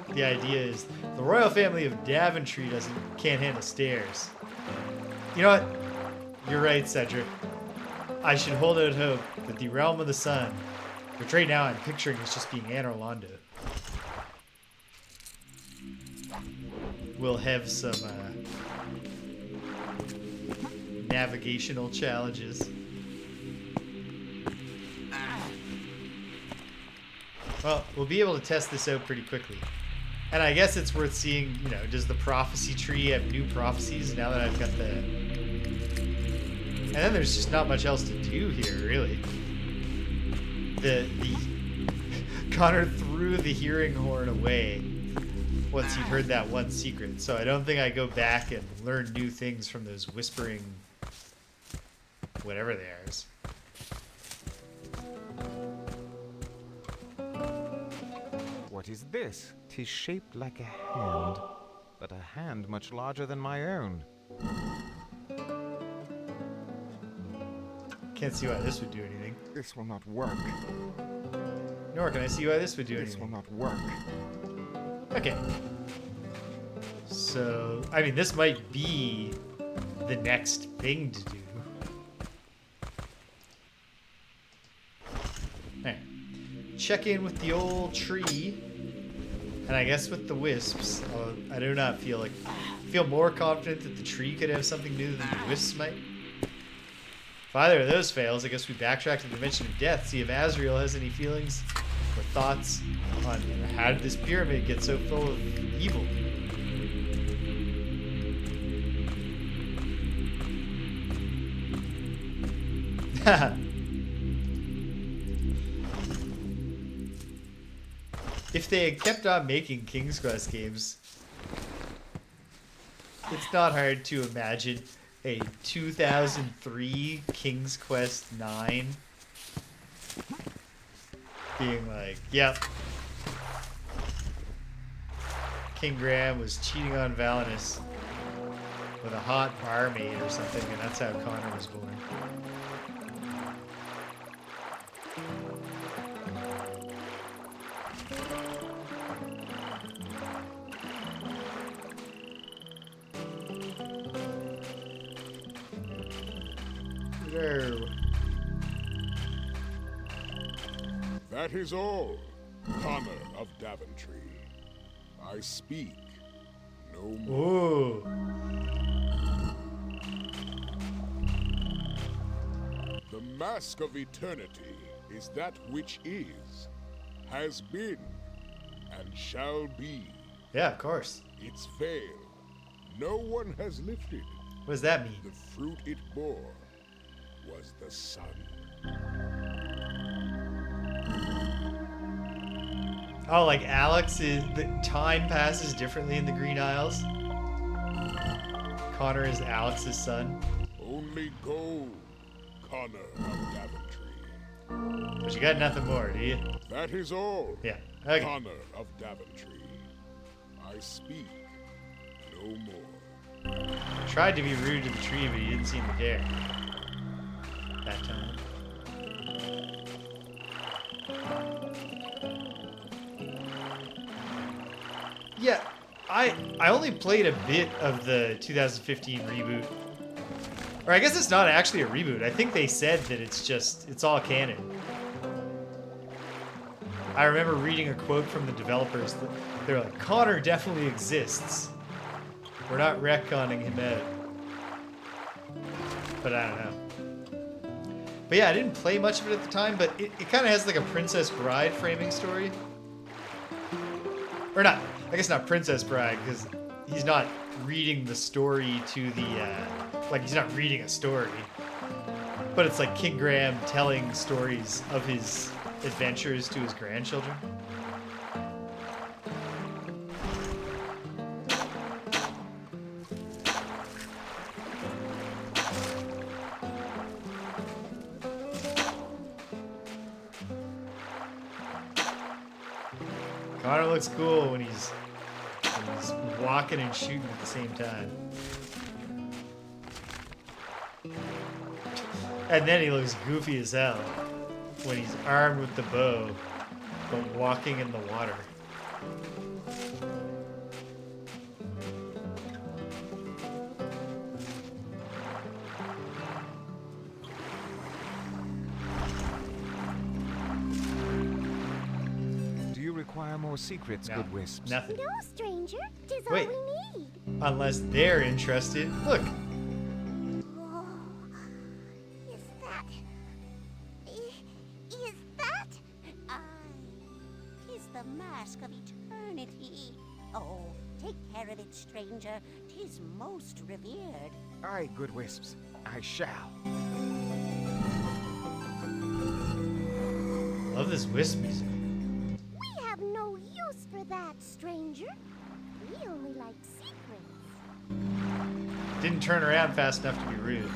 The idea is the royal family of Daventry can't handle stairs. You know what? You're right, Cedric. I should hold out hope that the realm of the sun, which right now I'm picturing as just being Anor Londo, will have some navigational challenges. Well, we'll be able to test this out pretty quickly. And I guess it's worth seeing, you know, does the prophecy tree have new prophecies now that I've got the... And then there's just not much else to do here, really. The Connor threw the hearing horn away once you'd heard that one secret. So I don't think I go back and learn new things from those whispering whatever they are. What is this? 'Tis shaped like a hand, but a hand much larger than my own. Can't see why this would do anything. This will not work. Nor can I see why this would do This will anything. not work. Okay. So, I mean, this might be the next thing to do. Alright. Check in with the old tree. And I guess with the wisps, I do not feel more confident that the tree could have something new than the wisps might. If either of those fails, I guess we backtrack to the Dimension of Death, see if Azrael has any feelings or thoughts on how did this pyramid get so full of evil. If they had kept on making King's Quest games, it's not hard to imagine a 2003 King's Quest 9 being like, yep, King Graham was cheating on Valinus with a hot barmaid or something, and that's how Connor was born. That is all, Connor of Daventry. I speak no more. Ooh. The mask of eternity is that which is, has been, and shall be. Yeah, of course. Its veil no one has lifted. What does that mean? The fruit it bore was the sun. Oh, like Alex is the time passes differently in the Green Isles. Connor is Alex's son. Only gold, Connor of Daventry. But you got nothing more, do you? That is all, Yeah. Okay. Connor of Daventry. I speak no more. Tried to be rude to the tree, but he didn't seem to care. That time. Yeah, I only played a bit of the 2015 reboot. Or I guess it's not actually a reboot. I think they said that it's all canon. I remember reading a quote from the developers that they're like, Connor definitely exists. We're not retconning him out. But I don't know. But yeah, I didn't play much of it at the time, but it kind of has like a Princess Bride framing story. Or not, I guess not Princess Bride, because he's not reading the story to the, like he's not reading a story. But it's like King Graham telling stories of his adventures to his grandchildren. Connor looks cool when he's walking and shooting at the same time. And then he looks goofy as hell when he's armed with the bow, but walking in the water. Do you require more secrets, No, good wisps? nothing. No, stranger. 'Tis all Wait. we need. Unless they're interested. Look, Oh, is that... Is that... Tis the mask of eternity. Oh, take care of it, stranger. 'Tis most revered. Aye, good wisps. I shall. love this wisp music. We have no use for that, stranger. Didn't turn around fast enough to be rude.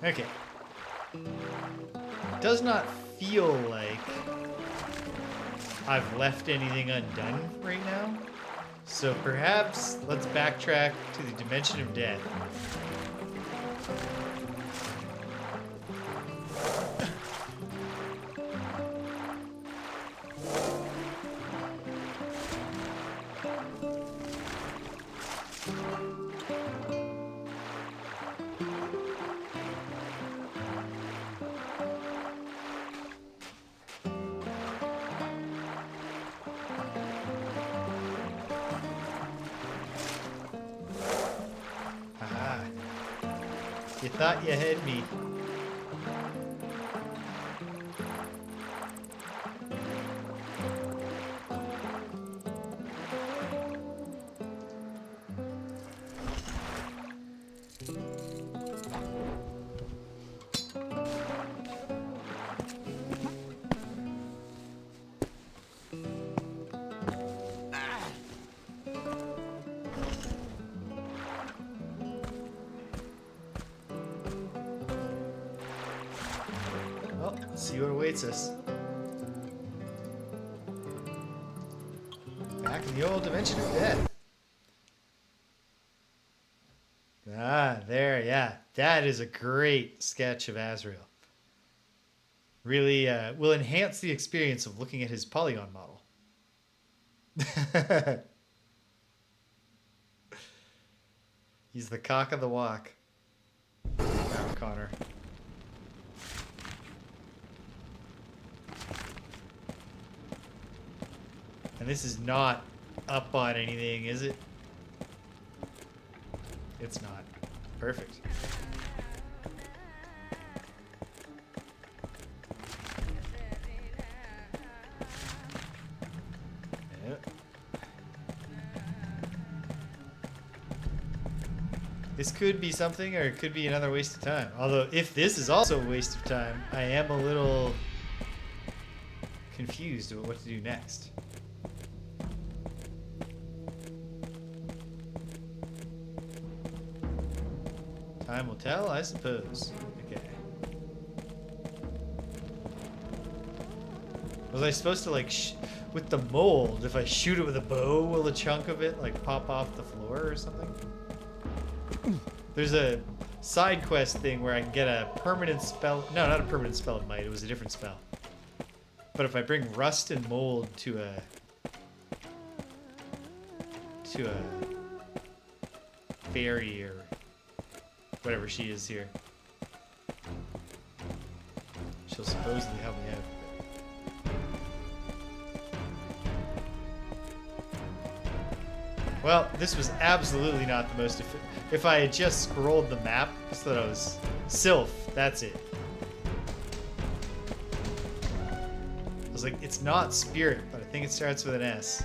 Okay. Does not feel like I've left anything undone right now. So perhaps let's backtrack to the dimension of death. Aha. You thought you had me. Well, let's see what awaits us. Back in the old dimension of death. Ah, there, yeah. That is a great sketch of Azrael. Really will enhance the experience of looking at his polygon model. He's the cock of the walk. Wow, Connor. And this is not up on anything, is it? It's not. Perfect. Yep. This could be something, or it could be another waste of time. Although, if this is also a waste of time, I am a little confused about what to do next. Time will tell, I suppose. Okay. Was I supposed to, like, with the mold, if I shoot it with a bow, will a chunk of it, like, pop off the floor or something? There's a side quest thing where I can get a permanent spell. No, not a permanent spell of might. It was a different spell. But if I bring rust and mold to a fairy or whatever she is here, she'll supposedly help me out. Well, this was absolutely not the most efficient. If I had just scrolled the map so that I was Sylph, that's it. I was like, it's not spirit, but I think it starts with an S.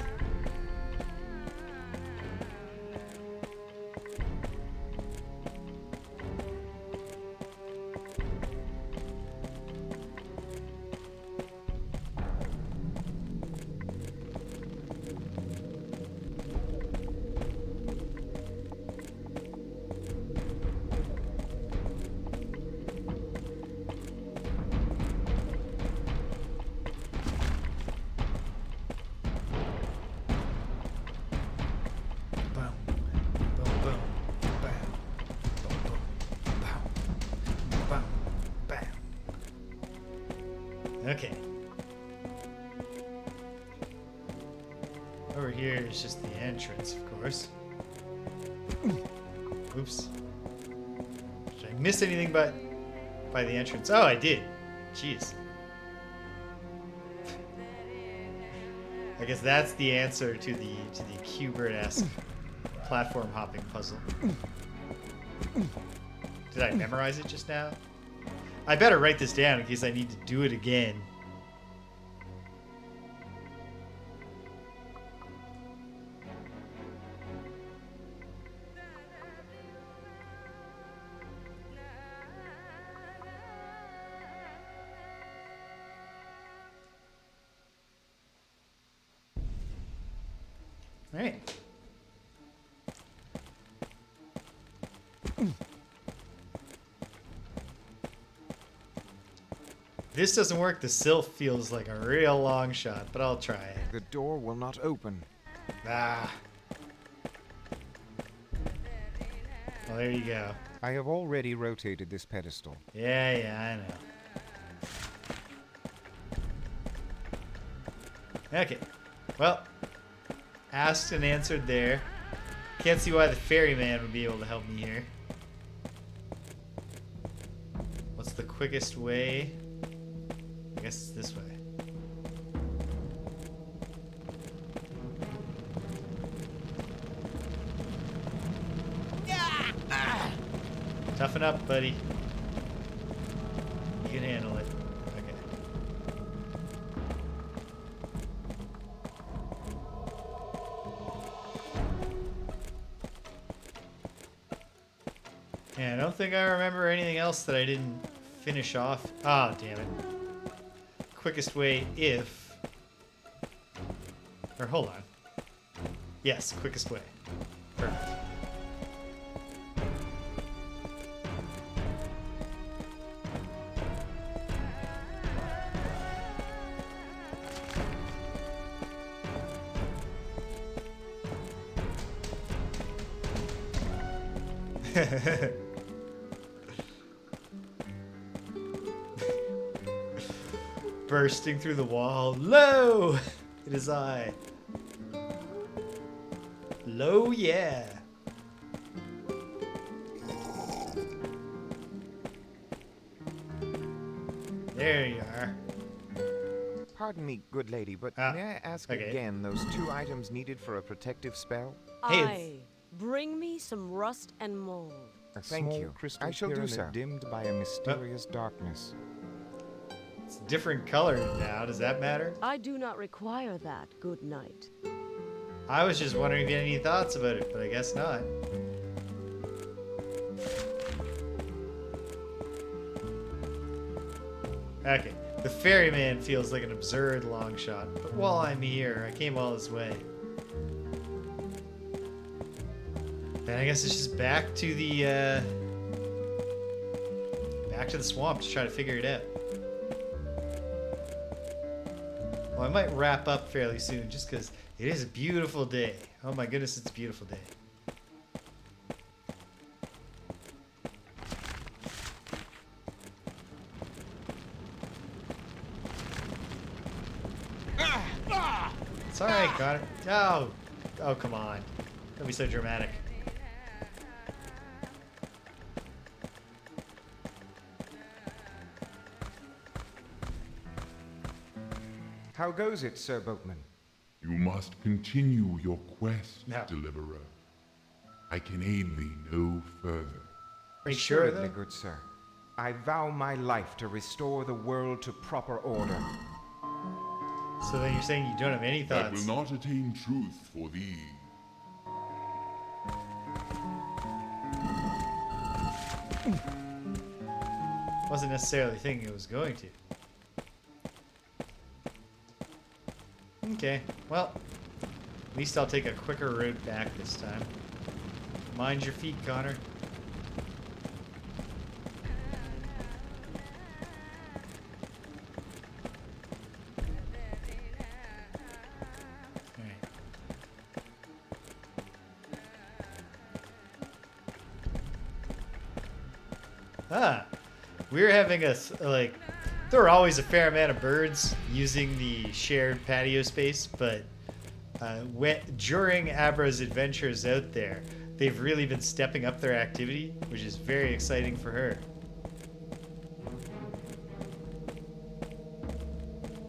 Okay. Over here is just the entrance, of course. Oops. Did I miss anything by the entrance? Oh, I did. Jeez. I guess that's the answer to the Q-Bird-esque platform hopping puzzle. Did I memorize it just now? I better write this down in case I need to do it again. Alright. This doesn't work. The sill feels like a real long shot, but I'll try it. The door will not open. Ah. Well, there you go. I have already rotated this pedestal. Yeah, I know. Okay. Well, asked and answered there. Can't see why the ferryman would be able to help me here. What's the quickest way? I guess it's this way. Toughen up, buddy. You can handle it. Okay. Yeah, I don't think I remember anything else that I didn't finish off. Ah, damn it. Quickest way if... Or hold on. Yes, quickest way. Perfect. Bursting through the wall. Lo! It is I. Lo, yeah. There you are. Pardon me, good lady, but Ah, may I ask okay. again those 2 items needed for a protective spell? Hey, it's- Aye. Bring me some rust and mold. A Thank small you. crystal I shall do pyramid so. dimmed by a mysterious darkness. It's a different color now. Does that matter? I do not require that, good knight. I was just wondering if you had any thoughts about it, but I guess not. Okay. The ferryman feels like an absurd long shot, but while I'm here, I came all this way. Then I guess it's just back to the swamp to try to figure it out. Well, I might wrap up fairly soon just because it is a beautiful day. Oh my goodness, it's a beautiful day. It's alright, Connor. Oh, come on. Don't be so dramatic. How goes it, Sir Boatman? You must continue your quest, No. Deliverer. I can aid thee no further. Are you sure, Assuredly, though? good sir. I vow my life to restore the world to proper order. So then you're saying you don't have any That thoughts? will not attain truth for thee. Wasn't necessarily thinking it was going to. Okay, well, at least I'll take a quicker route back this time. Mind your feet, Connor. Alright. Ah, we were having like, there were always a fair amount of birds using the shared patio space, but during Abra's adventures out there, they've really been stepping up their activity, which is very exciting for her.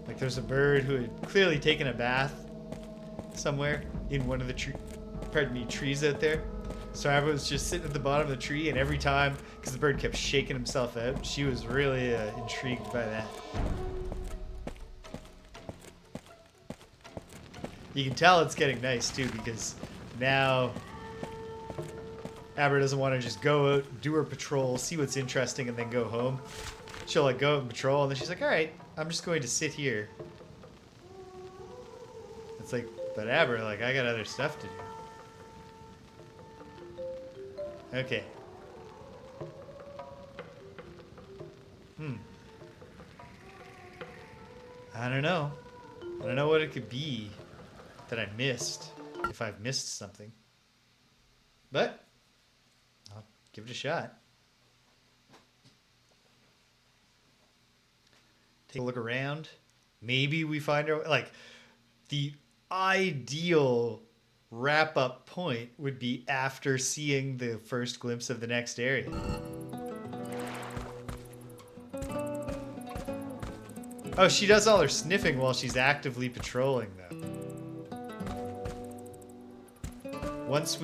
Like there's a bird who had clearly taken a bath somewhere in one of the trees out there. So Abra was just sitting at the bottom of the tree, and every time, because the bird kept shaking himself out, she was really intrigued by that. You can tell it's getting nice too, because now Abra doesn't want to just go out, do her patrol, see what's interesting, and then go home. She'll like go out and patrol, and then she's like, "All right, I'm just going to sit here." It's like But Aber, like, I got other stuff to do. Okay. I don't know. I don't know what it could be that I missed, if I've missed something. But I'll give it a shot. Take a look around. Maybe we find our, like, the ideal wrap-up point would be after seeing the first glimpse of the next area. Oh, she does all her sniffing while she's actively patrolling, though. Once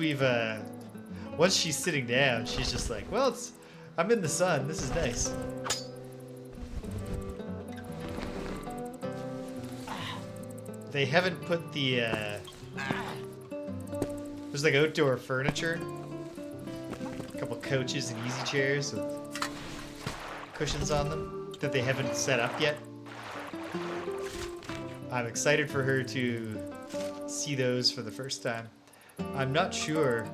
she's sitting down, she's just like, well, I'm in the sun. This is nice. They haven't put the, there's like outdoor furniture. A couple coaches and easy chairs with cushions on them that they haven't set up yet. I'm excited for her to see those for the first time. I'm not sure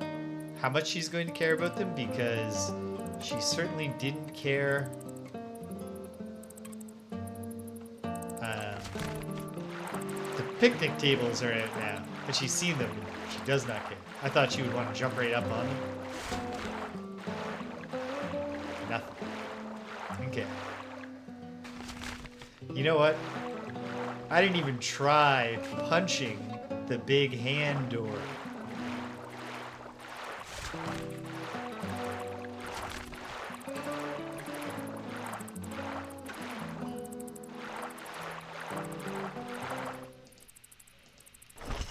how much she's going to care about them because she certainly didn't care. The picnic tables are out now, but she's seen them. She does not care. I thought she would want to jump right up on them. Nothing. Okay. You know what? I didn't even try punching the big hand door.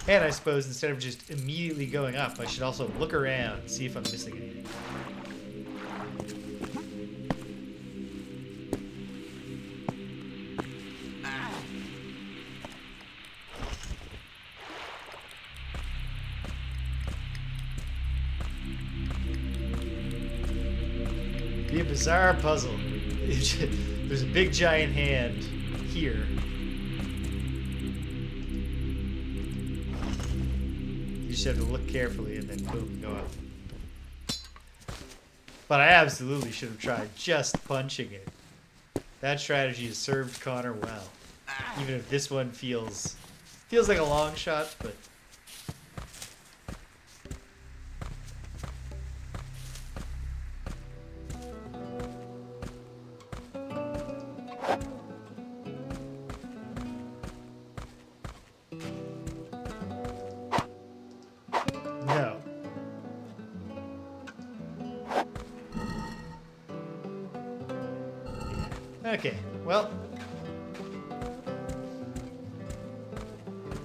And I suppose instead of just immediately going up, I should also look around, see if I'm missing anything. Be a bizarre puzzle. There's a big giant hand here. You just have to look carefully and then boom, go up. But I absolutely should have tried just punching it. That strategy has served Connor well. Even if this one feels like a long shot, but no. Okay, well,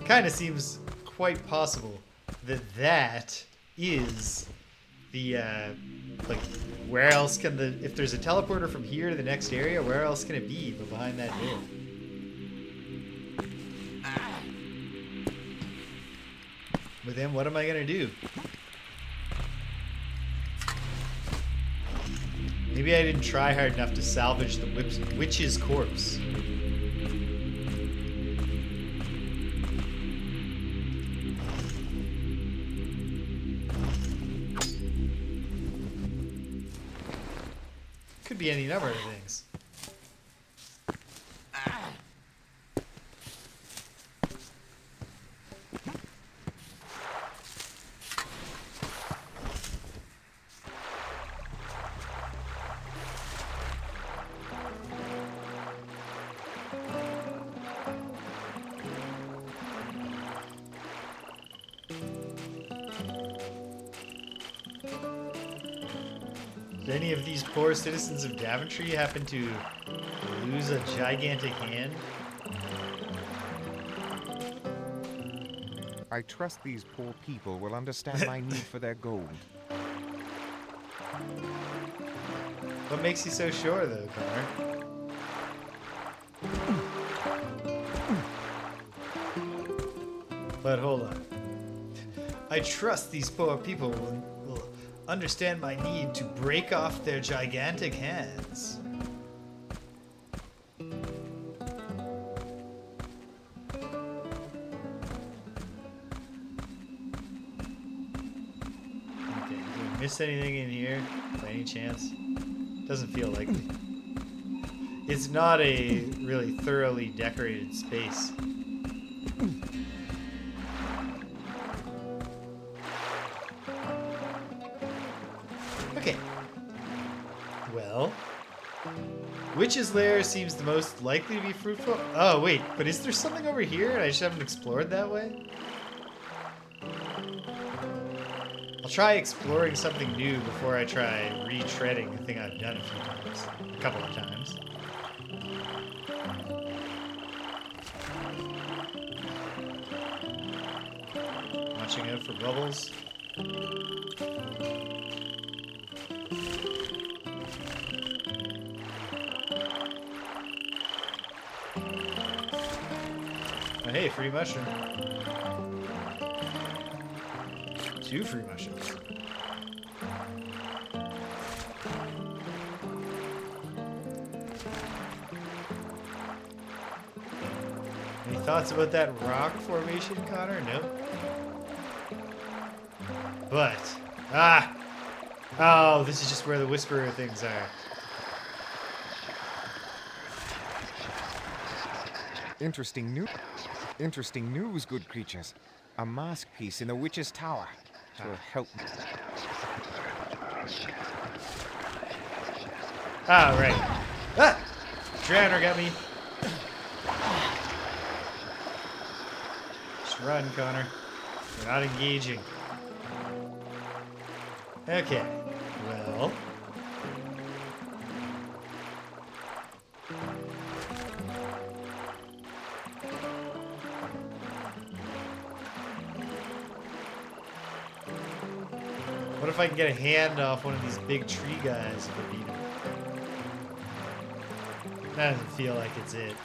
kind of seems quite possible that that is the, like, where else can if there's a teleporter from here to the next area, where else can it be but behind that door? But then what am I gonna do? Maybe I didn't try hard enough to salvage the witch's corpse. Could be any number of things. Did any of these poor citizens of Daventry happen to lose a gigantic hand? I trust these poor people will understand my need for their gold. What makes you so sure, though, Connor? But hold on. I trust these poor people will understand my need to break off their gigantic hands. miss anything in here by any chance? Doesn't feel likely. It's not a really thoroughly decorated space. Okay. Well, Witch's Lair seems the most likely to be fruitful. Oh, wait, but is there something over here and I just haven't explored that way? I'll try exploring something new before I try retreading the thing I've done a few times. A couple of times. Watching out for bubbles. Oh, hey, free mushroom. 2 free mushrooms. Any thoughts about that rock formation, Connor? Nope. But, oh, this is just where the whisperer things are. Interesting news, good creatures. A mask piece in the witch's tower. Will help me. Ah, right. Ah! Drowner got me. Just run, Connor. We're not engaging. Okay. Well. What if I can get a hand off one of these big tree guys if I beat him? That doesn't feel like it's it.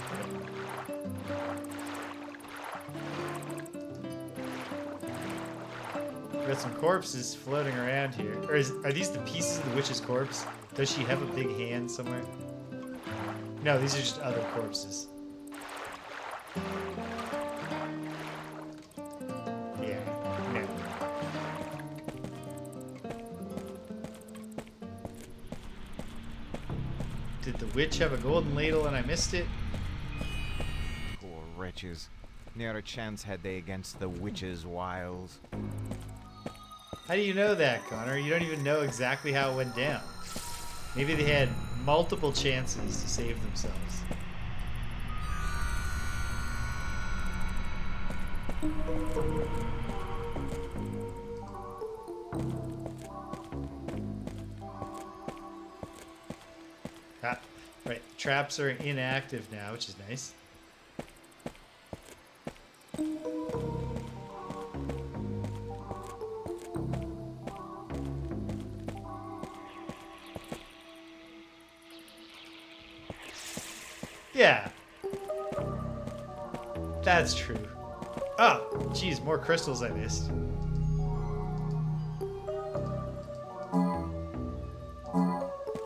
We've got some corpses floating around here. Or are these the pieces of the witch's corpse? Does she have a big hand somewhere? No, these are just other corpses. Yeah, no. Did the witch have a golden ladle and I missed it? Poor wretches. Ne'er a chance had they against the witch's wiles. How do you know that, Connor? You don't even know exactly how it went down. Maybe they had multiple chances to save themselves. Ah, right. Traps are inactive now, which is nice. Yeah. That's true. Oh, geez, more crystals I missed.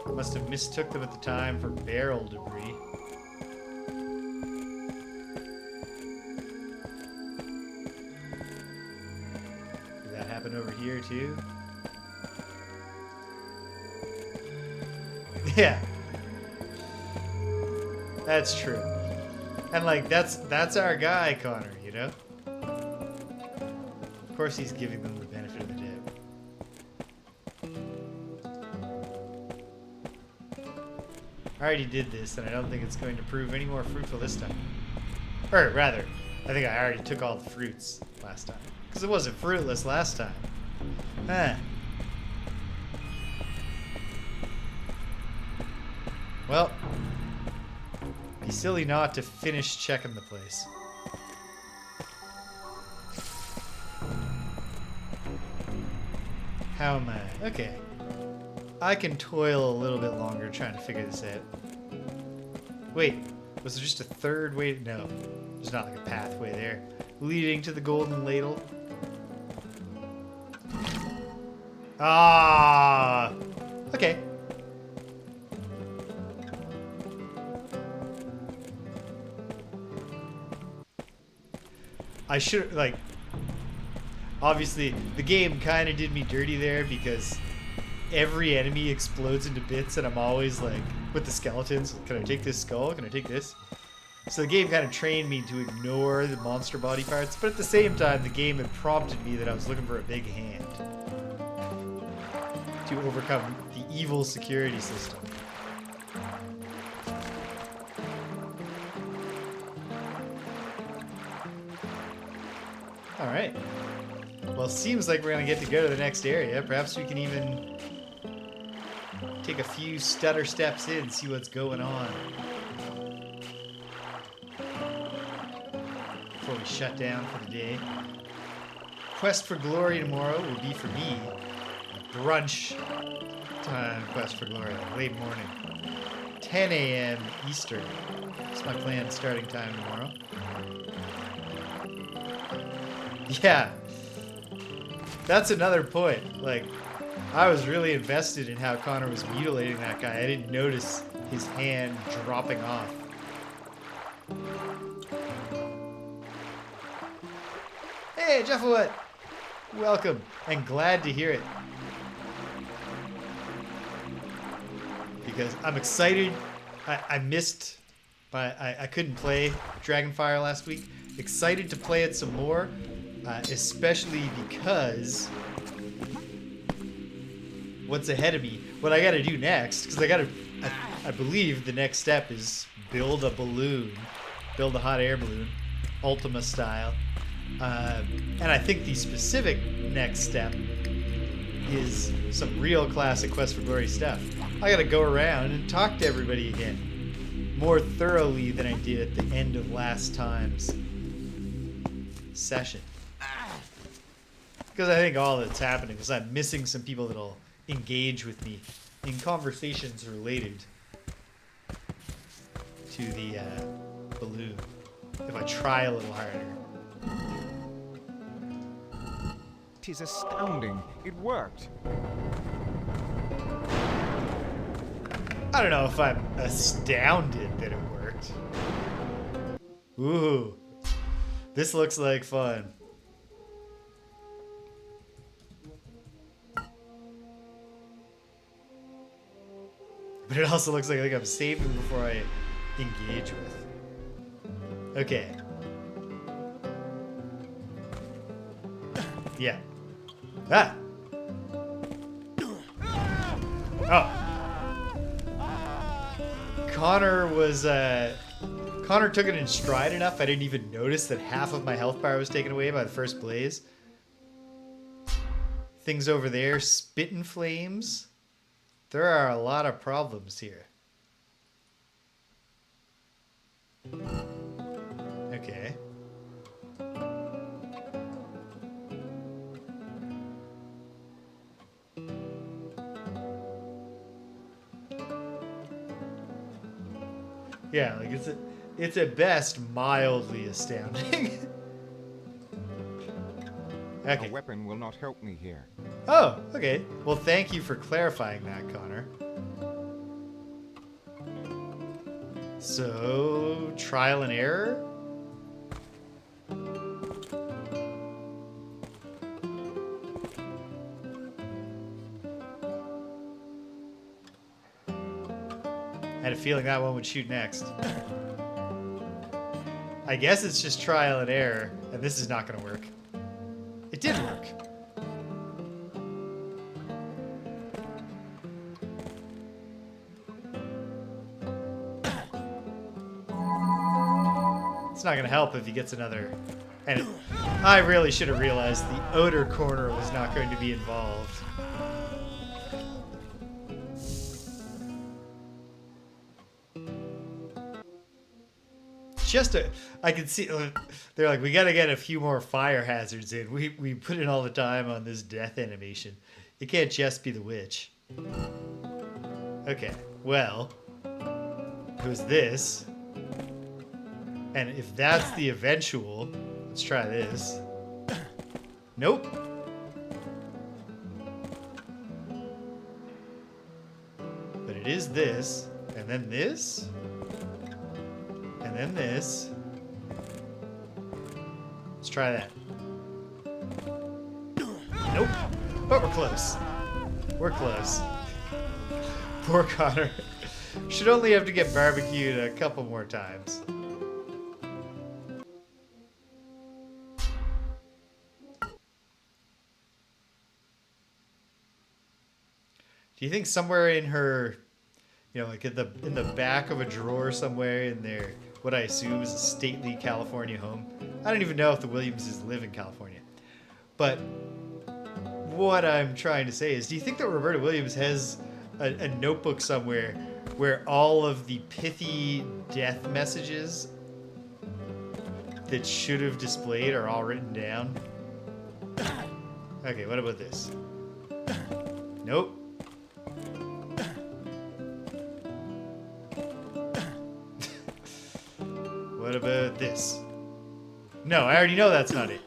Must have mistook them at the time for barrel debris. Did that happen over here too? Yeah. That's true. And like that's our guy, Connor, you know? Of course he's giving them the benefit of the doubt. I already did this, and I don't think it's going to prove any more fruitful this time. Or rather, I think I already took all the fruits last time. Because it wasn't fruitless last time. Huh. Well, be silly not to finish checking the place. How am I? Okay. I can toil a little bit longer trying to figure this out. Wait, was there just a third way? No, there's not like a pathway there leading to the golden ladle. Ah, okay. I should, like, obviously the game kind of did me dirty there because every enemy explodes into bits, and I'm always like, with the skeletons, can I take this skull? Can I take this? So the game kind of trained me to ignore the monster body parts, but at the same time, the game had prompted me that I was looking for a big hand to overcome the evil security system. Alright. Well, seems like we're going to get to go to the next area. Perhaps we can even take a few stutter steps in, see what's going on before we shut down for the day. Quest for Glory tomorrow will be for me a brunch time quest for Glory, late morning. 10 a.m. Eastern. That's my planned starting time tomorrow. Yeah. That's another point. Like, I was really invested in how Connor was mutilating that guy. I didn't notice his hand dropping off. Hey, Jeffawet! Welcome, and glad to hear it. Because I'm excited. I missed, I couldn't play Dragonfire last week. Excited to play it some more, especially because what's ahead of me, what I gotta do next, because I believe the next step is build a balloon, build a hot air balloon, Ultima style. And I think the specific next step is some real classic Quest for Glory stuff. I gotta go around and talk to everybody again, more thoroughly than I did at the end of last time's session. Because I think all that's happening is I'm missing some people that'll engage with me in conversations related to the balloon, if I try a little harder. 'Tis astounding. It worked. I don't know if I'm astounded that it worked. Ooh, this looks like fun. But it also looks like I'm saving before I engage with. Okay. Yeah. Ah! Oh. Connor took it in stride enough I didn't even notice that half of my health bar was taken away by the first blaze. Things over there, spitting flames. There are a lot of problems here. Okay. Yeah, like it's at best mildly astounding. Okay. A weapon will not help me here. Oh, okay. Well, thank you for clarifying that, Connor. So, trial and error? I had a feeling that one would shoot next. I guess it's just trial and error, and this is not going to work. It did work. It's not going to help if he gets another. And I really should have realized the outer corner was not going to be involved. I can see, they're like, we got to get a few more fire hazards in. We put in all the time on this death animation. It can't just be the witch. Okay, well, it was this. And if that's the eventual, let's try this. Nope. But it is this, and then this. And then this. Let's try that. Nope. But we're close. We're close. Poor Connor. Should only have to get barbecued a couple more times. Do you think somewhere in her, you know, like in the back of a drawer somewhere in their, what I assume is a stately California home? I don't even know if the Williamses live in California. But what I'm trying to say is, do you think that Roberta Williams has a notebook somewhere where all of the pithy death messages that should have displayed are all written down? Okay, what about this? Nope. What about this? No, I already know that's not it.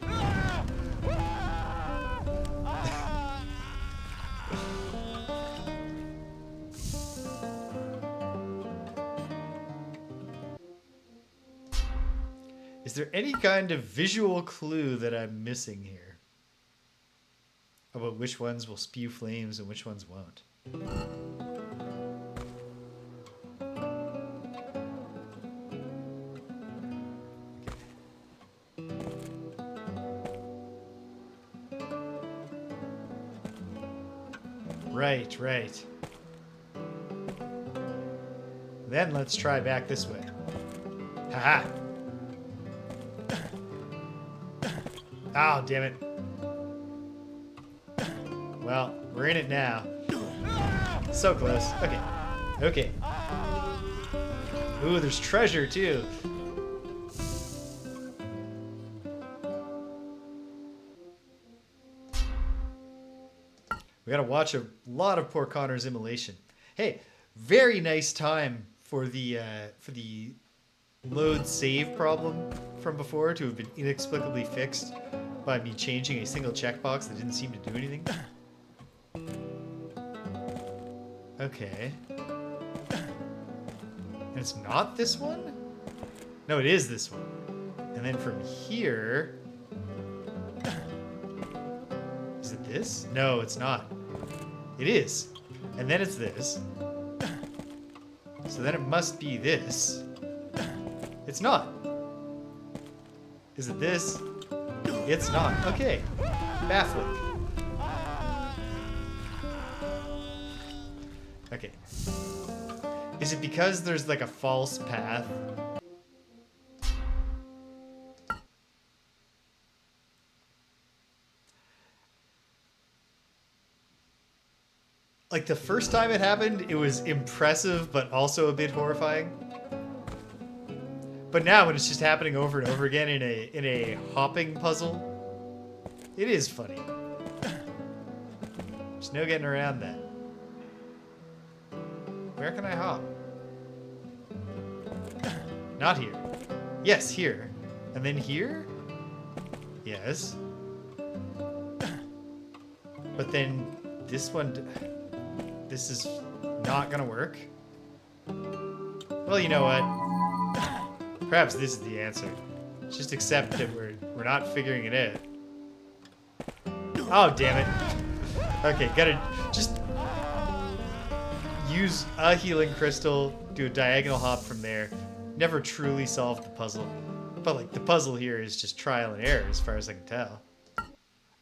Is there any kind of visual clue that I'm missing here about which ones will spew flames and which ones won't? Right, right. Then let's try back this way. Haha. Oh, damn it. Well, we're in it now. So close. Okay. Okay. Ooh, there's treasure too. We gotta watch a lot of poor Connor's immolation. Hey, very nice time for the load save problem from before to have been inexplicably fixed by me changing a single checkbox that didn't seem to do anything. Okay. And it's not this one? No, it is this one. And then from here... Is it this? No, it's not. It is. And then it's this. So then it must be this. It's not. Is it this? It's not. Okay. Baffling. Okay. Is it because there's like a false path? Like the first time it happened, it was impressive, but also a bit horrifying. But now when it's just happening over and over again in a hopping puzzle, it is funny. There's no getting around that. Where can I hop? Not here. Yes, here. And then here? Yes. But then this one... This is not gonna work. Well, you know what? Perhaps this is the answer. Just accept that we're not figuring it out. Oh, damn it. Okay, gotta just use a healing crystal, do a diagonal hop from there. Never truly solved the puzzle. But like the puzzle here is just trial and error as far as I can tell.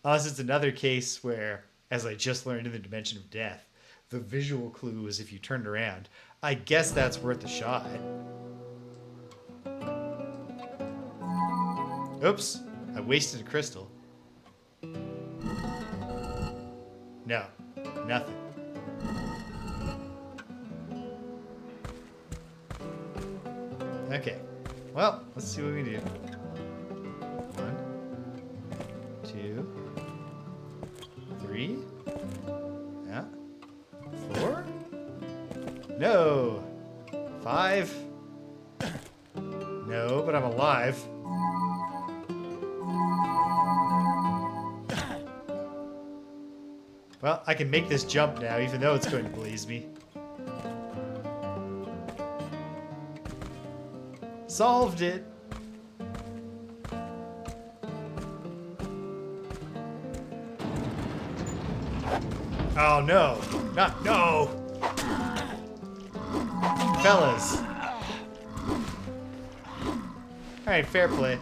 Unless it's another case where, as I just learned in the Dimension of Death, the visual clue is if you turned around. I guess that's worth a shot. Oops, I wasted a crystal. No, nothing. Okay, well, let's see what we do. 1, 2, 3. Yeah. 4? No. 5? No, but I'm alive. Well, I can make this jump now, even though it's going to blaze me. Solved it! Oh no! Not no! Fellas. Alright, fair play.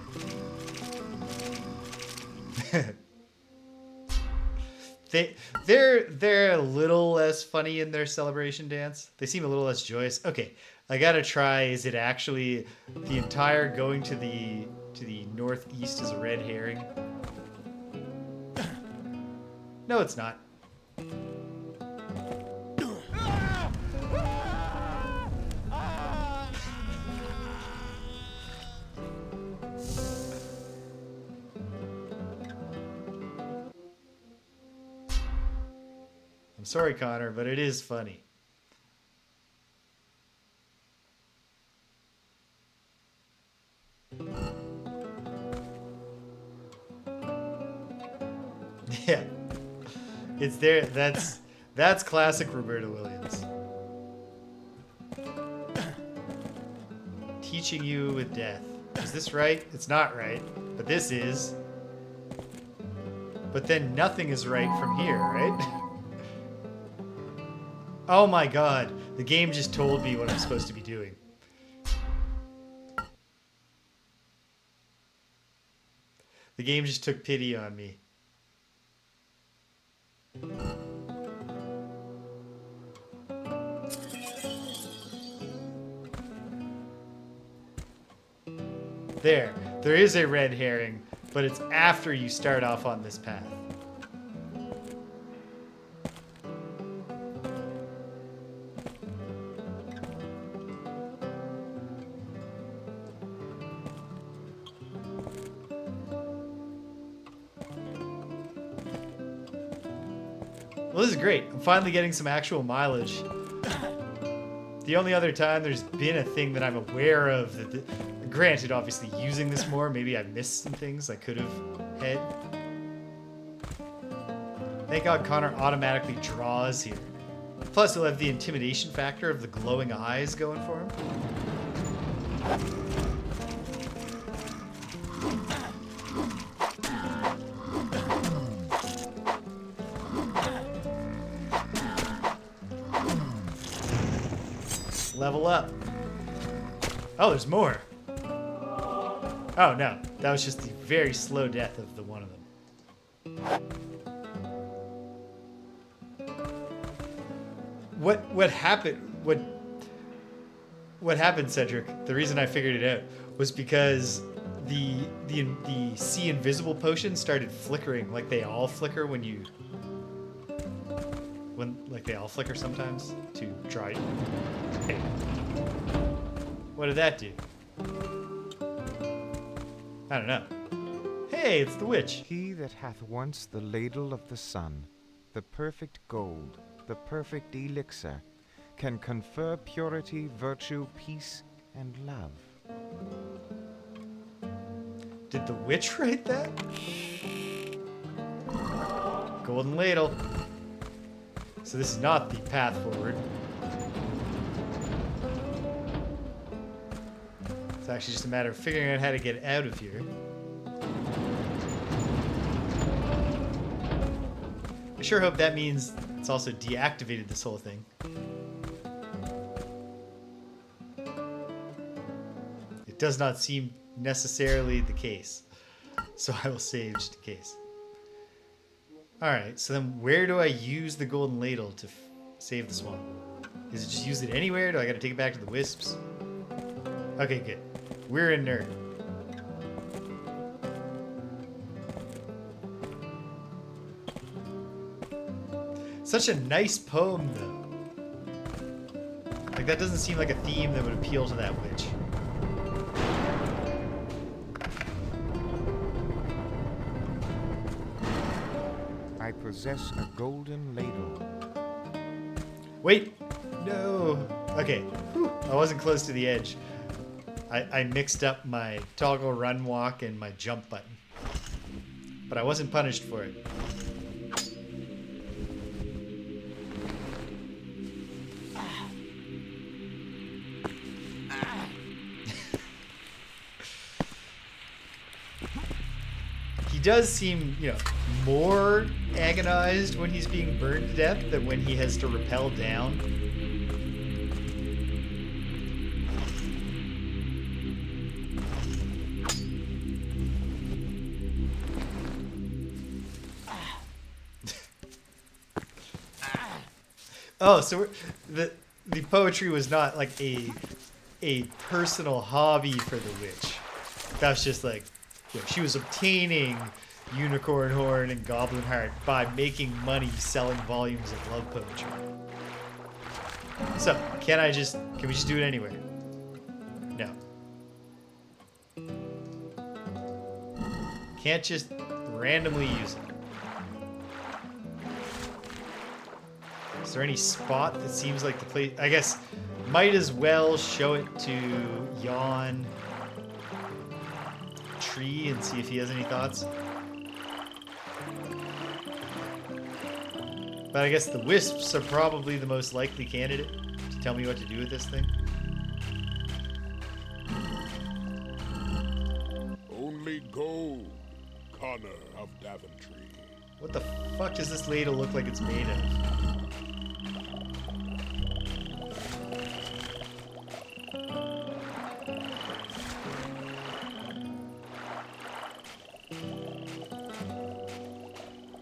They're a little less funny in their celebration dance. They seem a little less joyous. Okay, I gotta try. Is it actually the entire going to the northeast is a red herring? No, it's not. I'm sorry, Connor, but it is funny. Yeah. It's there. That's classic Roberta Williams. Teaching you with death. Is this right? It's not right, but this is. But then nothing is right from here, right? Oh my god, the game just told me what I'm supposed to be doing. The game just took pity on me. There is a red herring, but it's after you start off on this path. Well, this is great. I'm finally getting some actual mileage. The only other time there's been a thing that I'm aware of that, granted, obviously using this more, maybe I missed some things I could have had. Thank God Connor automatically draws here. Plus, he'll have the intimidation factor of the glowing eyes going for him. Level up. Oh, there's more. Oh no, that was just the very slow death of the one of them. What happened? What happened, Cedric? The reason I figured it out was because the see invisible potion started flickering, like they all flicker like they all flicker sometimes to dry. Hey, what did that do? I don't know. Hey, it's the witch. He that hath once the ladle of the sun, the perfect gold, the perfect elixir, can confer purity, virtue, peace, and love. Did the witch write that? Golden ladle. So this is not the path forward. It's actually just a matter of figuring out how to get out of here. I sure hope that means it's also deactivated this whole thing. It does not seem necessarily the case. So I will save just in case. Alright, so then where do I use the golden ladle to save the swamp? Is it just use it anywhere? Do I gotta take it back to the wisps? Okay, good. We're in nerd. Such a nice poem, though. Like, that doesn't seem like a theme that would appeal to that witch. I possess a golden ladle. Wait! No! Okay. Whew. I wasn't close to the edge. I mixed up my toggle run walk and my jump button. But I wasn't punished for it. he does seem, more agonized when he's being burned to death than when he has to rappel down. Oh, so the poetry was not like a personal hobby for the witch. That's just like, she was obtaining unicorn horn and goblin heart by making money selling volumes of love poetry. So, can we just do it anywhere? No. Can't just randomly use it. Is there any spot that seems like the place? I guess might as well show it to Yawn Tree and see if he has any thoughts. But I guess the wisps are probably the most likely candidate to tell me what to do with this thing. Only go, Connor of Daventry. What the fuck does this ladle look like it's made of?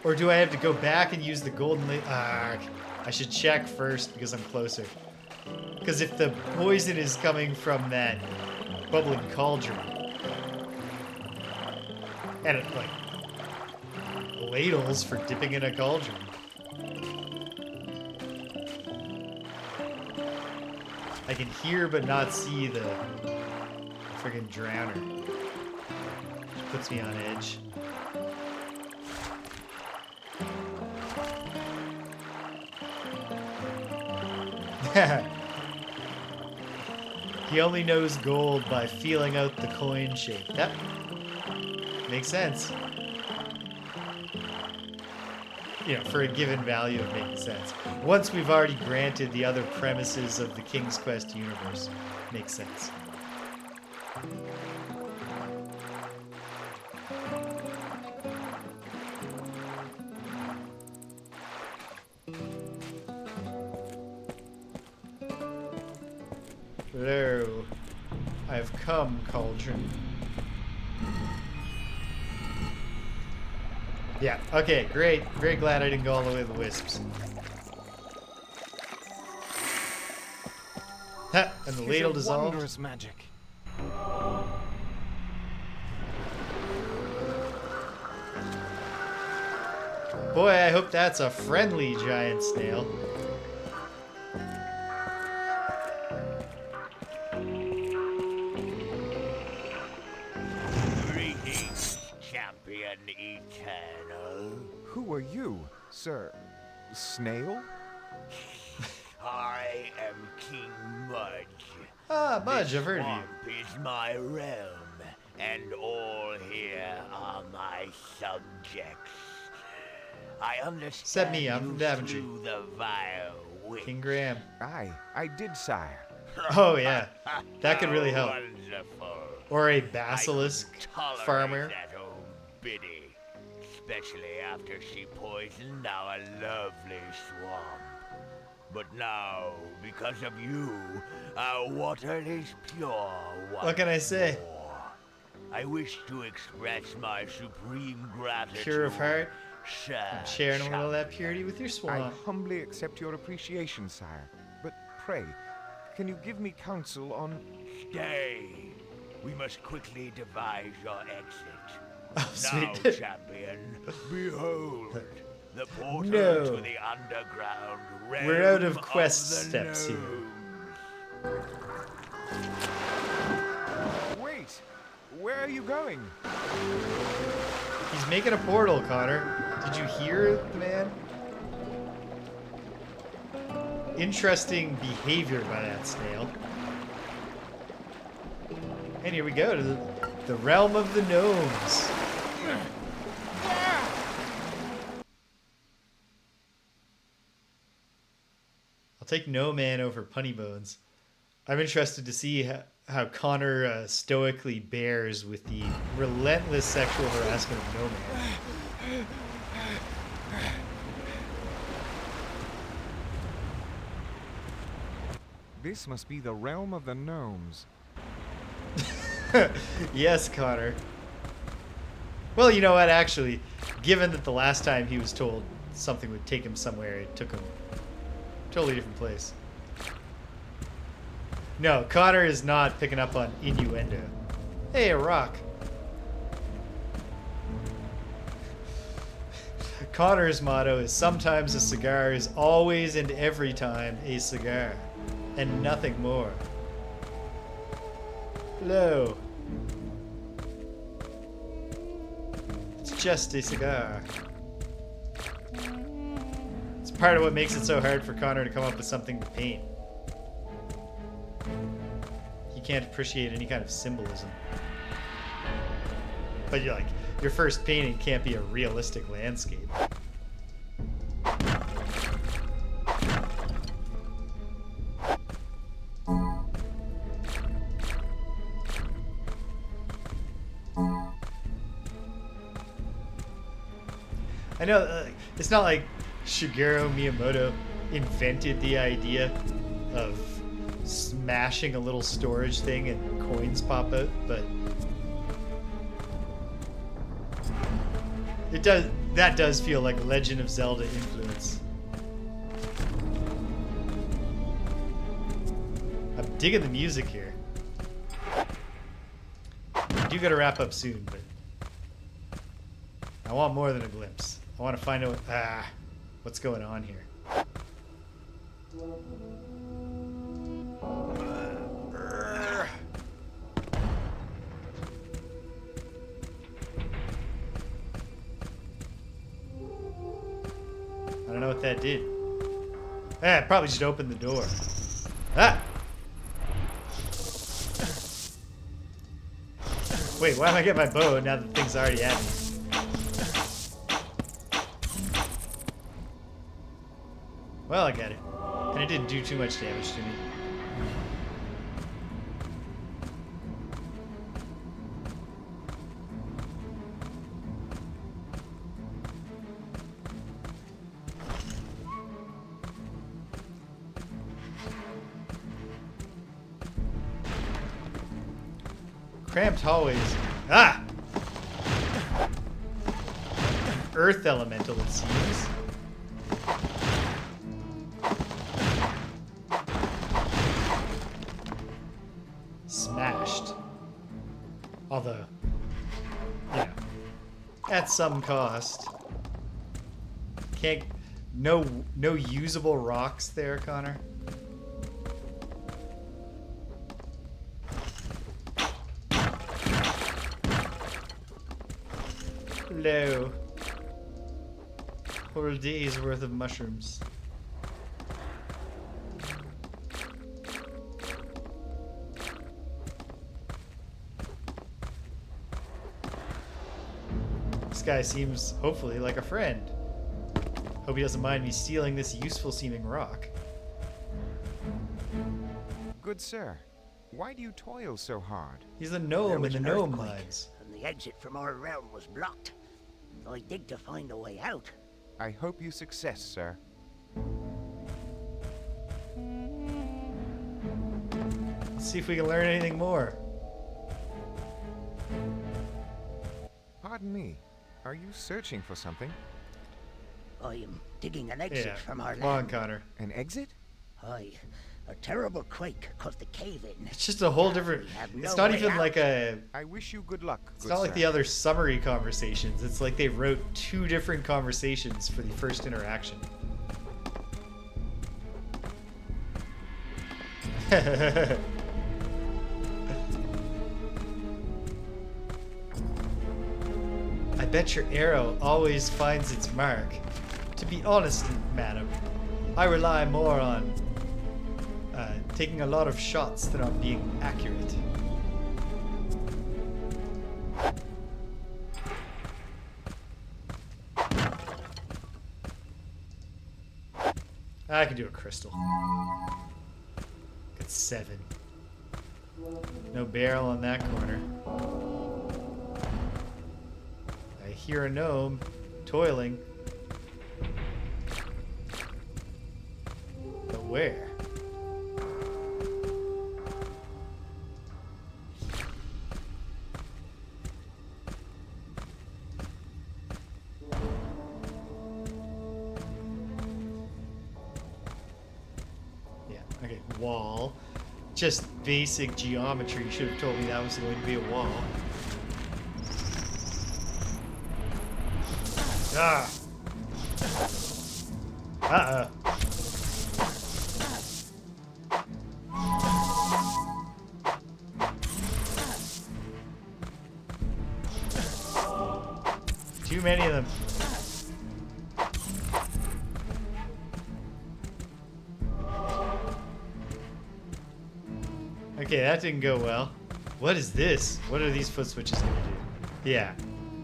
Or do I have to go back and use the golden I should check first because I'm closer. Because if the poison is coming from that bubbling cauldron, and like ladles for dipping in a cauldron. I can hear but not see the friggin' drowner. Which puts me on edge. He only knows gold by feeling out the coin shape. That makes sense. For a given value, it makes sense. Once we've already granted the other premises of the King's Quest universe, makes sense. Hello. I have come, Cauldron. Yeah, okay, great. Very glad I didn't go all the way to the wisps. Ha! And the ladle dissolved. Wondrous magic. Boy, I hope that's a friendly giant snail. Who are you, sir? Snail? I am King Mudge. Ah, Mudge, I've heard of Swamp you. is my realm, and all here are my subjects. I understand Except me, I'm from you Daventry. slew the vile witch. King Graham. Aye, I did, sire. Oh, yeah. That could really help. Wonderful. Or a I basilisk couldn't tolerate farmer. that old biddy, especially after she poisoned our lovely swamp. But now, because of you, our water is pure once What can I say? more. I wish to express my supreme gratitude. Pure of heart. Sir I'm sharing a little of that Champion. purity with your I swamp. humbly accept your appreciation, sire. But pray, can you give me counsel on... Stay. We must quickly devise your exit. Oh, Now, sweet. champion, behold the portal No. to the underground realm. We're out of quest the steps here. gnomes. Wait! Where are you going? He's making a portal, Connor. Did you hear the man? Interesting behavior by that snail. And here we go to the realm of the gnomes. I'll take No Man over Punny Bones. I'm interested to see how Connor stoically bears with the relentless sexual harassment of Nomad. This must be the realm of the gnomes. Yes, Connor. Well, you know what, actually, given that the last time he was told something would take him somewhere, it took him a totally different place. No, Connor is not picking up on innuendo. Hey, a rock. Connor's motto is sometimes a cigar is always and every time a cigar, and nothing more. Hello. It's just a cigar. It's part of what makes it so hard for Connor to come up with something to paint. He can't appreciate any kind of symbolism. But you're like, your first painting can't be a realistic landscape. I know, it's not like Shigeru Miyamoto invented the idea of smashing a little storage thing and coins pop out, but that does feel like Legend of Zelda influence. I'm digging the music here. I do gotta wrap up soon, but I want more than a glimpse. I want to find out what's going on here. I don't know what that did. I probably should open the door. Ah! Wait, why am I getting my bow now that the thing's already at me? Well, I got it. And it didn't do too much damage to me. Cramped hallways. Ah! Earth elemental, it seems. Smashed. Although, you know, at some cost. Can't. No usable rocks there, Connor. Hello. Whole day's worth of mushrooms. This guy seems, hopefully, like a friend. Hope he doesn't mind me stealing this useful seeming rock. Good sir, why do you toil so hard? He's a gnome in the Gnome Mines. And the exit from our realm was blocked. I dig to find a way out. I hope you success, sir. Let's see if we can learn anything more. Pardon me, are you searching for something? I am digging an exit from our Come on, land. Connor. An exit? Aye, a terrible quake caused the cave in. It's just a whole different. We have It's no not way even out. like a. I wish you good luck, It's good not like sir. the other summary conversations. It's like they wrote 2 different conversations for the first interaction. I bet your arrow always finds its mark. To be honest, madam, I rely more on taking a lot of shots than on being accurate. I can do a crystal. Got 7. No barrel on that corner. I hear a gnome toiling. But where? Yeah, okay, wall. Just basic geometry. You should have told me that was going to be a wall. Ah! Uh-oh. Too many of them. Okay, that didn't go well. What is this? What are these foot switches gonna do? Yeah.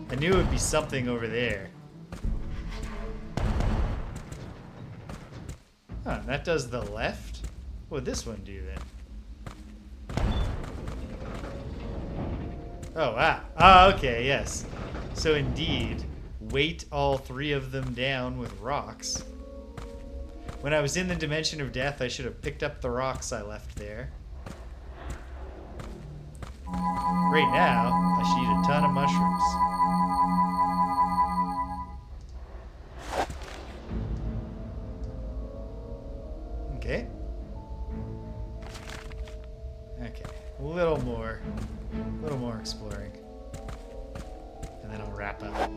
I knew it would be something over there. Huh, that does the left? What would this one do then? Oh, ah. Ah, okay, yes. So indeed, weight all three of them down with rocks. When I was in the dimension of death, I should have picked up the rocks I left there. Right now, I should eat a ton of mushrooms. Okay. Okay. A little more exploring. And then I'll wrap up.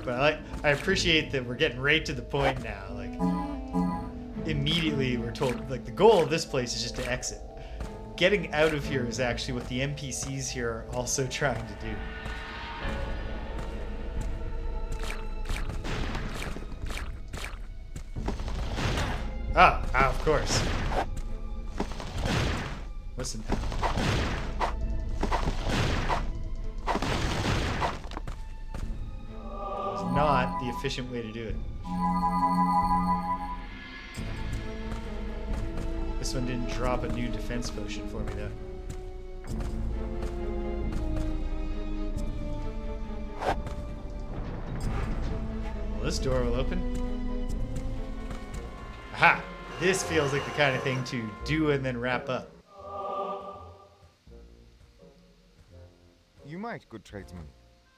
But I appreciate that we're getting right to the point now. Like, immediately we're told, like, the goal of this place is just to exit. Getting out of here is actually what the NPCs here are also trying to do. Ah, of course. Listen. It's not the efficient way to do it. This one didn't drop a new defense potion for me, though. Well, this door will open. Aha! This feels like the kind of thing to do and then wrap up. You might, good tradesman.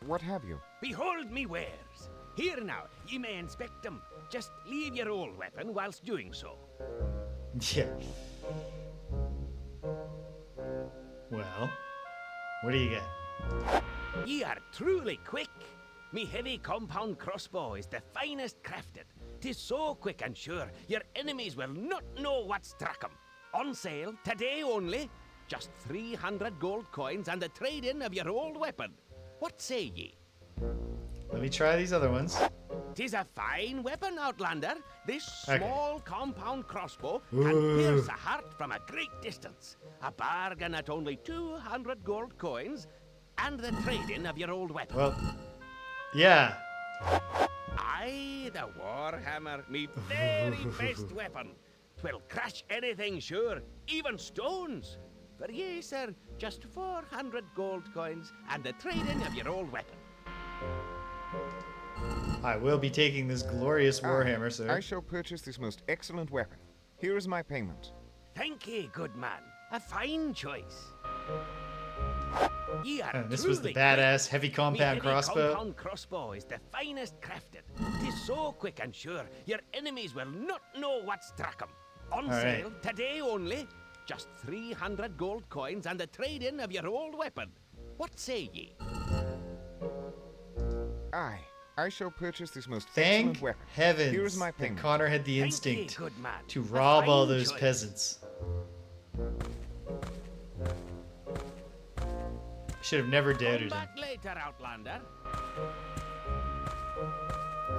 What have you? Behold me wares. Here now, ye may inspect them. Just leave your old weapon whilst doing so. Yeah. Well, what do you get? Ye are truly quick. Me heavy compound crossbow is the finest crafted. 'Tis so quick and sure, your enemies will not know what struck 'em. On sale, today only. Just 300 gold coins and the trade-in of your old weapon. What say ye? Let me try these other ones. 'Tis a fine weapon, Outlander. This Okay. small compound crossbow can pierce a heart from a great distance. A bargain at only 200 gold coins and the trade-in of your old weapon. Well, yeah. Aye, the Warhammer, me very best weapon. 'Twill crush anything, sure, even stones. For ye, sir, just 400 gold coins and the trade-in of your old weapon. I will be taking this glorious Warhammer, sir. I shall purchase this most excellent weapon. Here is my payment. Thank ye, good man. A fine choice. Ye are This was the truly badass quick. heavy Me compound heavy crossbow. compound crossbow is the finest crafted. 'Tis so quick and sure, your enemies will not know what struck 'em. On All right. sale, today only. Just 300 gold coins and the trade-in of your old weapon. What say ye? Aye, I shall purchase this most Thank excellent weapon. heavens Here is my that payment. Connor had the Thank ye, instinct good man. to A rob all fine those choice. peasants. Should have never Come doubted him. back later, Outlander.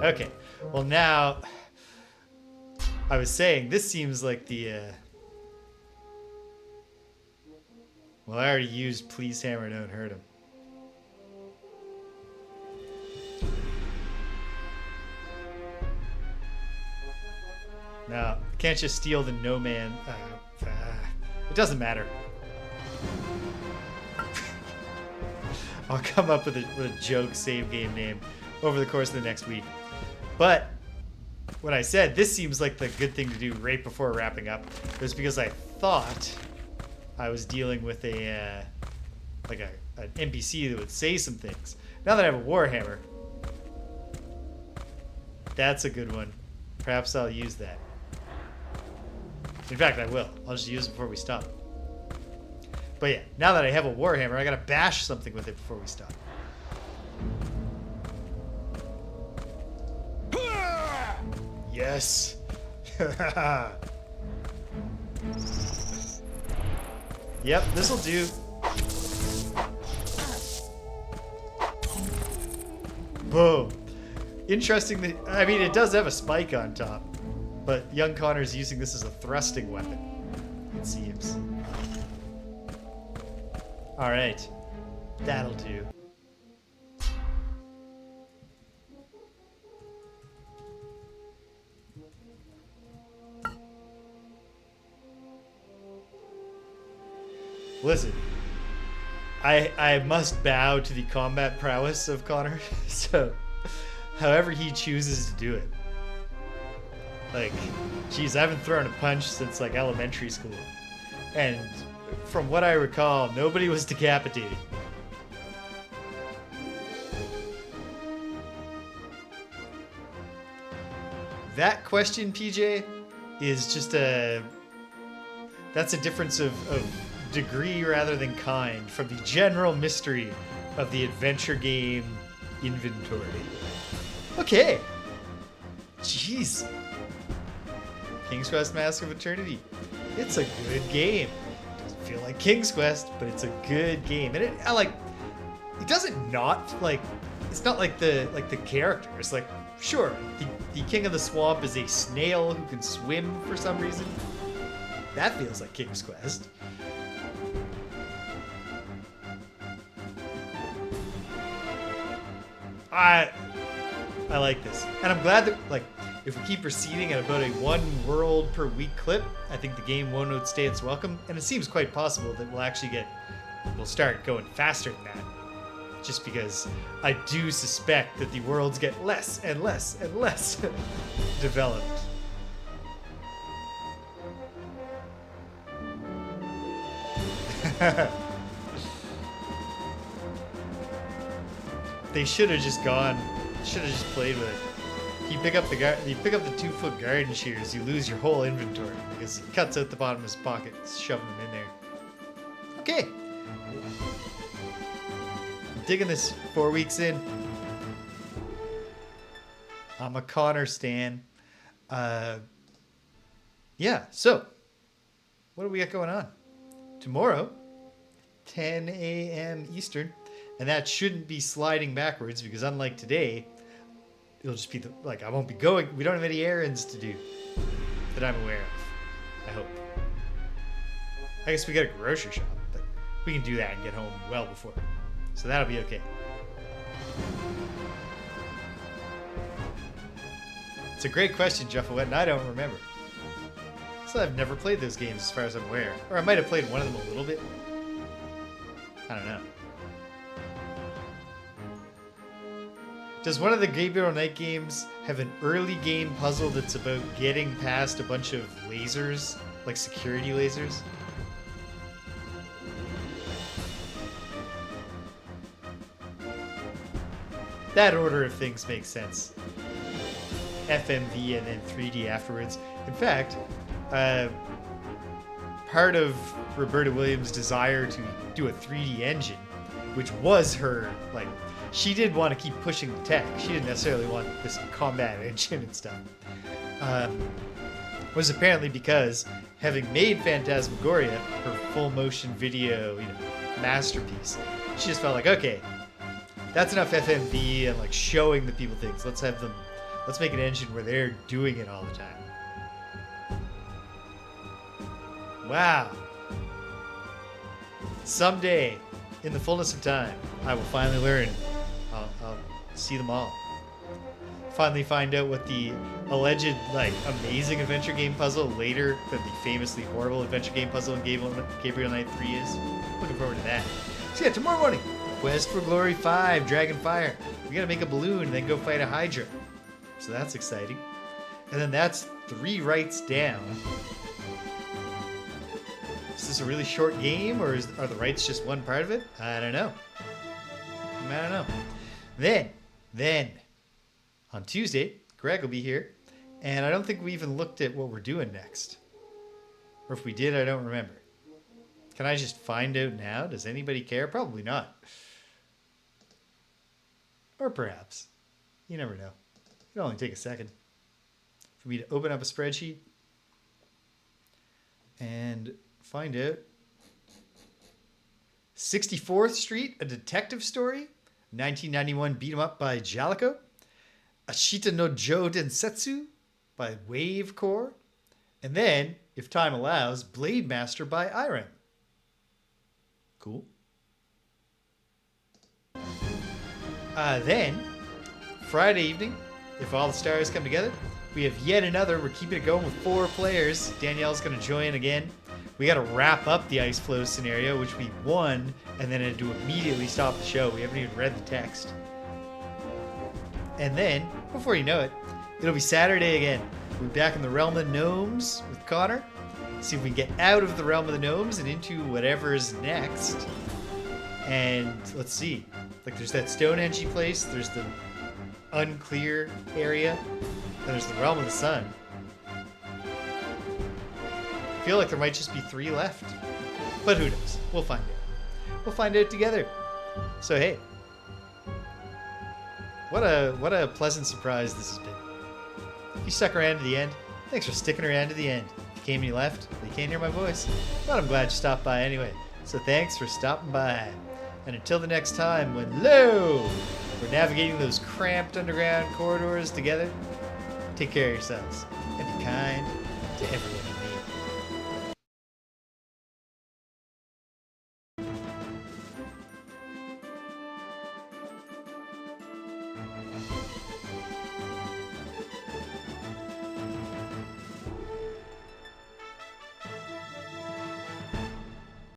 Okay, well now, I was saying, this seems like the, well, I already used Please Hammer, Don't Hurt Him. Can't just steal the no man. It doesn't matter. I'll come up with a joke save game name over the course of the next week. But when I said this seems like the good thing to do right before wrapping up, it was because I thought I was dealing with an NPC that would say some things. Now that I have a Warhammer, that's a good one. Perhaps I'll use that. In fact, I will. I'll just use it before we stop. But yeah, now that I have a Warhammer, I gotta bash something with it before we stop. Yes. Yep, this'll do. Boom. Interesting that, I mean, it does have a spike on top, but young Connor's using this as a thrusting weapon, it seems. Alright. That'll do. Listen, I must bow to the combat prowess of Connor, so however he chooses to do it. Like, geez, I haven't thrown a punch since like elementary school. And from what I recall, nobody was decapitated. That question, PJ, is just that's a difference of degree rather than kind from the general mystery of the adventure game inventory. Okay. Jeez. King's Quest Mask of Eternity. It's a good game. Doesn't feel like King's Quest, but it's a good game. And it doesn't not like, it's not like the character. It's like, sure, the King of the Swamp is a snail who can swim for some reason. That feels like King's Quest. I like this. And I'm glad that, like, if we keep proceeding at about a 1 world per week clip, I think the game won't outstay its welcome. And it seems quite possible that we'll start going faster than that. Just because I do suspect that the worlds get less and less and less developed. They should have just played with it. You pick up the 2-foot garden shears, you lose your whole inventory because he cuts out the bottom of his pocket, shoving them in there. Okay. I'm digging this 4 weeks in. I'm a Connor stan. Yeah, so what do we got going on? Tomorrow, 10 a.m. Eastern. And that shouldn't be sliding backwards because unlike today, it'll just be I won't be going. We don't have any errands to do that I'm aware of. I hope. I guess we got a grocery shop, but we can do that and get home well before. So that'll be okay. It's a great question, Jeffawet, and I don't remember. So I've never played those games as far as I'm aware. Or I might have played one of them a little bit. I don't know. Does one of the Gabriel Knight games have an early game puzzle that's about getting past a bunch of lasers? Like security lasers? That order of things makes sense. FMV and then 3D afterwards. In fact, part of Roberta Williams' desire to do a 3D engine, which was her, she did want to keep pushing the tech. She didn't necessarily want this combat engine and stuff. Was apparently because having made Phantasmagoria her full motion video, masterpiece, she just felt like, okay, that's enough FMV and showing the people things. Let's make an engine where they're doing it all the time. Wow. Someday, in the fullness of time, I will finally learn. I'll see them all. Finally find out what the alleged, like, amazing adventure game puzzle later than the famously horrible adventure game puzzle in Gabriel Knight 3 is. Looking forward to that. So yeah, tomorrow morning, Quest for Glory 5, Dragonfire. We gotta make a balloon and then go fight a Hydra. So that's exciting. And then that's 3 rights down. Is this a really short game, or are the rights just one part of it? I don't know. Then, on Tuesday, Greg will be here, and I don't think we even looked at what we're doing next. Or if we did, I don't remember. Can I just find out now? Does anybody care? Probably not. Or perhaps. You never know. It'll only take a second for me to open up a spreadsheet and find out. 64th Street, a detective story. 1991 beat 'em up by Jalico. Ashita no Jo Densetsu by Wave Core. And then, if time allows, Blade Master by Irem. Cool. Then, Friday evening, if all the stars come together, we have yet another. We're keeping it going with 4 players. Danielle's going to join again. We got to wrap up the ice flow scenario, which we won, and then had to immediately stop the show. We haven't even read the text. And then, before you know it, it'll be Saturday again. We'll be back in the realm of gnomes with Connor. See if we can get out of the realm of the gnomes and into whatever's next. And let's see. Like, there's that Stonehenge place. There's the unclear area. And there's the realm of the sun. I feel like there might just be 3 left. But who knows? We'll find out. We'll find out together. So, hey. What a pleasant surprise this has been. If you stuck around to the end, thanks for sticking around to the end. If you came and you left, you can't hear my voice. But I'm glad you stopped by anyway. So thanks for stopping by. And until the next time, when we're navigating those cramped underground corridors together, take care of yourselves and be kind to everyone.